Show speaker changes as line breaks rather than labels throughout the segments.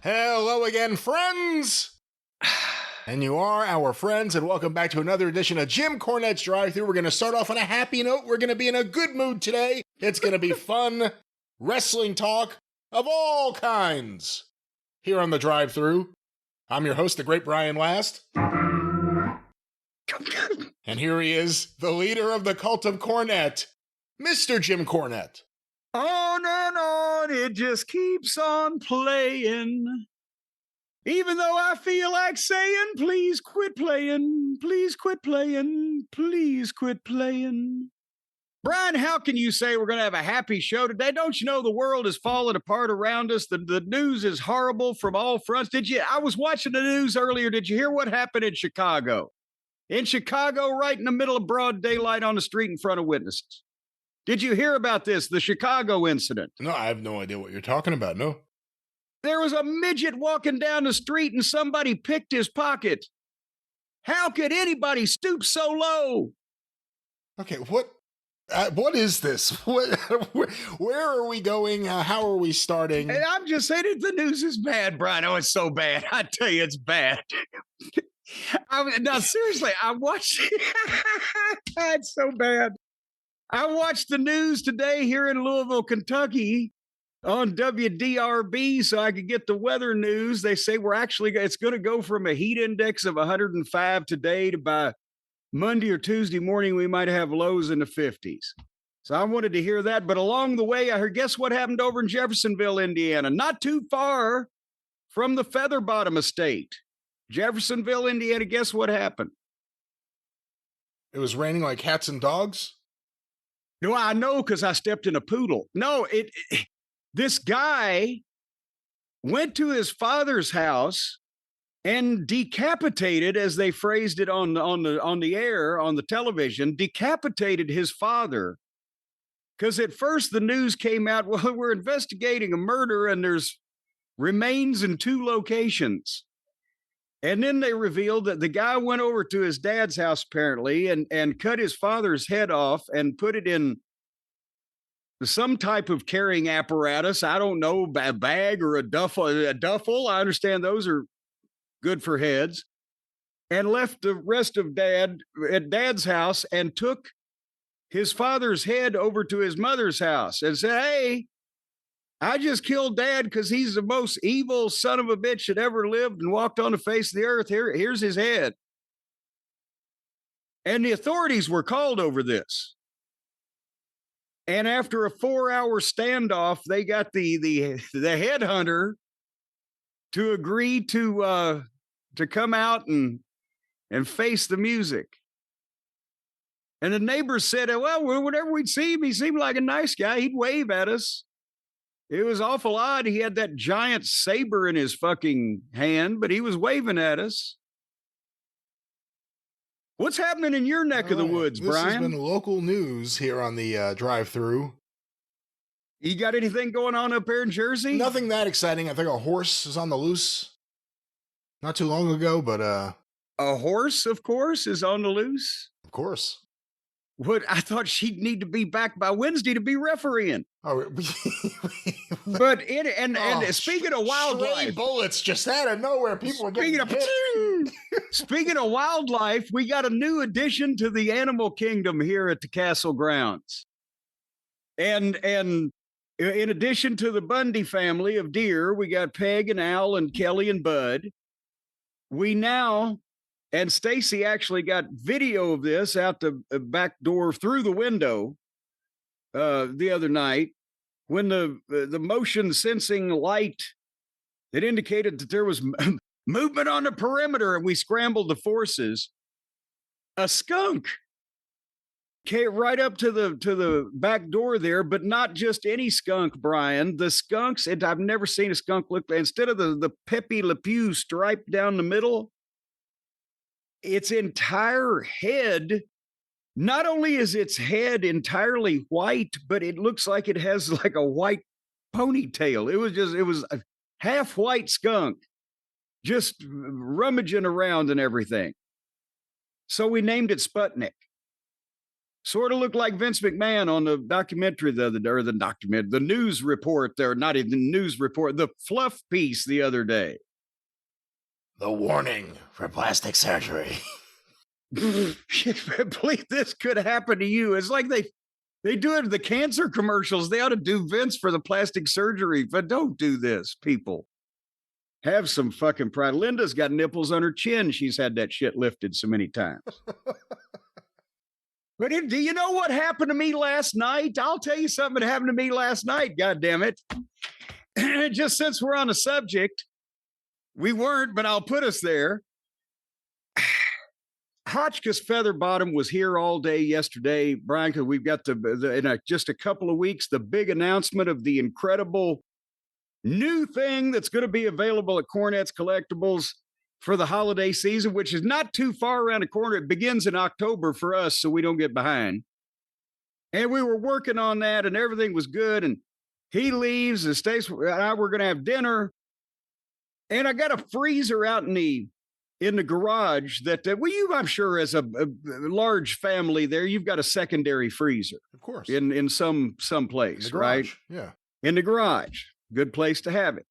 Hello again, friends! And you are our friends, and welcome back to another edition of Jim Cornette's Drive Thru. We're going to start off on a happy note. We're going to be in a good mood today. It's going to be fun wrestling talk of all kinds here on the Drive Thru. I'm your host, the great Brian Last. And here he is, the leader of the cult of Cornette, Mr. Jim Cornette.
On and on, it just keeps on playing. Even though I feel like saying, please quit playing, please quit playing, please quit playing. Brian, how can you say we're going to have a happy show today? Don't you know the world is falling apart around us? The news is horrible from all fronts. I was watching the news earlier. Did you hear what happened in Chicago? In Chicago, right in the middle of broad daylight on the street in front of witnesses. Did you hear about this, the Chicago incident?
No, I have no idea what you're talking about, no.
There was a midget walking down the street and somebody picked his pocket. How could anybody stoop so low?
Okay, what is this? Where are we going? How are we starting?
And I'm just saying the news is bad, Brian. Oh, it's so bad. I tell you, it's bad. Now, seriously, I watched. It's so bad. I watched the news today here in Louisville, Kentucky on WDRB so I could get the weather news. They say it's going to go from a heat index of 105 today to by Monday or Tuesday morning, we might have lows in the 50s. So I wanted to hear that. But along the way, I heard, guess what happened over in Jeffersonville, Indiana? Not too far from the Feather Bottom Estate. Jeffersonville, Indiana, guess what happened?
It was raining like cats and dogs?
No, I know because I stepped in a poodle. No, this guy went to his father's house and decapitated, as they phrased it on the air, on the television, decapitated his father. Because at first the news came out, well, we're investigating a murder and there's remains in 2 locations. And then they revealed that the guy went over to his dad's house, apparently, and cut his father's head off and put it in some type of carrying apparatus. I don't know, a bag or a duffel. I understand those are good for heads. And left the rest of dad at dad's house and took his father's head over to his mother's house and said, hey, I just killed dad because he's the most evil son of a bitch that ever lived and walked on the face of the earth. Here's his head. And the authorities were called over this. And after a 4-hour standoff, they got the headhunter to agree to come out and face the music. And the neighbors said, well, whenever we'd see him, he seemed like a nice guy. He'd wave at us. It was awful odd. He had that giant saber in his fucking hand, but he was waving at us. What's happening in your neck of the woods, Brian?
This has been local news here on the Drive Thru.
You got anything going on up here in Jersey?
Nothing that exciting. I think a horse is on the loose. Not too long ago, but
a horse, of course, is on the loose.
Of course.
What I thought she'd need to be back by Wednesday to be refereeing.
Oh,
but speaking of wildlife,
stray bullets just out of nowhere. People are getting hit.
Speaking of wildlife, we got a new addition to the animal kingdom here at the castle grounds. And in addition to the Bundy family of deer, we got Peg and Al and Kelly and Bud. We now. And Stacy actually got video of this out the back door through the window the other night when the motion sensing light, it indicated that there was movement on the perimeter, and we scrambled the forces. A skunk came right up to the back door there, but not just any skunk, Brian. The skunks, and I've never seen a skunk look, instead of the Pepe Le Pew stripe down the middle, its entire head, not only is its head entirely white, but it looks like it has like a white ponytail. It was a half white skunk just rummaging around and everything. So we named it Sputnik. Sort of looked like Vince McMahon on the documentary the news report there, not even news report, the fluff piece the other day.
The warning for plastic surgery.
Believe this could happen to you. It's like they do it in the cancer commercials. They ought to do Vince for the plastic surgery, but don't do this, people. Have some fucking pride. Linda's got nipples on her chin. She's had that shit lifted so many times. But do you know what happened to me last night? I'll tell you something that happened to me last night, God damn it. Just since we're on the subject, we weren't, but I'll put us there. Hotchkiss Featherbottom was here all day yesterday, Brian, because we've got in just a couple of weeks, the big announcement of the incredible new thing that's going to be available at Cornette's Collectibles for the holiday season, which is not too far around the corner. It begins in October for us, so we don't get behind. And we were working on that, and everything was good. And he leaves, and Stace and I were going to have dinner. And I got a freezer out in the garage that I'm sure as a large family there, you've got a secondary freezer,
of course,
in some place, right?
Yeah,
in the garage, good place to have it.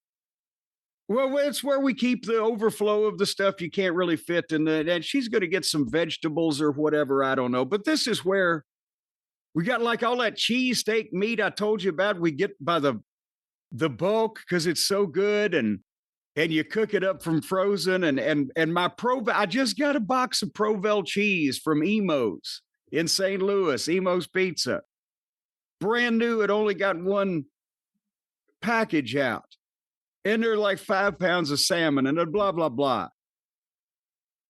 Well, it's where we keep the overflow of the stuff you can't really fit in and she's going to get some vegetables or whatever, I don't know. But this is where we got like all that cheese, steak, meat I told you about. We get by the bulk because it's so good, and you cook it up from frozen. And my I just got a box of Provel cheese from Emo's in St. Louis, Emo's Pizza. Brand new. It only got one package out. And they're like 5 pounds of salmon and blah, blah, blah.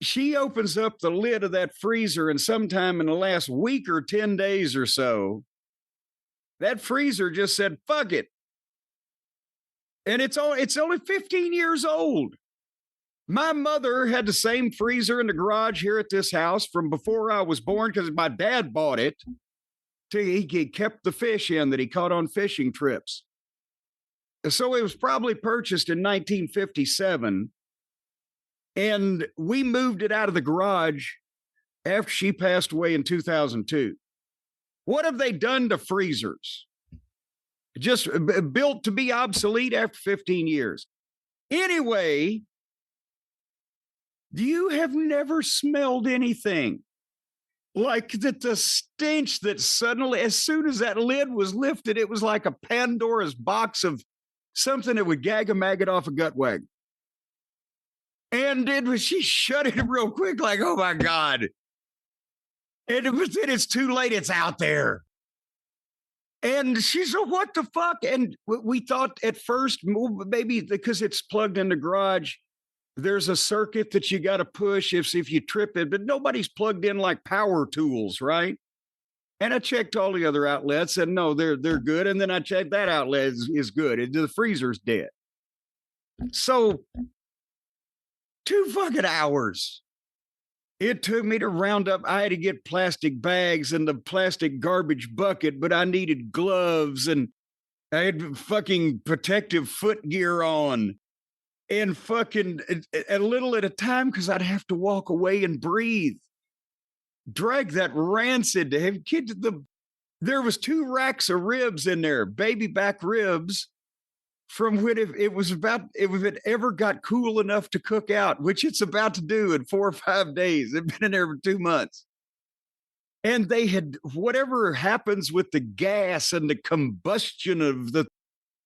She opens up the lid of that freezer, and sometime in the last week or 10 days or so, that freezer just said, fuck it. And it's only 15 years old. My mother had the same freezer in the garage here at this house from before I was born, because my dad bought it. He kept the fish in that he caught on fishing trips. So it was probably purchased in 1957. And we moved it out of the garage after she passed away in 2002. What have they done to freezers? Just built to be obsolete after 15 years. Anyway, you have never smelled anything like that. The stench that suddenly, as soon as that lid was lifted, it was like a Pandora's box of something that would gag a maggot off a gut wagon. And she shut it real quick, like, oh my God. And then it's too late, it's out there. And she said, what the fuck? And we thought at first, maybe because it's plugged in the garage, there's a circuit that you got to push if you trip it, but nobody's plugged in like power tools, right? And I checked all the other outlets and no, they're good. And then I checked that outlet is good. The freezer's dead. So 2 fucking hours it took me to round up. I had to get plastic bags and the plastic garbage bucket, but I needed gloves and I had fucking protective foot gear on and fucking a little at a time because I'd have to walk away and breathe. Drag that rancid to have kids. There was 2 racks of ribs in there, baby back ribs, from when if it ever got cool enough to cook out, which it's about to do in 4 or 5 days. They've been in there for 2 months. And they had, whatever happens with the gas and the combustion of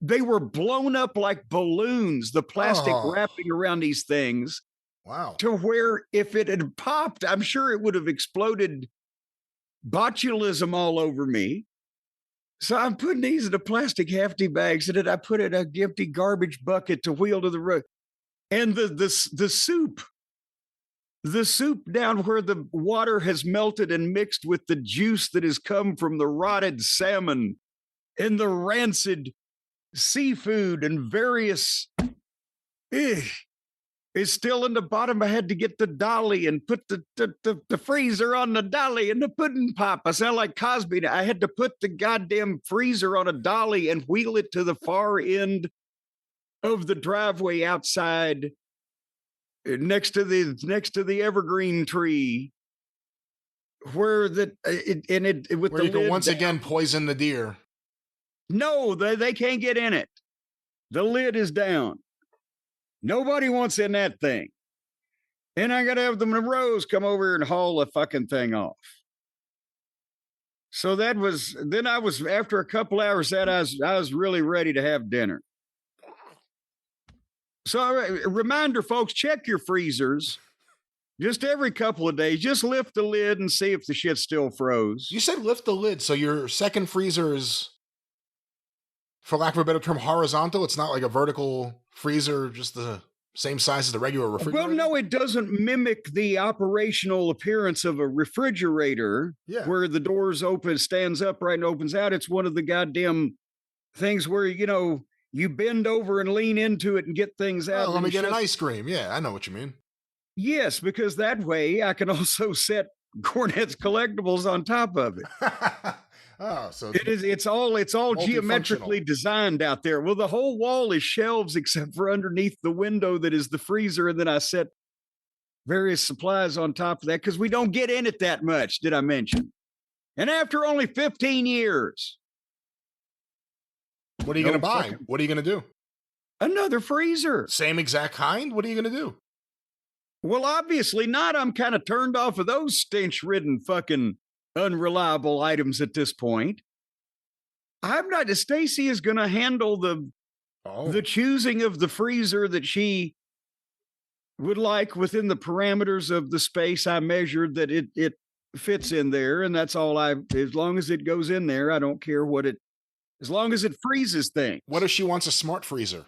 they were blown up like balloons, the plastic wrapping around these things.
Wow.
To where if it had popped, I'm sure it would have exploded botulism all over me. So I'm putting these in the plastic hefty bags, and then I put in a empty garbage bucket to wheel to the road. And the soup down where the water has melted and mixed with the juice that has come from the rotted salmon and the rancid seafood and various is still in the bottom. I had to get the dolly and put the freezer on the dolly and the pudding pop. I sound like Cosby. I had to put the goddamn freezer on a dolly and wheel it to the far end of the driveway outside next to the evergreen tree where with
where
the
you can
lid
once
down.
again poison the deer.
No, they can't get in it. The lid is down. Nobody wants in that thing. And I got to have the Monroes come over and haul the fucking thing off. So then I was, after a couple hours that I was really ready to have dinner. So a reminder, folks, check your freezers. Just every couple of days, just lift the lid and see if the shit still froze.
You said lift the lid, so your second freezer is, for lack of a better term, horizontal. It's not like a vertical freezer, just the same size as the regular refrigerator?
Well, no, it doesn't mimic the operational appearance of a refrigerator where the doors open, stands upright and opens out. It's one of the goddamn things where, you bend over and lean into it and get things out.
Oh, let me get an ice cream. Yeah, I know what you mean.
Yes, because that way I can also set Cornette's Collectibles on top of it.
Oh, so
it's all geometrically designed out there. Well, the whole wall is shelves except for underneath the window that is the freezer, and then I set various supplies on top of that because we don't get in it that much, did I mention? And after only 15 years.
What are you going to buy? What are you going to do?
Another freezer.
Same exact kind? What are you going to do?
Well, obviously not. I'm kind of turned off of those stench-ridden fucking unreliable items at this point. I'm not. Stacy is going to handle the choosing of the freezer that she would like within the parameters of the space I measured that it fits in there, and that's all as long as it goes in there, I don't care as long as it freezes things.
What if she wants a smart freezer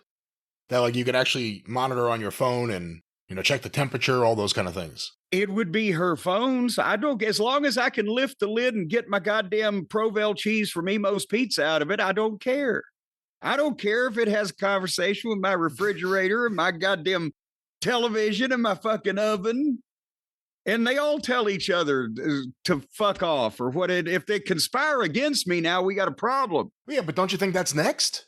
that you could actually monitor on your phone and check the temperature, all those kind of things?
It would be her phones. As long as I can lift the lid and get my goddamn Provel cheese from Emo's Pizza out of it, I don't care. I don't care if it has a conversation with my refrigerator and my goddamn television and my fucking oven. And they all tell each other to fuck off or what. If they conspire against me now, we got a problem.
Yeah, but don't you think that's next?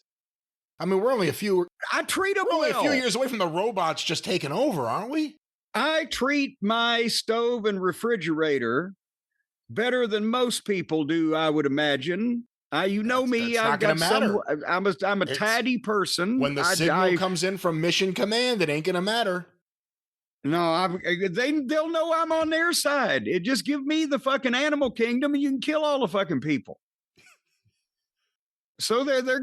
I mean, we're only a few years away from the robots just taking over, aren't we?
I treat my stove and refrigerator better than most people do, I would imagine. Me. I'm a tidy person.
When the signal comes in from Mission Command, it ain't gonna matter.
No, they'll know I'm on their side. Just give me the fucking animal kingdom, and you can kill all the fucking people. So they're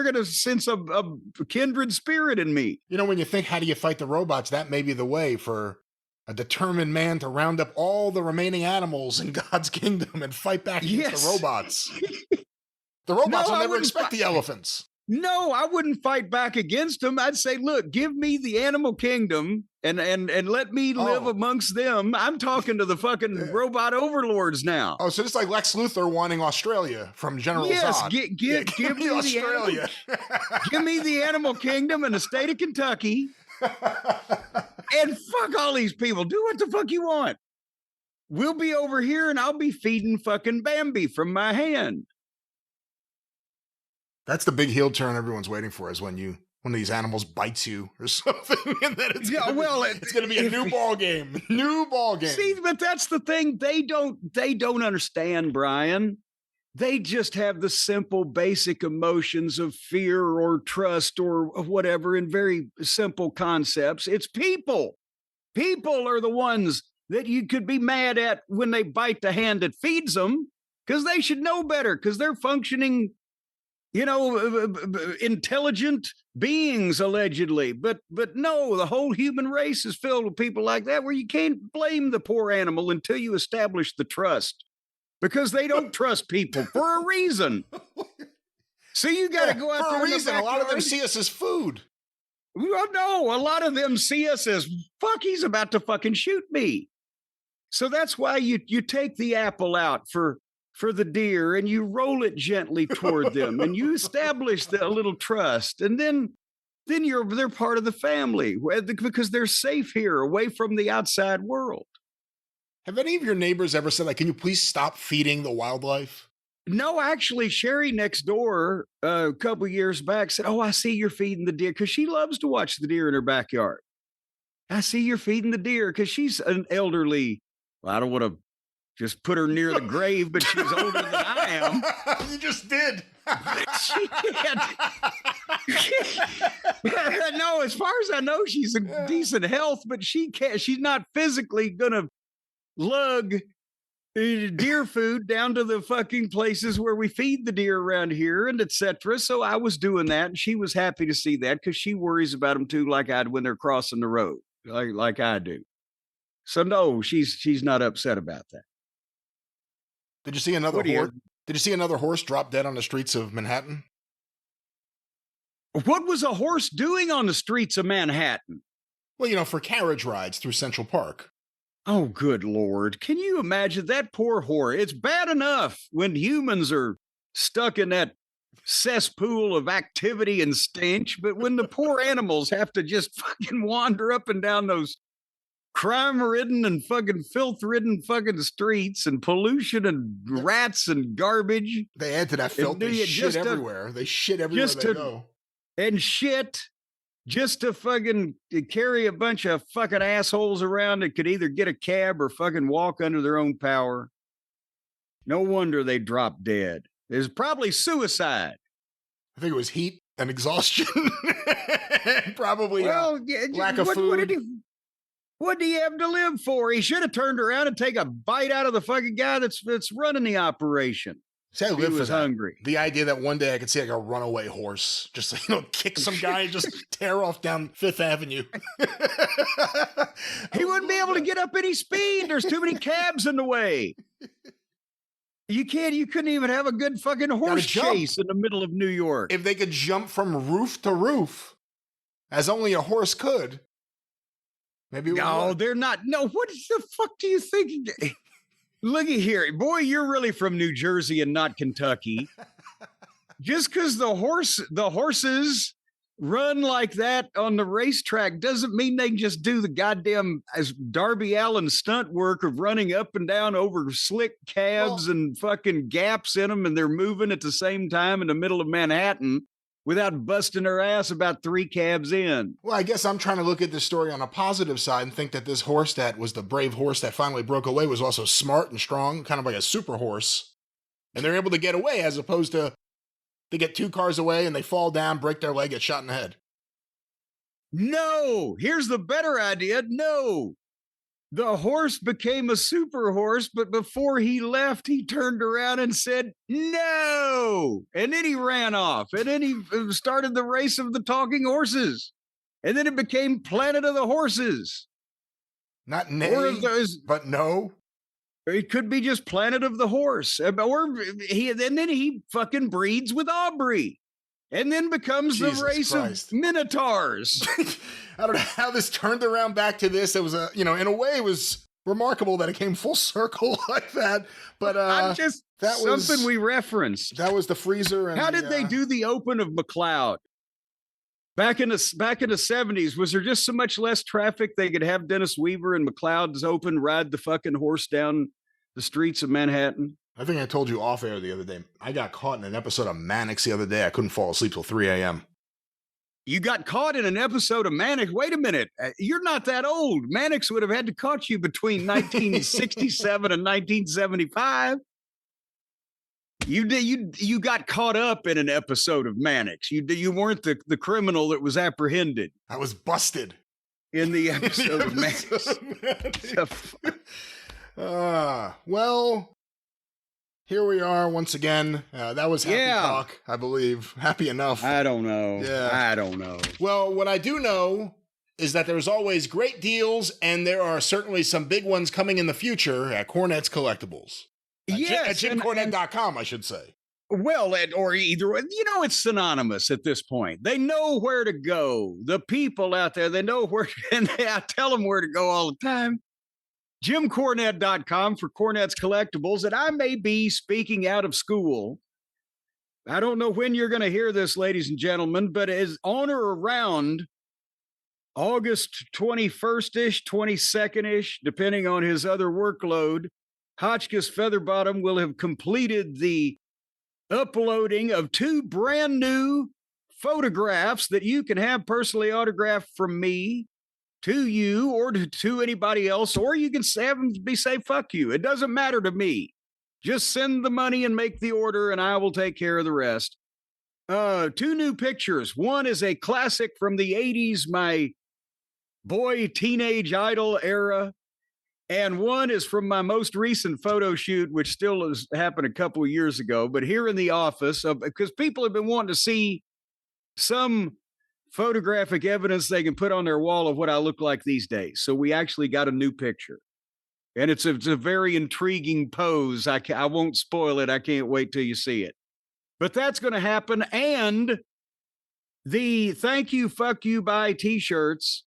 gonna sense a kindred spirit in me.
When you think, how do you fight the robots? That may be the way for a determined man to round up all the remaining animals in God's kingdom and fight back against the robots. The robots will never expect the elephants.
No, I wouldn't fight back against them. I'd say, look, give me the animal kingdom and let me live amongst them. I'm talking to the fucking robot overlords now.
Oh, so it's like Lex Luthor wanting Australia from General Zod.
Give me Australia. Give me the animal kingdom and the state of Kentucky. And fuck all these people. Do what the fuck you want. We'll be over here and I'll be feeding fucking Bambi from my hand.
That's the big heel turn everyone's waiting for, is when one of these animals bites you or something, and then it's going to be a new ball game. New ball game.
See, but that's the thing. They don't understand, Brian. They just have the simple, basic emotions of fear or trust or whatever in very simple concepts. It's people. People are the ones that you could be mad at when they bite the hand that feeds them, because they should know better, because they're functioning, intelligent beings, allegedly. But no, the whole human race is filled with people like that, where you can't blame the poor animal until you establish the trust, because they don't trust people for a reason. So you got to go out there.
For a reason. A lot of them see us as food.
Well, no, a lot of them see us as, fuck, he's about to fucking shoot me. So that's why you take the apple out for the deer and you roll it gently toward them and you establish a little trust, and then they're part of the family because they're safe here, away from the outside world.
Have any of your neighbors ever said, can you please stop feeding the wildlife?
No, actually, Sherry next door a couple years back said, I see you're feeding the deer, because she loves to watch the deer in her backyard. I see you're feeding the deer, because she's an elderly, I don't want to just put her near the grave, but she's older than I am.
You just did.
She can't. No, as far as I know, she's in decent health, but she can't. She's not physically gonna lug deer food down to the fucking places where we feed the deer around here and etc. So I was doing that, and she was happy to see that because she worries about them too, like I do when they're crossing the road, like I do. So no, she's not upset about that.
Did you see another horse? Did you see another horse drop dead on the streets of Manhattan?
What was a horse doing on the streets of Manhattan?
Well, for carriage rides through Central Park.
Oh, good Lord. Can you imagine that poor horse? It's bad enough when humans are stuck in that cesspool of activity and stench, but when the poor animals have to just fucking wander up and down those crime-ridden and fucking filth-ridden fucking streets and pollution and rats and garbage.
They add to that filth. They shit everywhere. They shit everywhere they go.
And shit just to fucking carry a bunch of fucking assholes around that could either get a cab or fucking walk under their own power. No wonder they dropped dead. It's probably suicide.
I think it was heat and exhaustion. Probably lack of food.
What do you have to live for? He should have turned around and take a bite out of the fucking guy that's running the operation.
See, I live for that.
Hungry.
The idea that one day I could see like a runaway horse, just kick some guy and just tear off down Fifth Avenue.
He wouldn't be able to get up any speed. There's too many cabs in the way. You couldn't even have a good fucking horse chase in the middle of New York.
If they could jump from roof to roof, as only a horse could. Maybe
no, they're not. No, what the fuck do you think? Looky here. Boy, you're really from New Jersey and not Kentucky. Just because the horses run like that on the racetrack doesn't mean they can just do the goddamn as Darby Allin stunt work of running up and down over slick cabs and fucking gaps in them, and they're moving at the same time in the middle of Manhattan without busting her ass about 3 cabs in.
Well, I guess I'm trying to look at this story on a positive side and think that this horse that was the brave horse that finally broke away was also smart and strong, kind of like a super horse. And they're able to get away as opposed to they get 2 cars away and they fall down, break their leg, get shot in the head.
No, here's the better idea. No, the horse became a super horse, but before he left, he turned around and said, no. And then he ran off. And then he started the race of the talking horses. And then it became Planet of the Horses.
Not nay, but no.
It could be just Planet of the Horse. And then he fucking breeds with Aubrey. And then becomes Jesus the race Christ. Of Minotaurs.
I don't know how this turned around back to this. It was in a way, it was remarkable that it came full circle like that. But
that was something we referenced.
That was the freezer. And
how did they do the open of McLeod? Back in the 70s, was there just so much less traffic they could have Dennis Weaver and McLeod's open ride the fucking horse down the streets of Manhattan?
I think I told you off air the other day. I got caught in an episode of Mannix the other day. I couldn't fall asleep till 3 a.m.
You got caught in an episode of Mannix? Wait a minute. You're not that old. Mannix would have had to caught you between 1967 and 1975. You got caught up in an episode of Mannix. You weren't the criminal that was apprehended.
I was busted
in the episode of Mannix.
Well, here we are once again. That was happy talk, I believe. Happy enough.
I don't know.
Yeah.
I don't know.
Well, what I do know is that there's always great deals, and there are certainly some big ones coming in the future at Cornette's Collectibles.
Yes.
At JimCornette.com, I should say.
Well, or either, it's synonymous at this point. They know where to go. The people out there, they know where, and I tell them where to go all the time. JimCornette.com for Cornette's Collectibles. And I may be speaking out of school. I don't know when you're going to hear this, ladies and gentlemen, but as on or around August 21st-ish, 22nd-ish, depending on his other workload, Hotchkiss Featherbottom will have completed the uploading of 2 brand new photographs that you can have personally autographed from me to you or to anybody else, or you can have them say, fuck you. It doesn't matter to me. Just send the money and make the order, and I will take care of the rest. 2 new pictures. One is a classic from the 80s, my boy teenage idol era. And one is from my most recent photo shoot, which still has happened a couple of years ago, but here in the office, because people have been wanting to see some photographic evidence they can put on their wall of what I look like these days. So we actually got a new picture. And it's a very intriguing pose. I won't spoil it. I can't wait till you see it. But that's going to happen. And the thank you, fuck you, bye t-shirts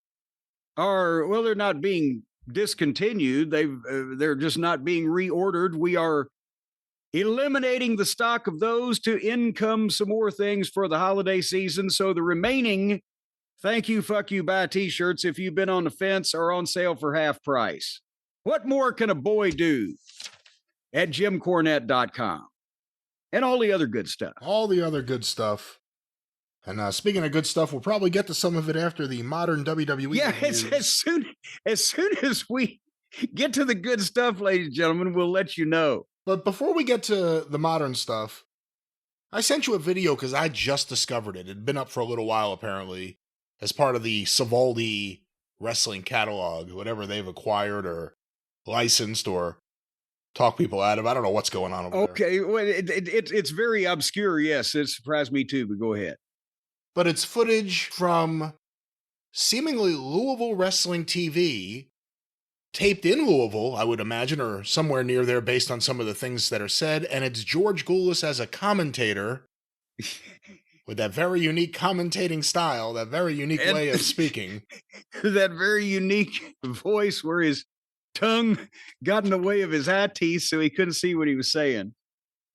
are, well, they're not being discontinued. They're just not being reordered. We are eliminating the stock of those to income some more things for the holiday season. So the remaining thank you, fuck you, bye t-shirts, if you've been on the fence, are on sale for half price. What more can a boy do at JimCornette.com? And all the other good stuff.
All the other good stuff. And speaking of good stuff, we'll probably get to some of it after the modern WWE.
Yeah, as soon as we get to the good stuff, ladies and gentlemen, we'll let you know.
But before we get to the modern stuff, I sent you a video because I just discovered it. It had been up for a little while, apparently, as part of the Savoldi wrestling catalog, whatever they've acquired or licensed or talk people out of. I don't know what's going on over there.
Okay, well, it's very obscure, yes. It surprised me too, but go ahead.
But it's footage from seemingly Louisville Wrestling TV, taped in Louisville, I would imagine, or somewhere near there based on some of the things that are said. And it's George Gulas as a commentator with that very unique commentating style, that very unique way of speaking.
That very unique voice where his tongue got in the way of his eye teeth so he couldn't see what he was saying.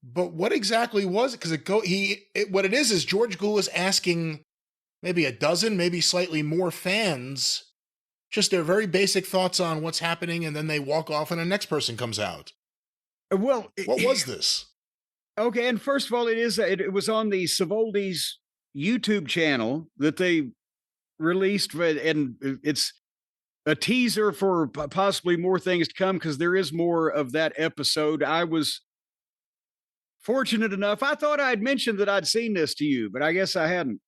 But what exactly was it? Because what it is George Gulas asking maybe a dozen, maybe slightly more fans, just their very basic thoughts on what's happening, and then they walk off and the next person comes out.
Well,
what was this?
Okay, and first of all, it was on the Savoldi's YouTube channel that they released, and it's a teaser for possibly more things to come because there is more of that episode. I was fortunate enough, I thought I'd mentioned that I'd seen this to you, but I guess I hadn't.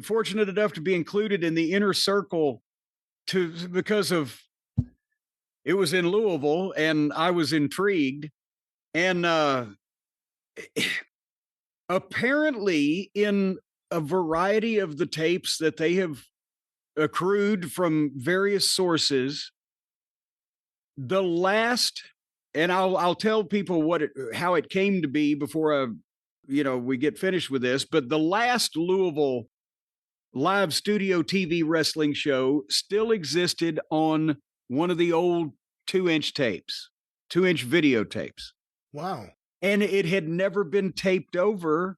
Fortunate enough to be included in the inner circle because of it was in Louisville and I was intrigued. And apparently in a variety of the tapes that they have accrued from various sources, the last, and I'll tell people how it came to be before we get finished with this, but the last Louisville live studio TV wrestling show still existed on one of the old 2-inch videotapes.
Wow.
And it had never been taped over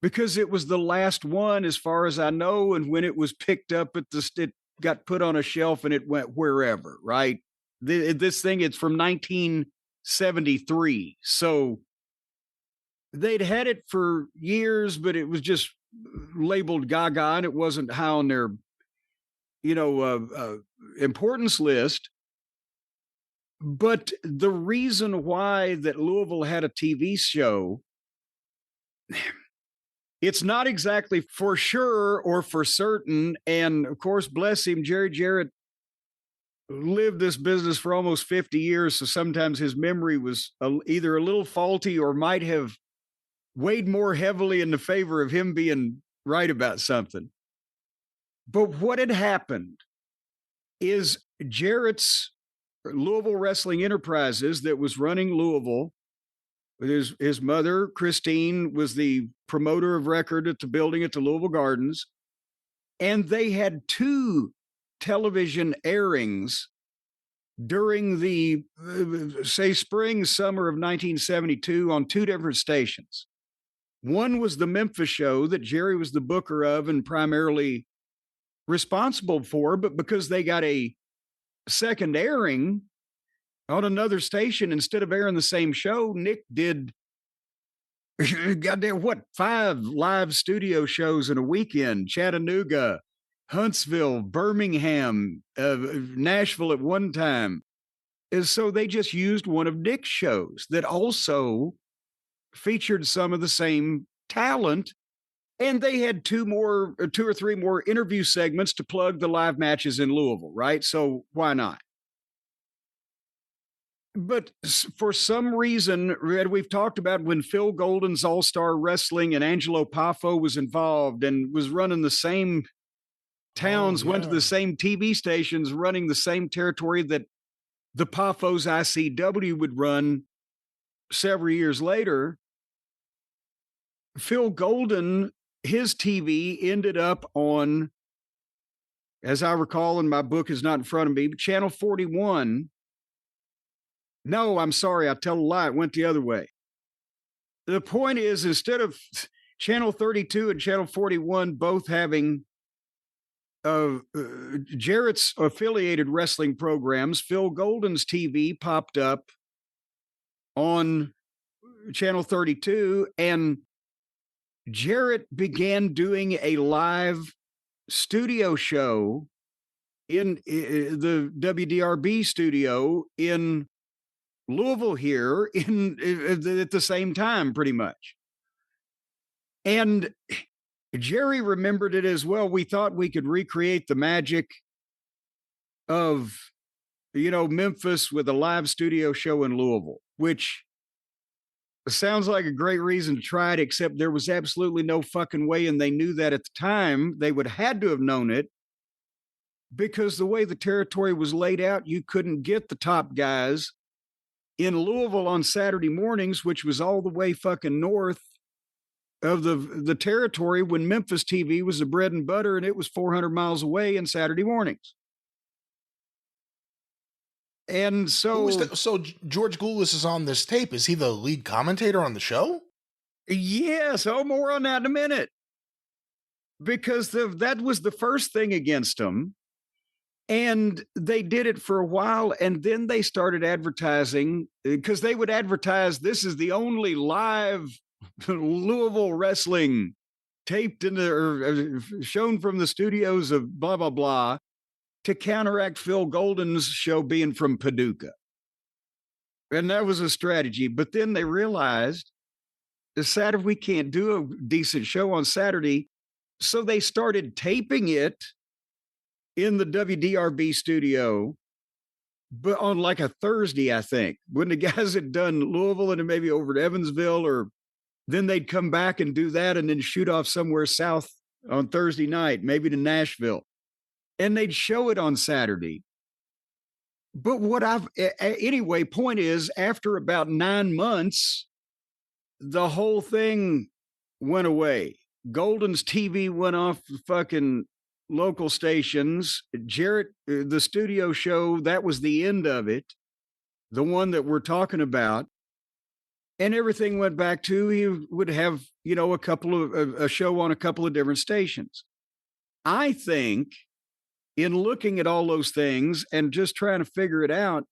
because it was the last one, as far as I know. And when it was picked up it got put on a shelf and it went wherever, right? This thing, it's from 1973. So they'd had it for years, but it was just labeled Gaga and it wasn't high on their, importance list. But the reason why that Louisville had a TV show, it's not exactly for sure or for certain. And of course, bless him, Jerry Jarrett lived this business for almost 50 years. So sometimes his memory was either a little faulty or might have weighed more heavily in the favor of him being right about something. But what had happened is Jarrett's Louisville Wrestling Enterprises that was running Louisville, with his mother, Christine, was the promoter of record at the building at the Louisville Gardens. And they had 2 television airings during the, spring, summer of 1972 on 2 different stations. One was the Memphis show that Jerry was the booker of and primarily responsible for, but because they got a second airing on another station, instead of airing the same show, Nick did goddamn 5 live studio shows in a weekend: Chattanooga, Huntsville, Birmingham, Nashville at one time. And so they just used one of Nick's shows that also featured some of the same talent. And they had two or three more interview segments to plug the live matches in Louisville, right? So why not? But for some reason, we've talked about when Phil Golden's All-Star Wrestling and Angelo Poffo was involved and was running the same towns, went to the same TV stations, running the same territory that the Poffo's ICW would run several years later. Phil Golden, his TV ended up on, as I recall, and my book is not in front of me, but Channel 41. No, I'm sorry, I tell a lie. It went the other way. The point is, instead of Channel 32 and Channel 41 both having Jarrett's affiliated wrestling programs, Phil Golden's TV popped up on Channel 32, and Jarrett began doing a live studio show in the WDRB studio in Louisville here at the same time, pretty much. And Jerry remembered it as well. We thought we could recreate the magic of, Memphis with a live studio show in Louisville, which sounds like a great reason to try it, except there was absolutely no fucking way. And they knew that at the time. They would have had to have known it, because the way the territory was laid out, you couldn't get the top guys in Louisville on Saturday mornings, which was all the way fucking north of the territory, when Memphis TV was the bread and butter, and it was 400 miles away in Saturday mornings. And so,
so George Gulas is on this tape. Is he the lead commentator on the show?
Yes. Oh, more on that in a minute. Because that was the first thing against him. And they did it for a while, and then they started advertising, because they would advertise, this is the only live Louisville wrestling taped or shown from the studios of blah, blah, blah, to counteract Phil Golden's show being from Paducah. And that was a strategy. But then they realized, it's sad if we can't do a decent show on Saturday. So they started taping it in the WDRB studio, but on like a Thursday, I think, when the guys had done Louisville and maybe over to Evansville, or then they'd come back and do that and then shoot off somewhere south on Thursday night, maybe to Nashville, and they'd show it on Saturday. But anyway, point is, after about 9 months, the whole thing went away. Golden's TV went off the fucking local stations. Jarrett, the studio show, that was the end of it, the one that we're talking about, and everything went back to, he would have a show on a couple of different stations. I think, in looking at all those things and just trying to figure it out,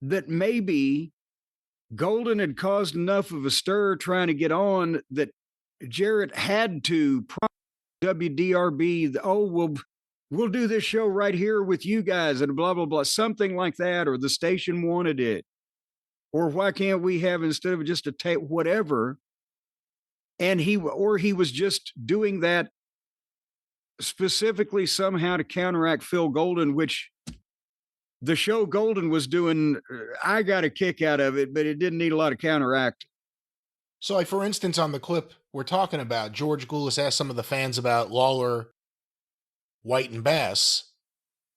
that maybe Golden had caused enough of a stir trying to get on that Jarrett had to WDRB, we'll do this show right here with you guys and blah, blah, blah, something like that, or the station wanted it, or why can't we have, instead of just a tape, whatever. And he was just doing that specifically somehow to counteract Phil Golden, which the show Golden was doing, I got a kick out of it, but it didn't need a lot of counteract.
So, like, for instance, on the clip we're talking about, George Gulas asked some of the fans about Lawler, White, and Bass.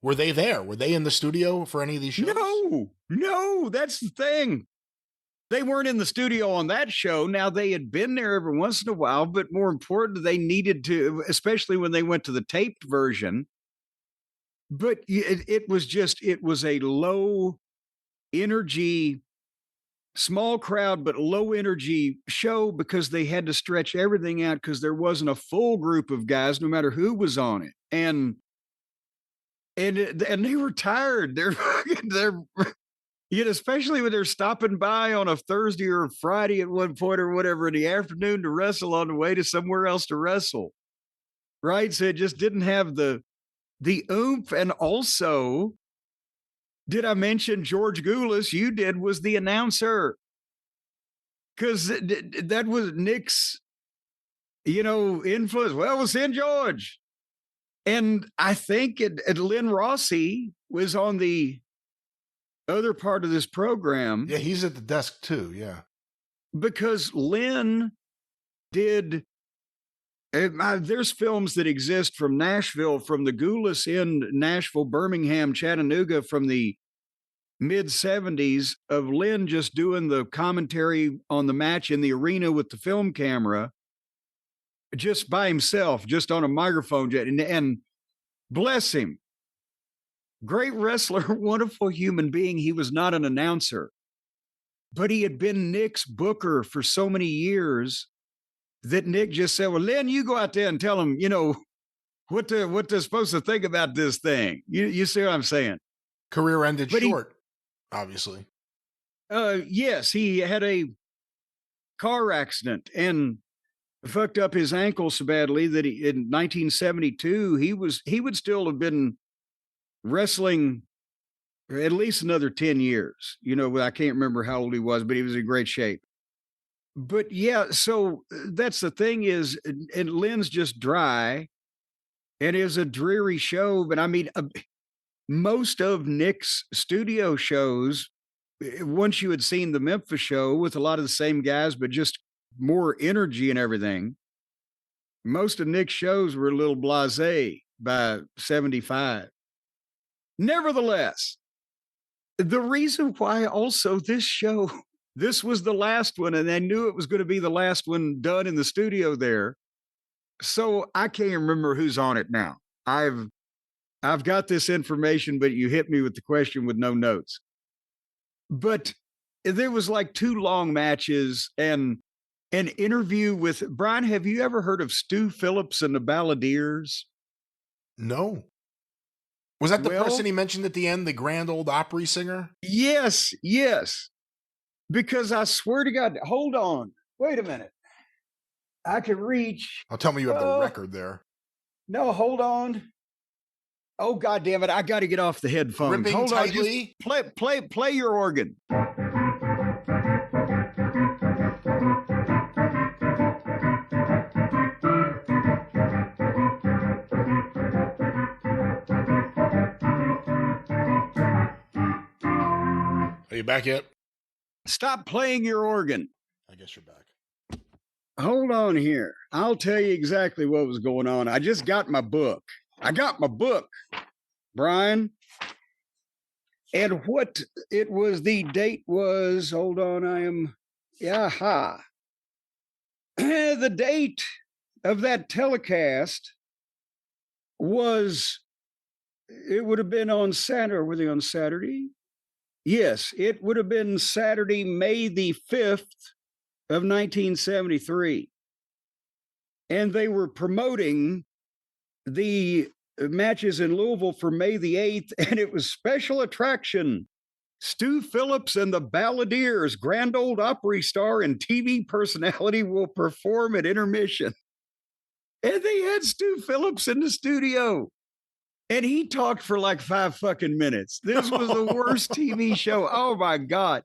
Were they there? Were they in the studio for any of these shows?
No, that's the thing. They weren't in the studio on that show. Now, they had been there every once in a while, but more important, they needed to, especially when they went to the taped version. But it was a low energy, small crowd, but low energy show, because they had to stretch everything out, because there wasn't a full group of guys, no matter who was on it. And they were tired. They're especially when they're stopping by on a Thursday or a Friday at one point or whatever in the afternoon to wrestle on the way to somewhere else to wrestle. right? So it just didn't have the oomph. And also, did I mention George Gulas? You did, was the announcer. Because that was Nick's, influence. Well, we'll send George. And I think Lynn Rossi was on the other part of this program.
Yeah, he's at the desk too, yeah.
Because Lynn did, there's films that exist from Nashville, from the Gulas in Nashville, Birmingham, Chattanooga, from the mid-'70s, of Lynn just doing the commentary on the match in the arena with the film camera, just by himself, just on a microphone. And bless him, great wrestler, wonderful human being. He was not an announcer, but he had been Nick's booker for so many years that Nick just said, well, Lynn, you go out there and tell him, what they're supposed to think about this thing. You see what I'm saying?
Career ended short, obviously.
Yes, he had a car accident and fucked up his ankle so badly that in 1972, he would still have been wrestling at least another 10 years. I can't remember how old he was, but he was in great shape. But yeah, so that's the thing is, and Lynn's just dry, and it was a dreary show. But I mean, most of Nick's studio shows, once you had seen the Memphis show with a lot of the same guys, but just more energy and everything, most of Nick's shows were a little blasé by 75. Nevertheless, the reason why also this was the last one, and I knew it was going to be the last one done in the studio there. So I can't remember who's on it now. I've got this information, but you hit me with the question with no notes. But there was like 2 long matches and an interview with Brian. Have you ever heard of Stu Phillips and the Balladeers?
No. Was that the person he mentioned at the end, the Grand Ole Opry singer?
Yes. Because I swear to God, hold on. Wait a minute. I can reach.
Oh, tell me you have the record there.
No, hold on. Oh, God damn it. I got to get off the headphones.
Ripping
hold
tightly.
on. Just play your organ.
Are you back yet?
Stop playing your organ.
I guess you're back.
Hold on here. I'll tell you exactly what was going on. I just got my book. Brian. And what it was, the date was, hold on, the date of that telecast was, it would have been on Saturday. Were they on Saturday? Yes, it would have been Saturday, May the 5th of 1973. And they were promoting the matches in Louisville for May the 8th, and it was special attraction. Stu Phillips and the Balladeers, Grand Ole Opry star and TV personality, will perform at intermission. And they had Stu Phillips in the studio. And he talked for like 5 fucking minutes. This was the worst TV show. Oh my God.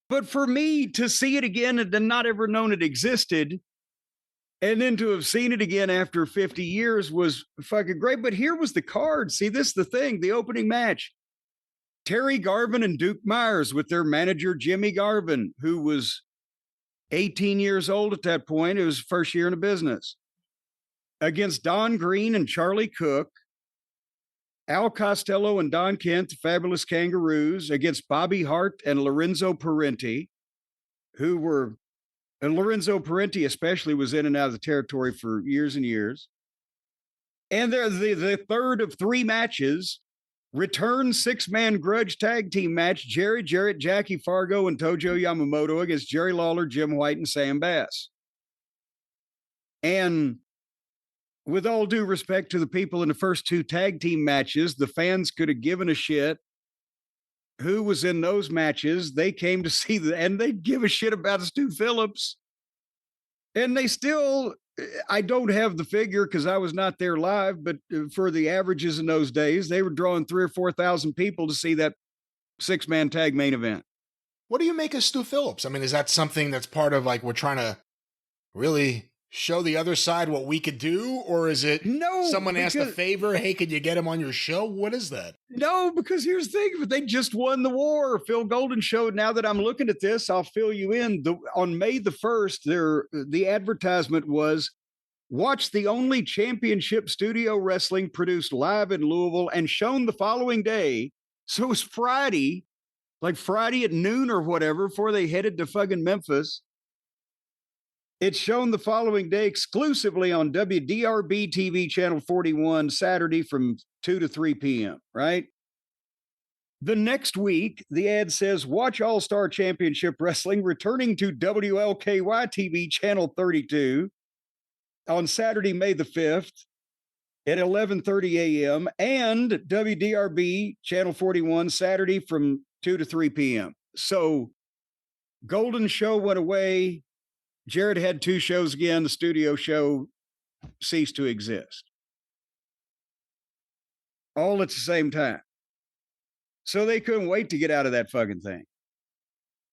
But for me to see it again and to not ever known it existed, and then to have seen it again after 50 years was fucking great. But here was the card. See, this is the thing, the opening match. Terry Garvin and Duke Myers with their manager, Jimmy Garvin, who was 18 years old at that point. It was his first year in the business. Against Don Green and Charlie Cook, Al Costello and Don Kent, the Fabulous Kangaroos, against Bobby Hart and Lorenzo Parenti, who were, and Lorenzo Parenti especially was in and out of the territory for years and years. And they're the third of 3 matches, return 6-man grudge tag team match, Jerry Jarrett, Jackie Fargo, and Tojo Yamamoto against Jerry Lawler, Jim White, and Sam Bass. And with all due respect to the people in the first 2 tag team matches, the fans could have given a shit who was in those matches. They came to see and they'd give a shit about Stu Phillips. And they still I don't have the figure because I was not there live, but for the averages in those days, they were drawing 3,000 or 4,000 people to see that 6-man tag main event.
What do you make of Stu Phillips? I mean, is that something that's part of like we're trying to really show the other side what we could do? Or is it someone asked a favor? Hey, could you get him on your show? What is that?
No, because here's the thing. They just won the war. Phil Golden showed, now that I'm looking at this, I'll fill you in. On May the 1st, the advertisement was, watch the only championship studio wrestling produced live in Louisville and shown the following day. So it was Friday, like Friday at noon or whatever, before they headed to fucking Memphis. It's shown the following day exclusively on WDRB TV channel 41, Saturday from 2 to 3 p.m., right? The next week, the ad says, watch All-Star Championship Wrestling returning to WLKY TV channel 32 on Saturday, May the 5th at 11:30 a.m. and WDRB channel 41, Saturday from 2 to 3 p.m. So Golden show went away. Jared had 2 shows again. The studio show ceased to exist. All at the same time. So they couldn't wait to get out of that fucking thing.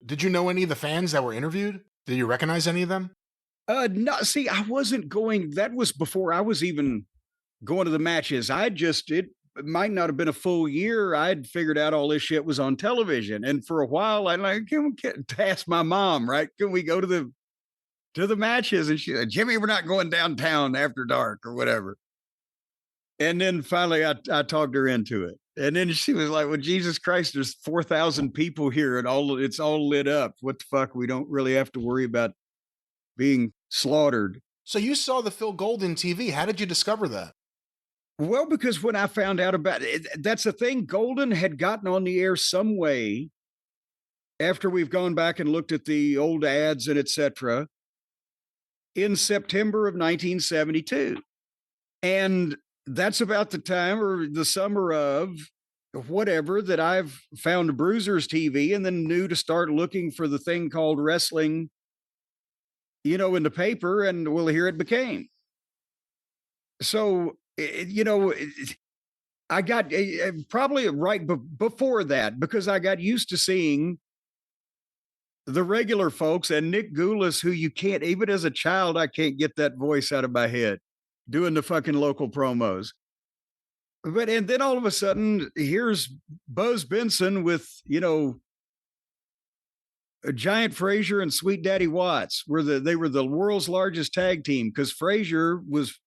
Did you know any of the fans that were interviewed? Did you recognize any of them?
No, see, I wasn't going. That was before I was even going to the matches. It might not have been a full year. I'd figured out all this shit was on television. And for a while, I asked my mom, right? Can we go to the matches? And she said, Jimmy, we're not going downtown after dark or whatever. And then finally I talked her into it. And then she was like, well, Jesus Christ, there's 4,000 people here and it's all lit up. What the fuck? We don't really have to worry about being slaughtered.
So you saw the Phil Golden TV. How did you discover that?
Well, because when I found out about it, that's the thing. Golden had gotten on the air some way after we've gone back and looked at the old ads and etc. in September of 1972. And that's about the time or the summer of whatever that I've found Bruisers TV and then knew to start looking for the thing called wrestling, in the paper, and well, here it became. So, I got probably right before that, because I got used to seeing the regular folks and Nick Gulas, who you can't, even as a child, I can't get that voice out of my head, doing the fucking local promos. And then all of a sudden, here's Buzz Benson with, Giant Frazier and Sweet Daddy Watts they were the world's largest tag team, because Frazier was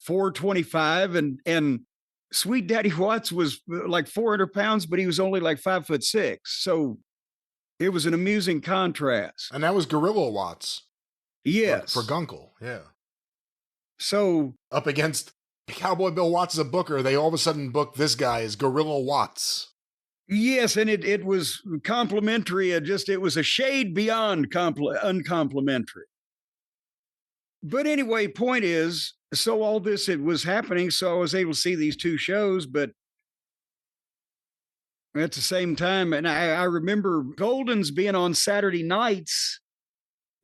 425 and Sweet Daddy Watts was like 400 pounds, but he was only like 5'6". So it was an amusing contrast.
And that was Gorilla Watts.
Yes.
For Gunkel. Yeah.
So
up against Cowboy Bill Watts as a booker, they all of a sudden booked this guy as Gorilla Watts.
Yes, and it was complimentary. It was a shade beyond uncomplimentary. But anyway, point is, so all this, it was happening, so I was able to see these 2 shows, but at the same time, and I remember Golden's being on Saturday nights,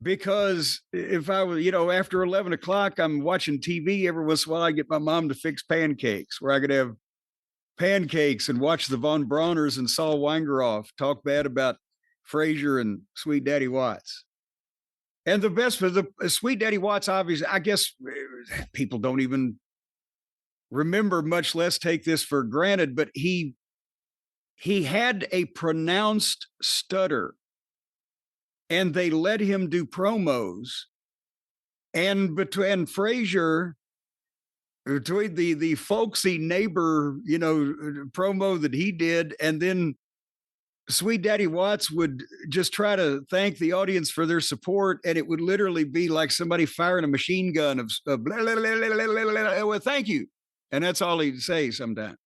because if I was, after 11 o'clock, I'm watching TV every once in a while, I get my mom to fix pancakes, where I could have pancakes and watch the Von Brauners and Saul Weingeroff talk bad about Frazier and Sweet Daddy Watts. And the best for the Sweet Daddy Watts, obviously, I guess people don't even remember, much less take this for granted, but he had a pronounced stutter, and they let him do promos. And between Frazier, between the folksy neighbor, promo that he did, and then Sweet Daddy Watts would just try to thank the audience for their support, and it would literally be like somebody firing a machine gun of blah, blah, blah, blah, blah, blah, well, thank you. And that's all he'd say sometimes.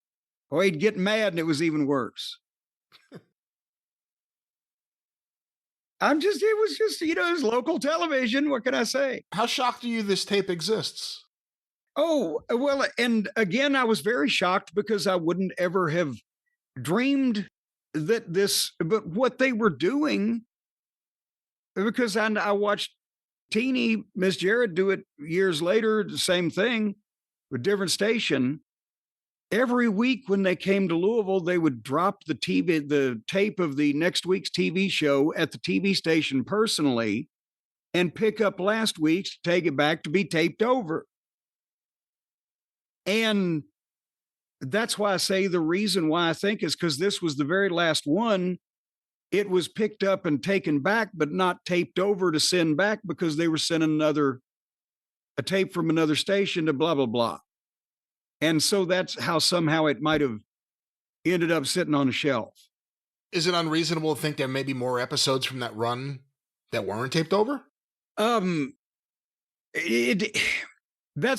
Or he'd get mad, and it was even worse. It was just, it was local television. What can I say?
How shocked are you this tape exists?
Oh, well, and again, I was very shocked, because I wouldn't ever have dreamed but what they were doing, because I watched Teeny, Miss Jarrett do it years later, the same thing with different station. Every week when they came to Louisville, they would drop the tape of the next week's TV show at the TV station personally and pick up last week's, take it back to be taped over. And that's why I say the reason why I think is because this was the very last one. It was picked up and taken back, but not taped over to send back because they were sending a tape from another station to blah, blah, blah. And so that's how somehow it might have ended up sitting on a shelf.
Is it unreasonable to think there may be more episodes from that run that weren't taped over?
That's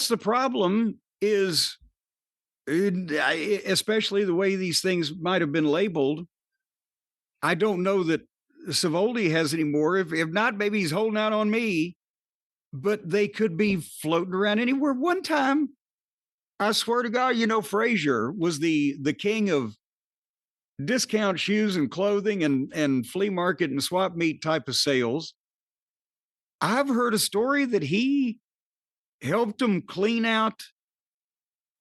the problem is, especially the way these things might have been labeled. I don't know that Savoldi has any more. If not, maybe he's holding out on me, but they could be floating around anywhere. One time, I swear to God, Frazier was the king of discount shoes and clothing and flea market and swap meet type of sales. I've heard a story that he helped them clean out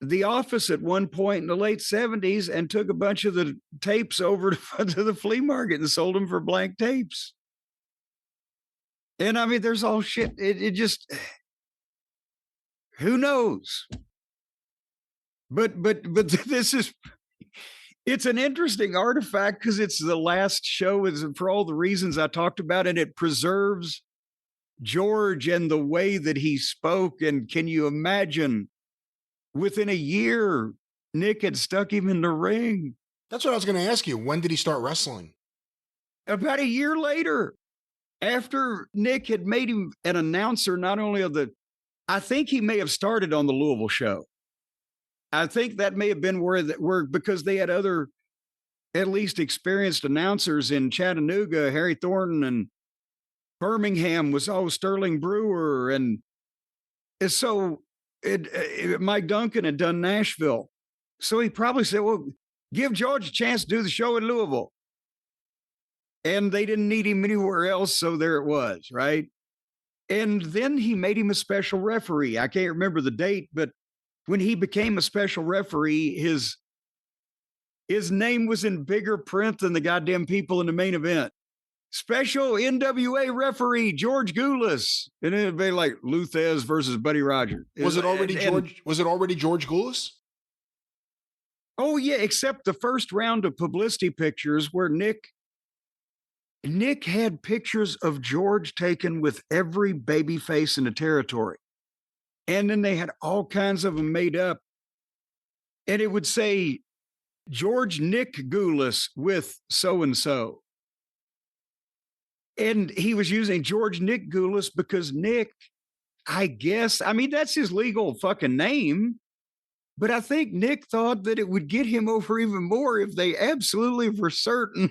the office at one point in the late 70s and took a bunch of the tapes over to the flea market and sold them for blank tapes. And I mean, there's all shit. It just, who knows? But this is, it's an interesting artifact because it's the last show is for all the reasons I talked about, and it preserves George and the way that he spoke. And can you imagine within a year, Nick had stuck him in the ring?
That's what I was going to ask you. When did he start wrestling?
About a year later, after Nick had made him an announcer, not only of I think he may have started on the Louisville show. I think that may have been where because they had other, at least experienced announcers in Chattanooga, Harry Thornton, and Birmingham was Sterling Brewer. And so Mike Duncan had done Nashville. So he probably said, well, give George a chance to do the show in Louisville. And they didn't need him anywhere else. So there it was, right? And then he made him a special referee. I can't remember the date, but when he became a special referee, his name was in bigger print than the goddamn people in the main event. Special NWA referee George Gulas, and it'd be like Luthez versus Buddy Rogers.
Was it already George Gulas?
Oh yeah, except the first round of publicity pictures where Nick had pictures of George taken with every baby face in the territory. And then they had all kinds of them made up. And it would say, George Nick Gulas with so-and-so. And he was using George Nick Gulas because Nick, I guess, I mean, that's his legal fucking name. But I think Nick thought that it would get him over even more if they absolutely were certain.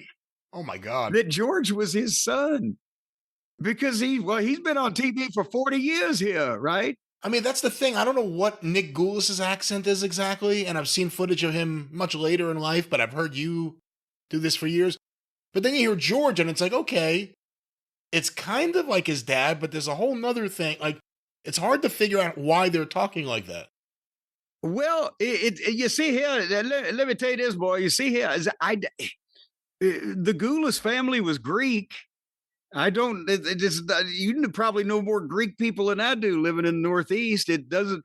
Oh my God.
That George was his son. Because he's been on TV for 40 years here, right?
I mean, that's the thing. I don't know what Nick Gulas' accent is exactly, and I've seen footage of him much later in life, but I've heard you do this for years. But then you hear George, and it's like, okay, it's kind of like his dad, but there's a whole nother thing. Like, it's hard to figure out why they're talking like that.
Well, you see here, let me tell you this, boy. You see here, the Gulas family was Greek. You probably know more Greek people than I do living in the Northeast. It doesn't,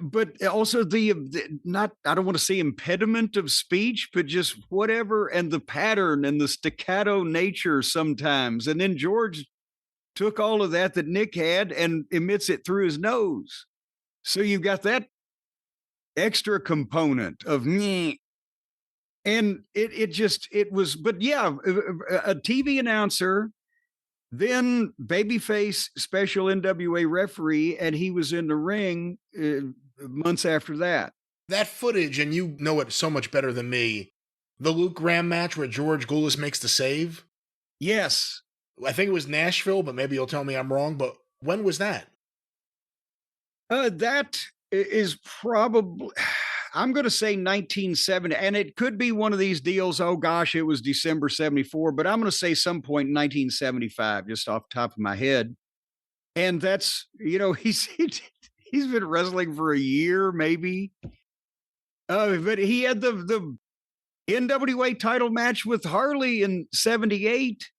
but also I don't want to say impediment of speech, but just whatever. And the pattern and the staccato nature sometimes. And then George took all of that Nick had and emits it through his nose. So you've got that extra component of nyeh. And it was, but yeah, a TV announcer, then babyface special NWA referee, and he was in the ring months after that.
That footage, and you know it so much better than me, the Luke Graham match where George Gulas makes the save?
Yes.
I think it was Nashville, but maybe you'll tell me I'm wrong, but when was that?
That is probably... I'm going to say 1970, and it could be one of these deals. Oh gosh, it was December 74, but I'm going to say some point in 1975, just off the top of my head. And that's, he's been wrestling for a year, maybe. But he had the NWA title match with Harley in 78.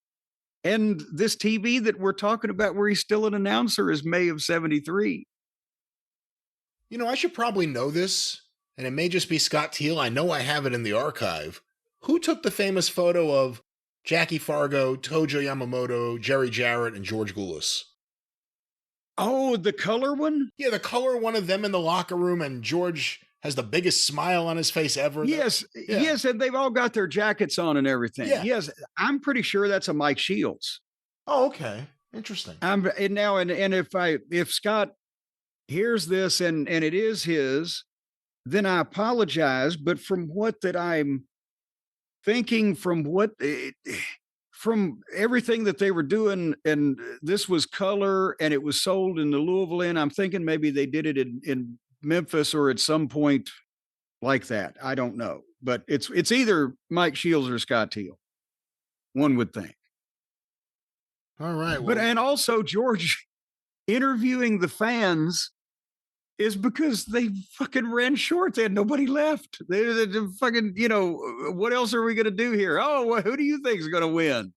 And this TV that we're talking about where he's still an announcer is May of 73.
I should probably know this, and it may just be Scott Teal. I know I have it in the archive. Who took the famous photo of Jackie Fargo, Tojo Yamamoto, Jerry Jarrett, and George Gulas?
Oh, the color one?
Yeah, the color one of them in the locker room, and George has the biggest smile on his face ever.
Yes,
yeah.
Yes, and they've all got their jackets on and everything.
Yeah.
Yes, I'm pretty sure that's a Mike Shields.
Oh, okay. Interesting.
And if Scott hears this and it is his, then I apologize. But from what that I'm thinking, from everything that they were doing, and this was color and it was sold in the Louisville Inn, I'm thinking maybe they did it in Memphis or at some point like that. I don't know, but it's either Mike Shields or Scott Teal. One would think.
All right.
Well, and also George interviewing the fans is because they fucking ran short. They had nobody left. They fucking, what else are we going to do here? Oh, well, who do you think is going to win?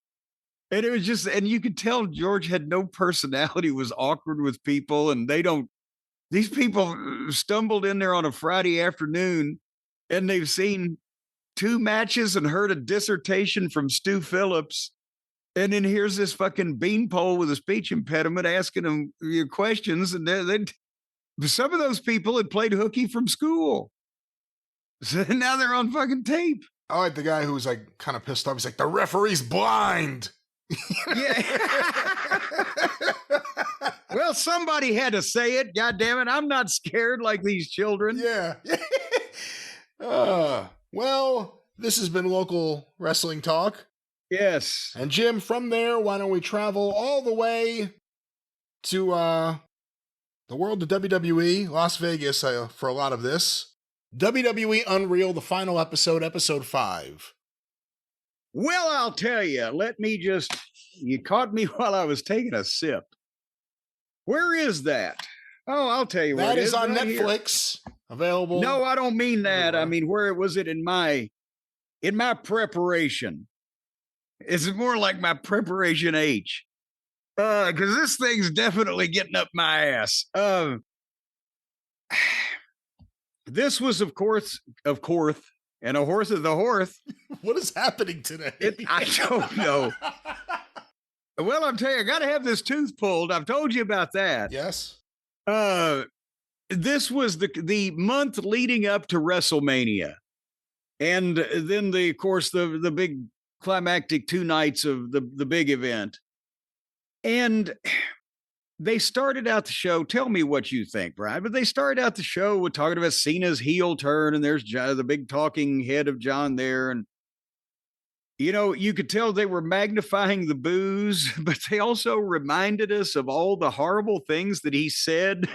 And it was just, and you could tell George had no personality, was awkward with people. And these people stumbled in there on a Friday afternoon and they've seen 2 matches and heard a dissertation from Stu Phillips. And then here's this fucking beanpole with a speech impediment asking them your questions. And some of those people had played hooky from school. So now they're on fucking tape.
I like the guy who was like kind of pissed off. He's like, the referee's blind.
Yeah. Well, somebody had to say it. God damn it. I'm not scared like these children.
Yeah. Well, this has been Local Wrestling Talk.
Yes.
And Jim, from there, why don't we travel all the way to the world of WWE, Las Vegas, for a lot of this. WWE Unreal, the final episode, episode 5.
Well, I'll tell you, you caught me while I was taking a sip. Where is that? Oh, I'll tell you where it is.
That is on
right
Netflix,
here.
Available.
No, I don't mean that.
Everywhere.
I mean, where was it in my preparation? It's more like my preparation H. Because this thing's definitely getting up my ass. This was, of course, and a horse of the horse.
What is happening today?
I don't know. Well, I'm telling you, I got to have this tooth pulled. I've told you about that.
Yes.
This was the month leading up to WrestleMania. And then of course, the big climactic 2 nights of the big event. And they started out the show. Tell me what you think, Brian. But they started out the show with talking about Cena's heel turn, and there's the big talking head of John there. And, you could tell they were magnifying the booze, but they also reminded us of all the horrible things that he said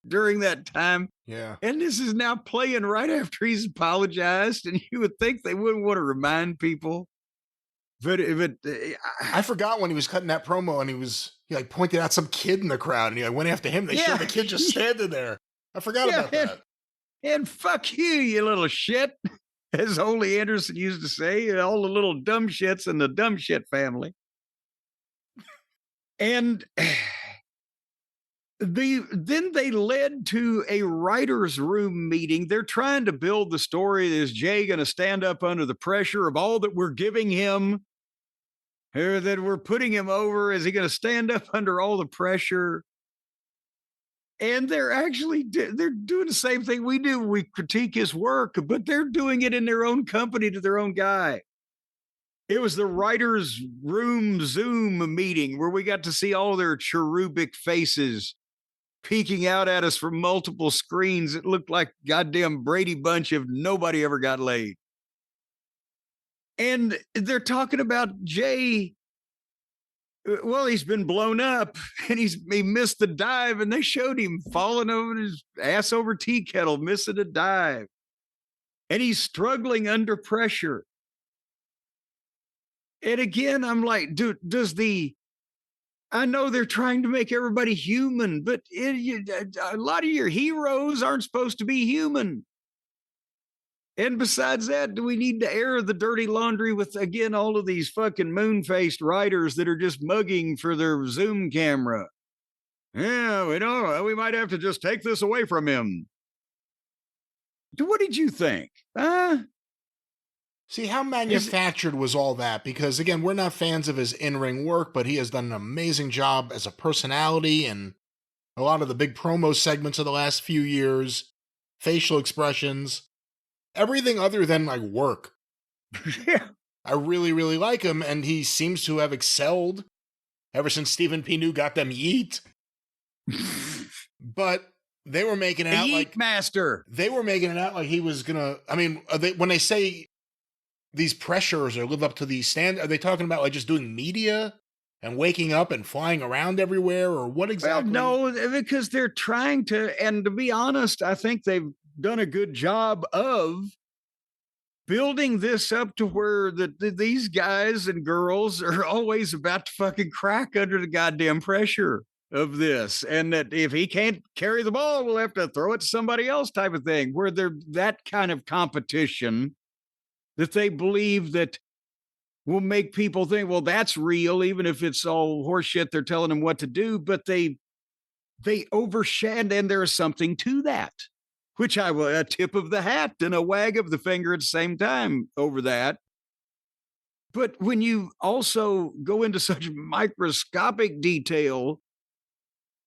during that time.
Yeah.
And this is now playing right after he's apologized. And you would think they wouldn't want to remind people. But
I forgot when he was cutting that promo and he like pointed out some kid in the crowd and he like went after him. They showed the kid just standing there. I forgot about that.
And fuck you little shit. As Ole Anderson used to say, all the little dumb shits in the dumb shit family. And then they led to a writer's room meeting. They're trying to build the story. Is Jay going to stand up under the pressure of all that we're giving him? Or that we're putting him over? Is he going to stand up under all the pressure? And they're doing the same thing we do. We critique his work, but they're doing it in their own company to their own guy. It was the writer's room Zoom meeting where we got to see all their cherubic faces peeking out at us from multiple screens. It looked like goddamn Brady Bunch if nobody ever got laid. And they're talking about Jay Well, he's been blown up and he missed the dive, and they showed him falling over his ass over tea kettle, missing a dive. And he's struggling under pressure. And again, I'm like, dude, I know they're trying to make everybody human, but a lot of your heroes aren't supposed to be human. And besides that, do we need to air the dirty laundry with, again, all of these fucking moon-faced writers that are just mugging for their Zoom camera? Yeah, we know. We might have to just take this away from him. What did you think?
See, how manufactured was all that? Because, again, we're not fans of his in-ring work, but he has done an amazing job as a personality and a lot of the big promo segments of the last few years, facial expressions. Everything other than like work.
Yeah.
I really, really like him, and he seems to have excelled ever since Stephen P. New got them yeet. But they were making it out like
master.
They were making it out like he was gonna. I mean, when they say these pressures or live up to these standards, are they talking about like just doing media and waking up and flying around everywhere, or what exactly?
Well, no, because they're trying to. And to be honest, I think they've done a good job of building this up to where these guys and girls are always about to fucking crack under the goddamn pressure of this. And that if he can't carry the ball, we'll have to throw it to somebody else type of thing, where they're that kind of competition that they believe that will make people think, well, that's real, even if it's all horseshit they're telling them what to do. But they overshadow, and there is something to that. Which I will a tip of the hat and a wag of the finger at the same time over that. But when you also go into such microscopic detail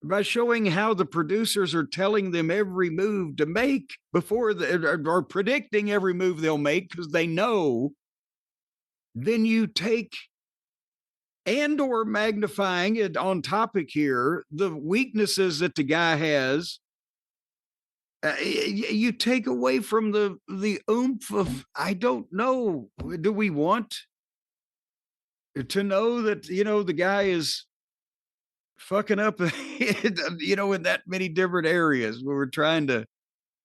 by showing how the producers are telling them every move to make before or predicting every move they'll make because they know, then you take and or magnifying it on topic here, the weaknesses that the guy has. You take away from the oomph of, I don't know, do we want to know that, the guy is fucking up, in that many different areas where we're trying to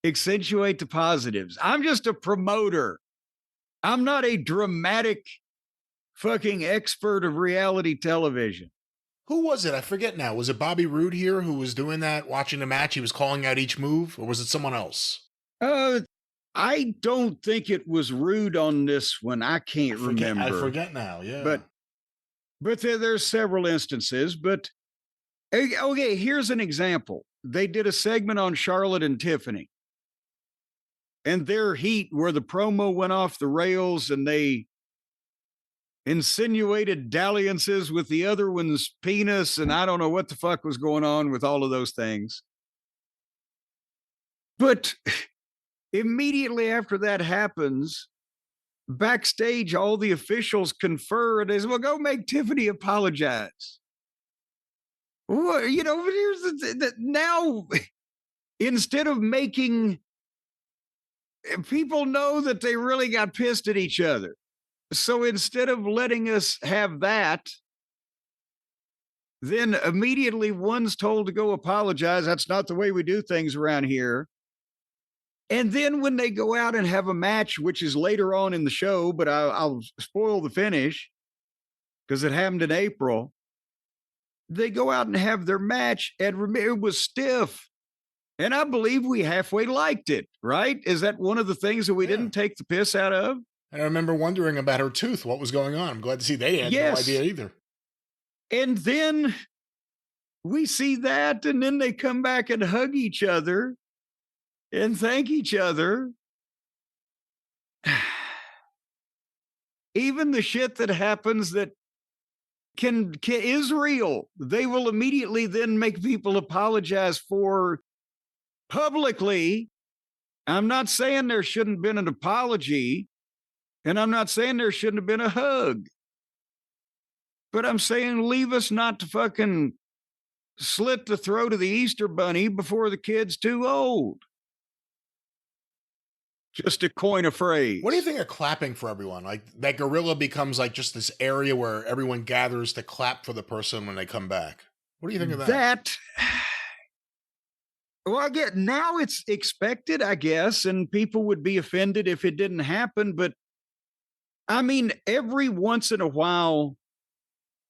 accentuate the positives. I'm just a promoter. I'm not a dramatic fucking expert of reality television.
Who was it? I forget now. Was it Bobby Roode here who was doing that, watching the match? He was calling out each move, or was it someone else?
I don't think it was Roode on this one. I can't remember.
I forget now, yeah.
But there's several instances. But, okay, here's an example. They did a segment on Charlotte and Tiffany. And their heat where the promo went off the rails and they insinuated dalliances with the other one's penis, and I don't know what the fuck was going on with all of those things. But immediately after that happens, backstage, all the officials confer and they say, well, go make Tiffany apologize. Well, here's now, instead of making people know that they really got pissed at each other. So instead of letting us have that, then immediately one's told to go apologize. That's not the way we do things around here. And then when they go out and have a match, which is later on in the show, but I'll spoil the finish because it happened in April. They go out and have their match, and it was stiff. And I believe we halfway liked it, right? Is that one of the things that we didn't take the piss out of?
And I remember wondering about her tooth, what was going on. I'm glad to see they had no idea either.
And then we see that, and then they come back and hug each other and thank each other. Even the shit that happens that is real, they will immediately then make people apologize for publicly. I'm not saying there shouldn't have been an apology. And I'm not saying there shouldn't have been a hug. But I'm saying leave us not to fucking slit the throat of the Easter Bunny before the kid's too old. Just to coin a phrase.
What do you think of clapping for everyone? Like that gorilla becomes like just this area where everyone gathers to clap for the person when they come back. What do you think of that?
Well, again, now it's expected, I guess, and people would be offended if it didn't happen. But I mean, every once in a while,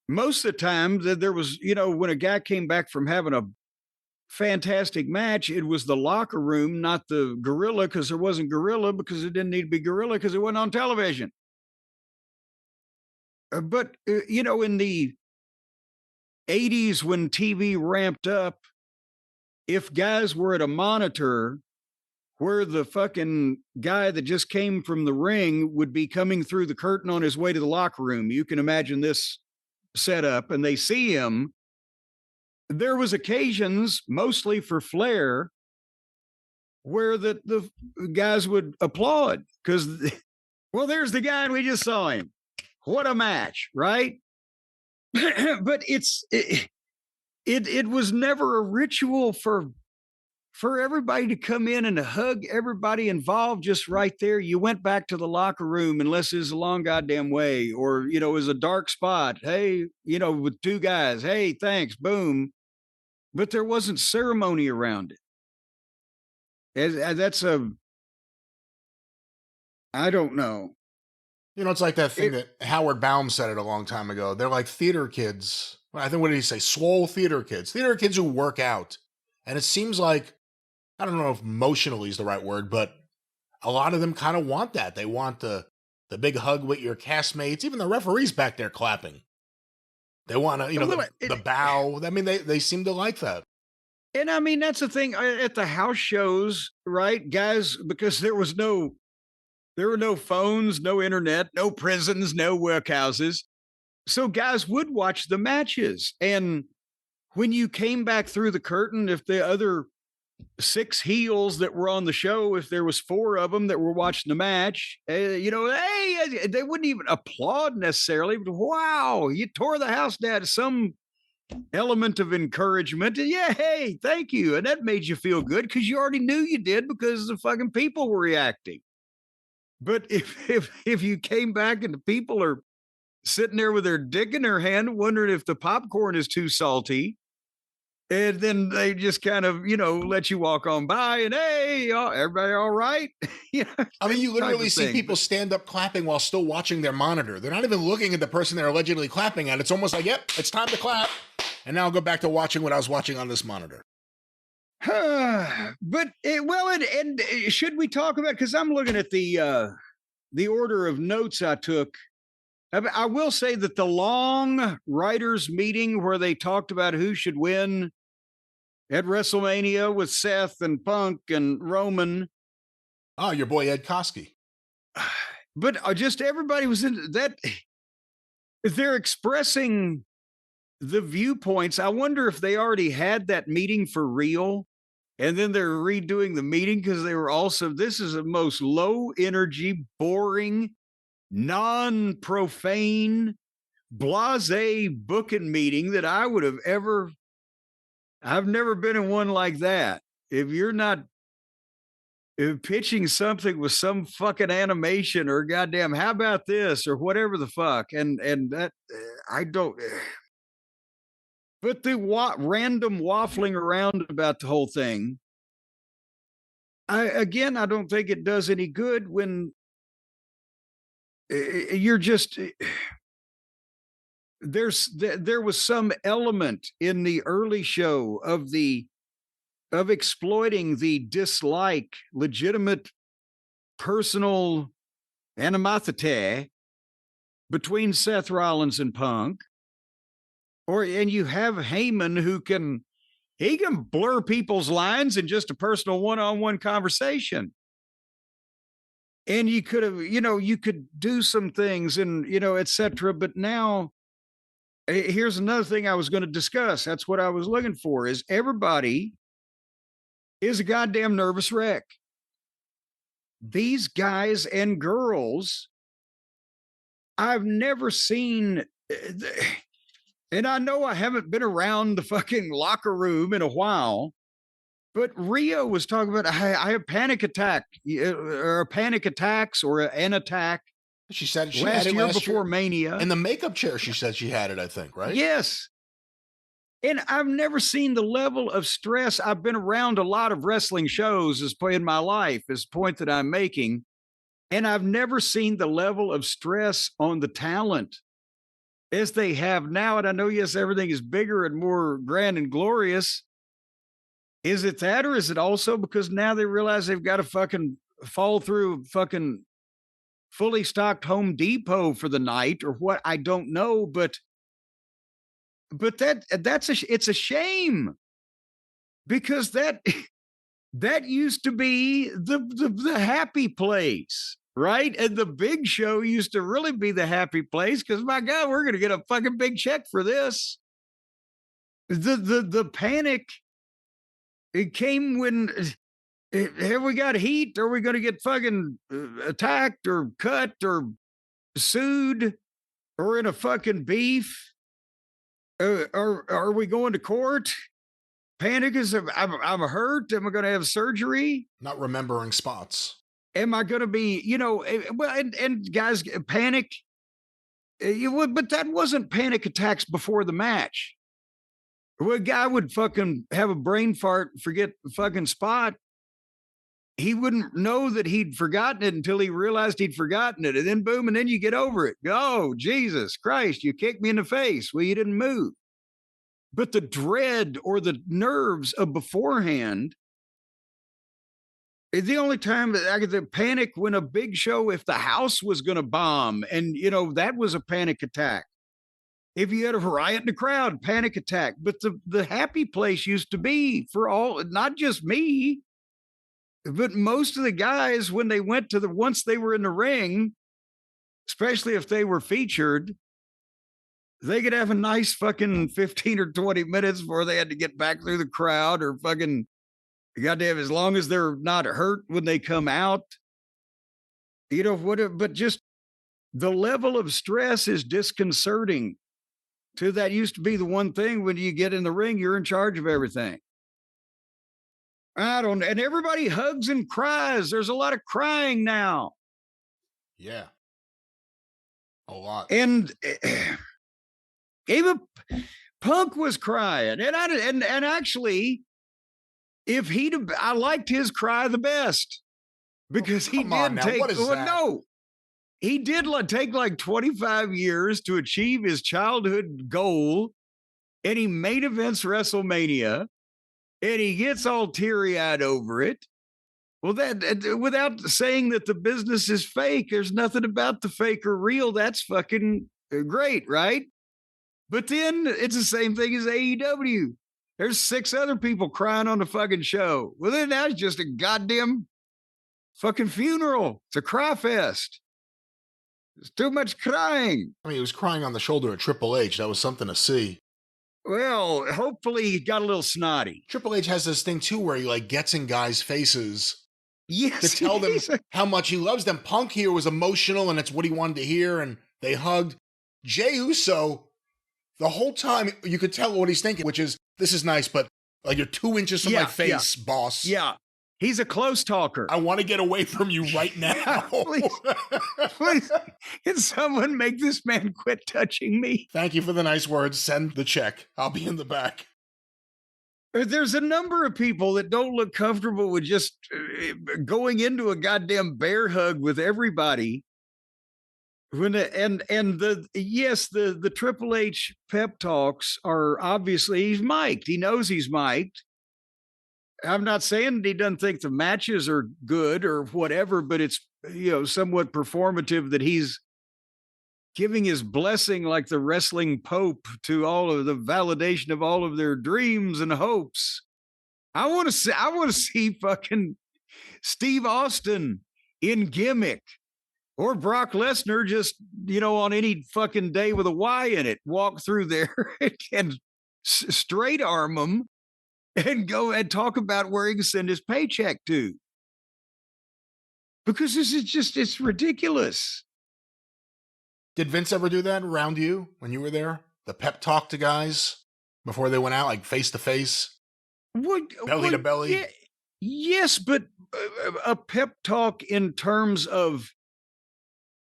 most of the time, there was, when a guy came back from having a fantastic match, it was the locker room, not the gorilla, because there wasn't gorilla, because it didn't need to be gorilla, because it wasn't on television. But in the 80s, when TV ramped up, if guys were at a monitor where the fucking guy that just came from the ring would be coming through the curtain on his way to the locker room, you can imagine this setup, and they see him. There was occasions, mostly for flair, where the guys would applaud because, well, there's the guy and we just saw him. What a match, right? But it was never a ritual for everybody to come in and hug everybody involved just right there. You went back to the locker room unless it's a long goddamn way, or it was a dark spot. Hey, with two guys. Hey, thanks. Boom. But there wasn't ceremony around it. I don't know.
It's like that thing that Howard Baum said it a long time ago. They're like theater kids. I think, what did he say? Swole theater kids who work out. And it seems like, I don't know if emotionally is the right word, but a lot of them kind of want that. They want the big hug with your castmates, even the referees back there clapping. They want to, the bow. I mean, they seem to like that.
And I mean, that's the thing at the house shows, right, guys, because there were no phones, no internet, no prisons, no workhouses. So guys would watch the matches. And when you came back through the curtain, if the other 6 heels that were on the show, if there was 4 of them that were watching the match, hey, they wouldn't even applaud necessarily, but wow, you tore the house down. Some element of encouragement. Yeah, hey, thank you. And that made you feel good because you already knew you did because the fucking people were reacting. But if you came back and the people are sitting there with their dick in their hand, wondering if the popcorn is too salty, and then they just kind of, let you walk on by and, hey, everybody all right?
I mean, you literally see people stand up clapping while still watching their monitor. They're not even looking at the person they're allegedly clapping at. It's almost like, yep, it's time to clap. And now I'll go back to watching what I was watching on this monitor.
But, and should we talk about, because I'm looking at the order of notes I took. I will say that the long writers meeting where they talked about who should win at WrestleMania with Seth and Punk and Roman.
Oh, your boy Ed Koski.
But just everybody was in that. They're expressing the viewpoints. I wonder if they already had that meeting for real. And then they're redoing the meeting because they were this is the most low energy, boring, non-profane, blasé booking meeting that I would have I've never been in one like that. If you're not pitching something with some fucking animation or goddamn, how about this or whatever the fuck. And that I don't, but the random waffling around about the whole thing. I don't think it does any good when you're just, there was some element in the early show of exploiting the dislike, legitimate personal animosity between Seth Rollins and Punk. And you have Heyman who can blur people's lines in just a personal one-on-one conversation. And you could have, you could do some things and, et cetera. But now here's another thing I was going to discuss. That's what I was looking for is everybody is a goddamn nervous wreck. These guys and girls, I've never seen, and I know I haven't been around the fucking locker room in a while, But Rio was talking about, I have panic attack or panic attacks or an attack.
She said she
last
had it
year
last
before
year.
Mania.
In the makeup chair, she said she had it, I think, right?
Yes. And I've never seen the level of stress. I've been around a lot of wrestling shows in my life, is the point that I'm making. And I've never seen the level of stress on the talent as they have now. And I know, yes, everything is bigger and more grand and glorious. Is it that, or is it also because now they realize they've got to fucking fall through fucking fully stocked Home Depot for the night or what? I don't know, but it's a shame, because that used to be the happy place, right? And the big show used to really be the happy place, because my God, we're going to get a fucking big check for this. The panic, it came when, have we got heat? Are we going to get fucking attacked or cut or sued or in a fucking beef? Are we going to court? Panic is, I'm hurt. Am I going to have surgery?
Not remembering spots.
Am I going to be, well, and guys, panic. But that wasn't panic attacks before the match. Well, a guy would fucking have a brain fart, forget the fucking spot. He wouldn't know that he'd forgotten it until he realized he'd forgotten it. And then boom, and then you get over it. Oh, Jesus Christ, you kicked me in the face. Well, you didn't move. But the dread or the nerves of beforehand, the only time that I get the panic when a big show, if the house was going to bomb, and, that was a panic attack. If you had a riot in the crowd, panic attack. But the happy place used to be for all, not just me, but most of the guys, when they went to once they were in the ring, especially if they were featured, they could have a nice fucking 15 or 20 minutes before they had to get back through the crowd, or fucking, goddamn, as long as they're not hurt when they come out, but just the level of stress is disconcerting. That used to be the one thing, when you get in the ring, you're in charge of everything. And everybody hugs and cries. There's a lot of crying now.
Yeah. A lot.
And even Punk was crying. And actually, I liked his cry the best, because he did take, no, he did take like 25 years to achieve his childhood goal, and he main events WrestleMania, and he gets all teary-eyed over it. Well, that, without saying that the business is fake, there's nothing about the fake or real. That's fucking great, right? But then it's the same thing as AEW. There's 6 other people crying on the fucking show. Well, then that's just a goddamn fucking funeral. It's a cry fest. There's too much crying.
I mean, he was crying on the shoulder of Triple H. That was something to see.
Well, hopefully he got a little snotty.
Triple H has this thing, too, where he gets in guys' faces.
Yes,
to tell them how much he loves them. Punk here was emotional, and it's what he wanted to hear, and they hugged. Jey Uso, the whole time, you could tell what he's thinking, which is, this is nice, but you're 2 inches from my face, boss.
Yeah. He's a close talker.
I want to get away from you right now.
Please, can someone make this man quit touching me?
Thank you for the nice words. Send the check. I'll be in the back.
There's a number of people that don't look comfortable with just going into a goddamn bear hug with everybody. The Triple H pep talks are obviously, he's mic'd. He knows he's mic'd. I'm not saying that he doesn't think the matches are good or whatever, but it's, somewhat performative that he's giving his blessing like the wrestling pope to all of the validation of all of their dreams and hopes. I want to see fucking Steve Austin in gimmick, or Brock Lesnar just, on any fucking day with a Y in it, walk through there and straight arm him and go and talk about where he can send his paycheck to. Because this is just, it's ridiculous.
Did Vince ever do that around you when you were there? The pep talk to guys before they went out, like face to face? Belly to belly.
Yeah, yes, but a pep talk in terms of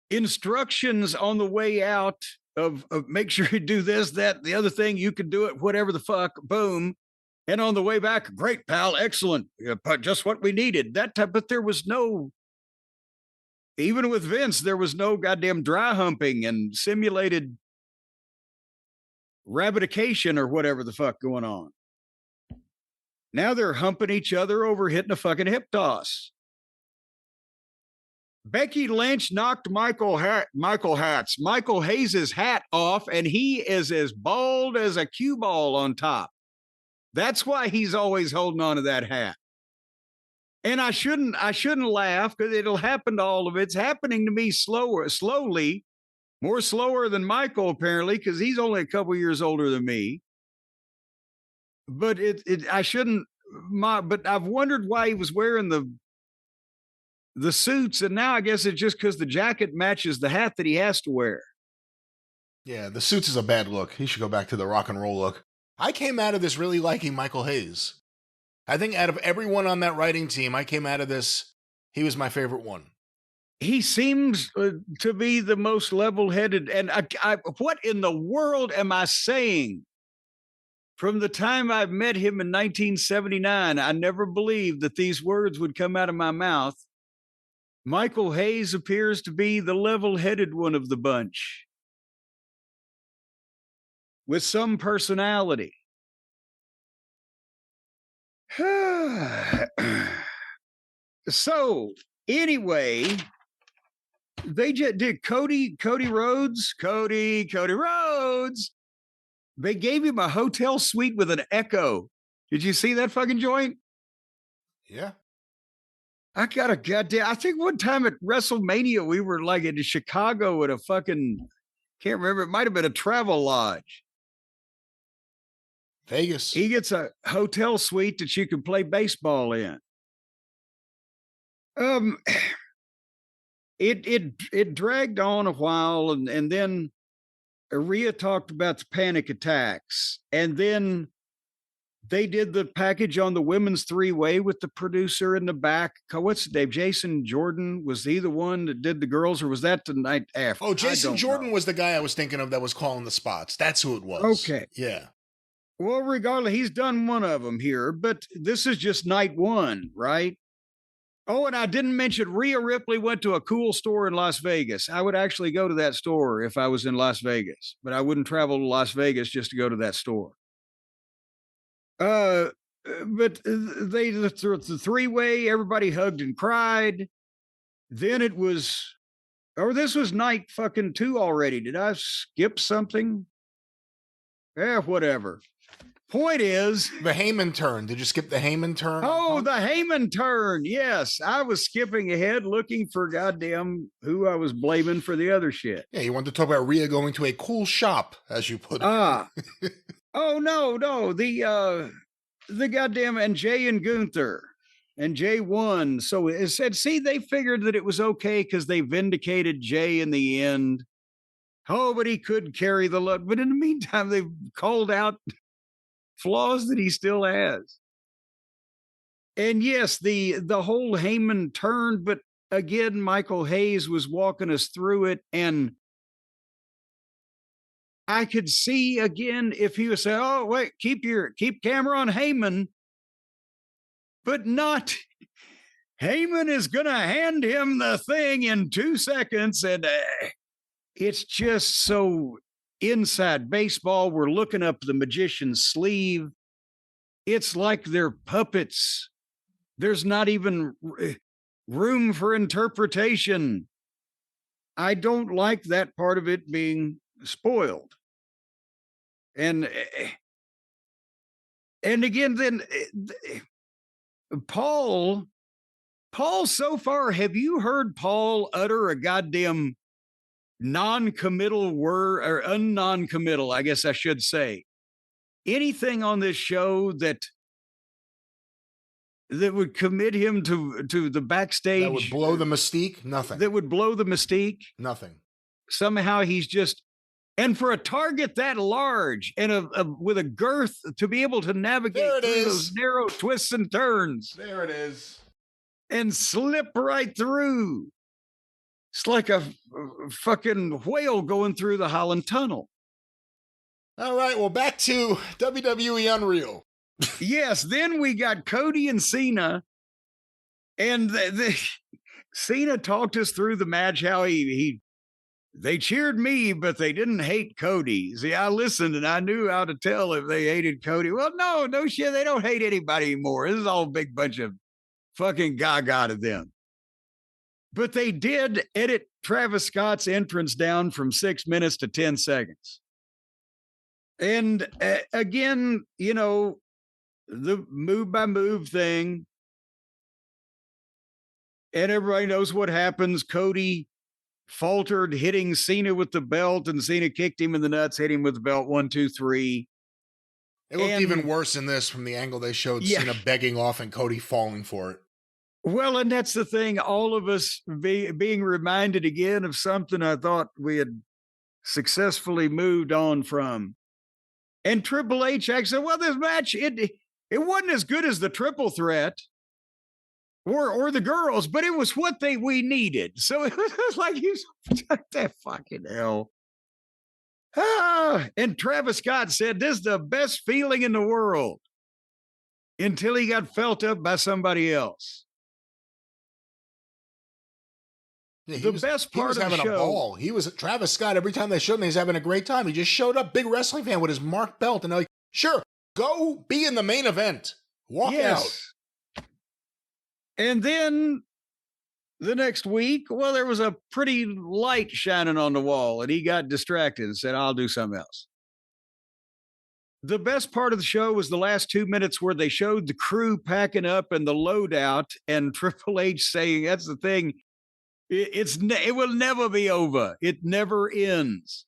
instructions on the way out of make sure you do this, that, the other thing, you can do it, whatever the fuck, boom. And on the way back, great, pal, excellent, just what we needed, that type. But there was no, even with Vince, there was no goddamn dry humping and simulated rabbitication or whatever the fuck going on. Now they're humping each other over hitting a fucking hip toss. Becky Lynch knocked Michael Hayes' hat off, and he is as bald as a cue ball on top. That's why he's always holding on to that hat. And I shouldn't laugh, because it'll happen to all of it. It's happening to me slowly, more slower than Michael, apparently, because he's only a couple years older than me. But but I've wondered why he was wearing the suits, and now I guess it's just because the jacket matches the hat that he has to wear.
Yeah, the suits is a bad look. He should go back to the rock and roll look. I came out of this really liking Michael Hayes. I think out of everyone on that writing team, I came out of this, he was my favorite one.
He seems to be the most level-headed, and what in the world am I saying? From the time I met him in 1979, I never believed that these words would come out of my mouth. Michael Hayes appears to be the level-headed one of the bunch, with some personality. So, anyway, they just did Cody Rhodes. They gave him a hotel suite with an echo. Did you see that fucking joint?
Yeah.
I think one time at WrestleMania, we were like in Chicago at a fucking, can't remember, it might have been a Travel Lodge.
Vegas.
He gets a hotel suite that you can play baseball in. It dragged on a while, and then Rhea talked about the panic attacks, and then they did the package on the women's three-way with the producer in the back. What's his name? Jason Jordan? Was he the one that did the girls, or was that the night after?
Oh, Jason Jordan was the guy I was thinking of that was calling the spots. That's who it was.
Okay.
Yeah.
Well, regardless, he's done one of them here, but this is just night one, right? Oh, and I didn't mention Rhea Ripley went to a cool store in Las Vegas. I would actually go to that store if I was in Las Vegas, but I wouldn't travel to Las Vegas just to go to that store. But the three-way, everybody hugged and cried. Then it was, this was night fucking 2 already. Did I skip something? Yeah, whatever. Point is,
the Heyman turn. Did you skip the Heyman turn?
Oh, the Heyman turn. Yes. I was skipping ahead looking for goddamn who I was blaming for the other shit.
Yeah, you wanted to talk about Rhea going to a cool shop, as you put it.
Oh, no. The goddamn, and Jay and Gunther. And Jay won. So it said, see, they figured that it was okay because they vindicated Jay in the end. Oh, but he could carry the load. But in the meantime, they've called out flaws that he still has. And yes, the whole Heyman turn, but again, Michael Hayes was walking us through it, and I could see again if he was saying, oh, wait, keep camera on Heyman, but not Heyman is going to hand him the thing in 2 seconds. And it's just so inside baseball. We're looking up the magician's sleeve. It's like they're puppets. There's not even room for interpretation. I don't like that part of it being spoiled. And again, then Paul, so far, have you heard Paul utter a goddamn non-committal word, or un-non-committal, I guess I should say, anything on this show that would commit him to the backstage?
That would blow the mystique? Nothing.
That would blow the mystique?
Nothing.
Somehow he's just And for a target that large and with a girth to be able to navigate through those narrow twists and turns.
There it is.
And slip right through. It's like a fucking whale going through the Holland Tunnel.
All right, well, back to WWE Unreal.
Yes, then we got Cody and Cena. And Cena talked us through the match, how they cheered me, but they didn't hate Cody. See, I listened and I knew how to tell if they hated Cody. Well, no shit. They don't hate anybody anymore. This is all a big bunch of fucking gaga to them. But they did edit Travis Scott's entrance down from 6 minutes to 10 seconds. And again, you know, the move by move thing. And everybody knows what happens. Cody faltered, hitting Cena with the belt, and Cena kicked him in the nuts, hit him with the belt. 1, 2, 3.
It looked even worse in this from the angle they showed Cena begging off and Cody falling for it.
Well, and that's the thing. All of us being reminded again of something I thought we had successfully moved on from. And Triple H actually said, well, this match, it wasn't as good as the triple threat or the girls, but it was what we needed. So it was like, that fucking hell. And Travis Scott said, this is the best feeling in the world until he got felt up by somebody else.
Yeah,
the best part of the show. He was having a ball.
He was Travis Scott. Every time they showed him, he was having a great time. He just showed up, big wrestling fan with his marked belt. And they're like, sure, go be in the main event. Walk out.
And then the next week, well, there was a pretty light shining on the wall, and he got distracted and said, I'll do something else. The best part of the show was the last 2 minutes where they showed the crew packing up and the loadout, and Triple H saying, that's the thing. It will never be over. It never ends.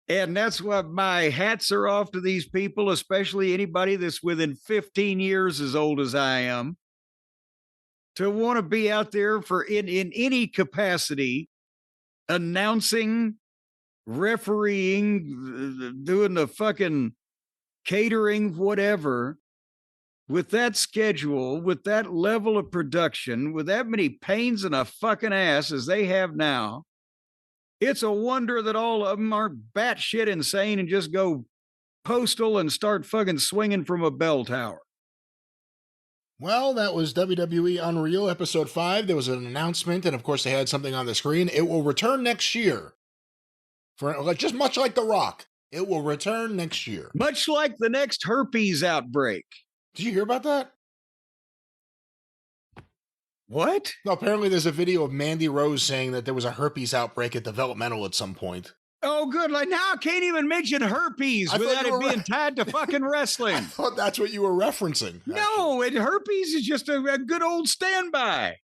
And that's why my hats are off to these people, especially anybody that's within 15 years as old as I am, to want to be out there for in any capacity, announcing, refereeing, doing the fucking catering, whatever. With that schedule, with that level of production, with that many pains in a fucking ass as they have now, it's a wonder that all of them aren't batshit insane and just go postal and start fucking swinging from a bell tower.
Well, that was WWE Unreal Episode 5. There was an announcement, and of course they had something on the screen. It will return next year. For just much like The Rock, it will return next year.
Much like the next herpes outbreak.
Did you hear about that?
What?
No, apparently there's a video of Mandy Rose saying that there was a herpes outbreak at Developmental at some point.
Oh, good. Like now I can't even mention herpes without it being tied to fucking wrestling.
I thought that's what you were referencing.
No, herpes is just a good old standby.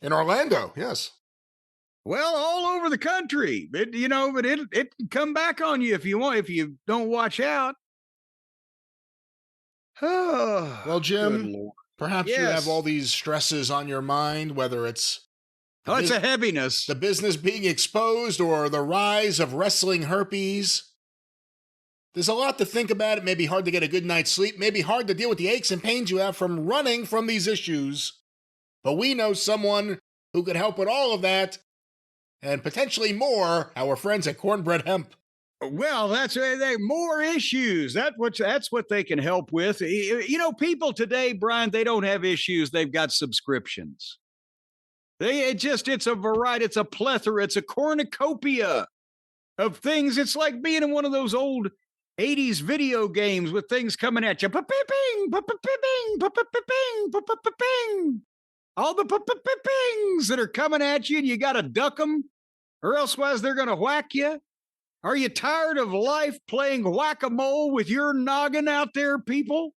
In Orlando, yes.
Well, all over the country. But it can come back on you if you don't watch out. Oh,
well, Jim, perhaps you have all these stresses on your mind, whether it's
it's a heaviness.
The business being exposed or the rise of wrestling herpes. There's a lot to think about. It may be hard to get a good night's sleep, may be hard to deal with the aches and pains you have from running from these issues. But we know someone who could help with all of that and potentially more, our friends at Cornbread Hemp.
Well, that's more issues. That's what they can help with. People today, Brian, they don't have issues. They've got subscriptions. It's a variety. It's a plethora. It's a cornucopia of things. It's like being in one of those old 80s video games with things coming at you. All the pings that are coming at you, and you got to duck them, or elsewise they're going to whack you. Are you tired of life playing whack-a-mole with your noggin out there, people?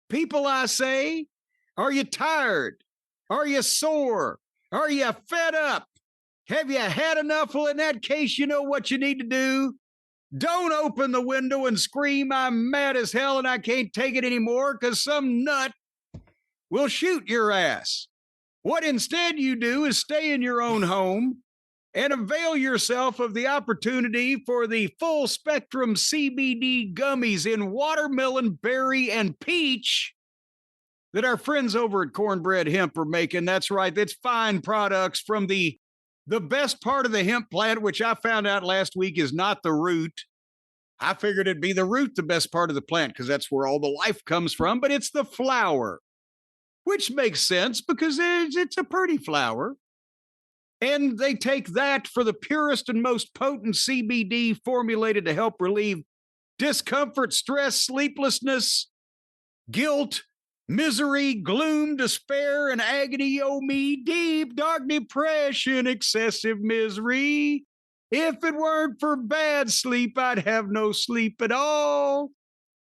People, I say, are you tired? Are you sore? Are you fed up? Have you had enough? Well, in that case, you know what you need to do. Don't open the window and scream, I'm mad as hell and I can't take it anymore, because some nut will shoot your ass. What instead you do is stay in your own home, and avail yourself of the opportunity for the full spectrum CBD gummies in watermelon, berry, and peach that our friends over at Cornbread Hemp are making. That's right. That's fine products from the best part of the hemp plant, which I found out last week is not the root. I figured it'd be the root, the best part of the plant, because that's where all the life comes from, but it's the flower, which makes sense because it's a pretty flower. And they take that for the purest and most potent CBD formulated to help relieve discomfort, stress, sleeplessness, guilt, misery, gloom, despair, and agony. Oh, me, deep, dark depression, excessive misery. If it weren't for bad sleep, I'd have no sleep at all.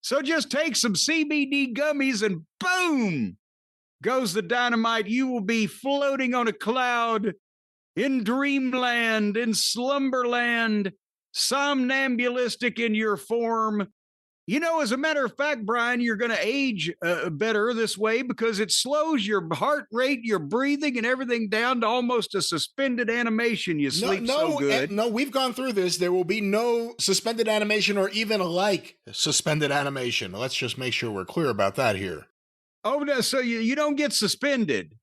So just take some CBD gummies and boom, goes the dynamite. You will be floating on a cloud in dreamland, in slumberland, somnambulistic in your form. You know, as a matter of fact, Brian, you're going to age better this way because it slows your heart rate, your breathing, and everything down to almost a suspended animation. You sleep so good.
No, we've gone through this. There will be no suspended animation or even like suspended animation. Let's just make sure we're clear about that here.
Oh, no, so you don't get suspended.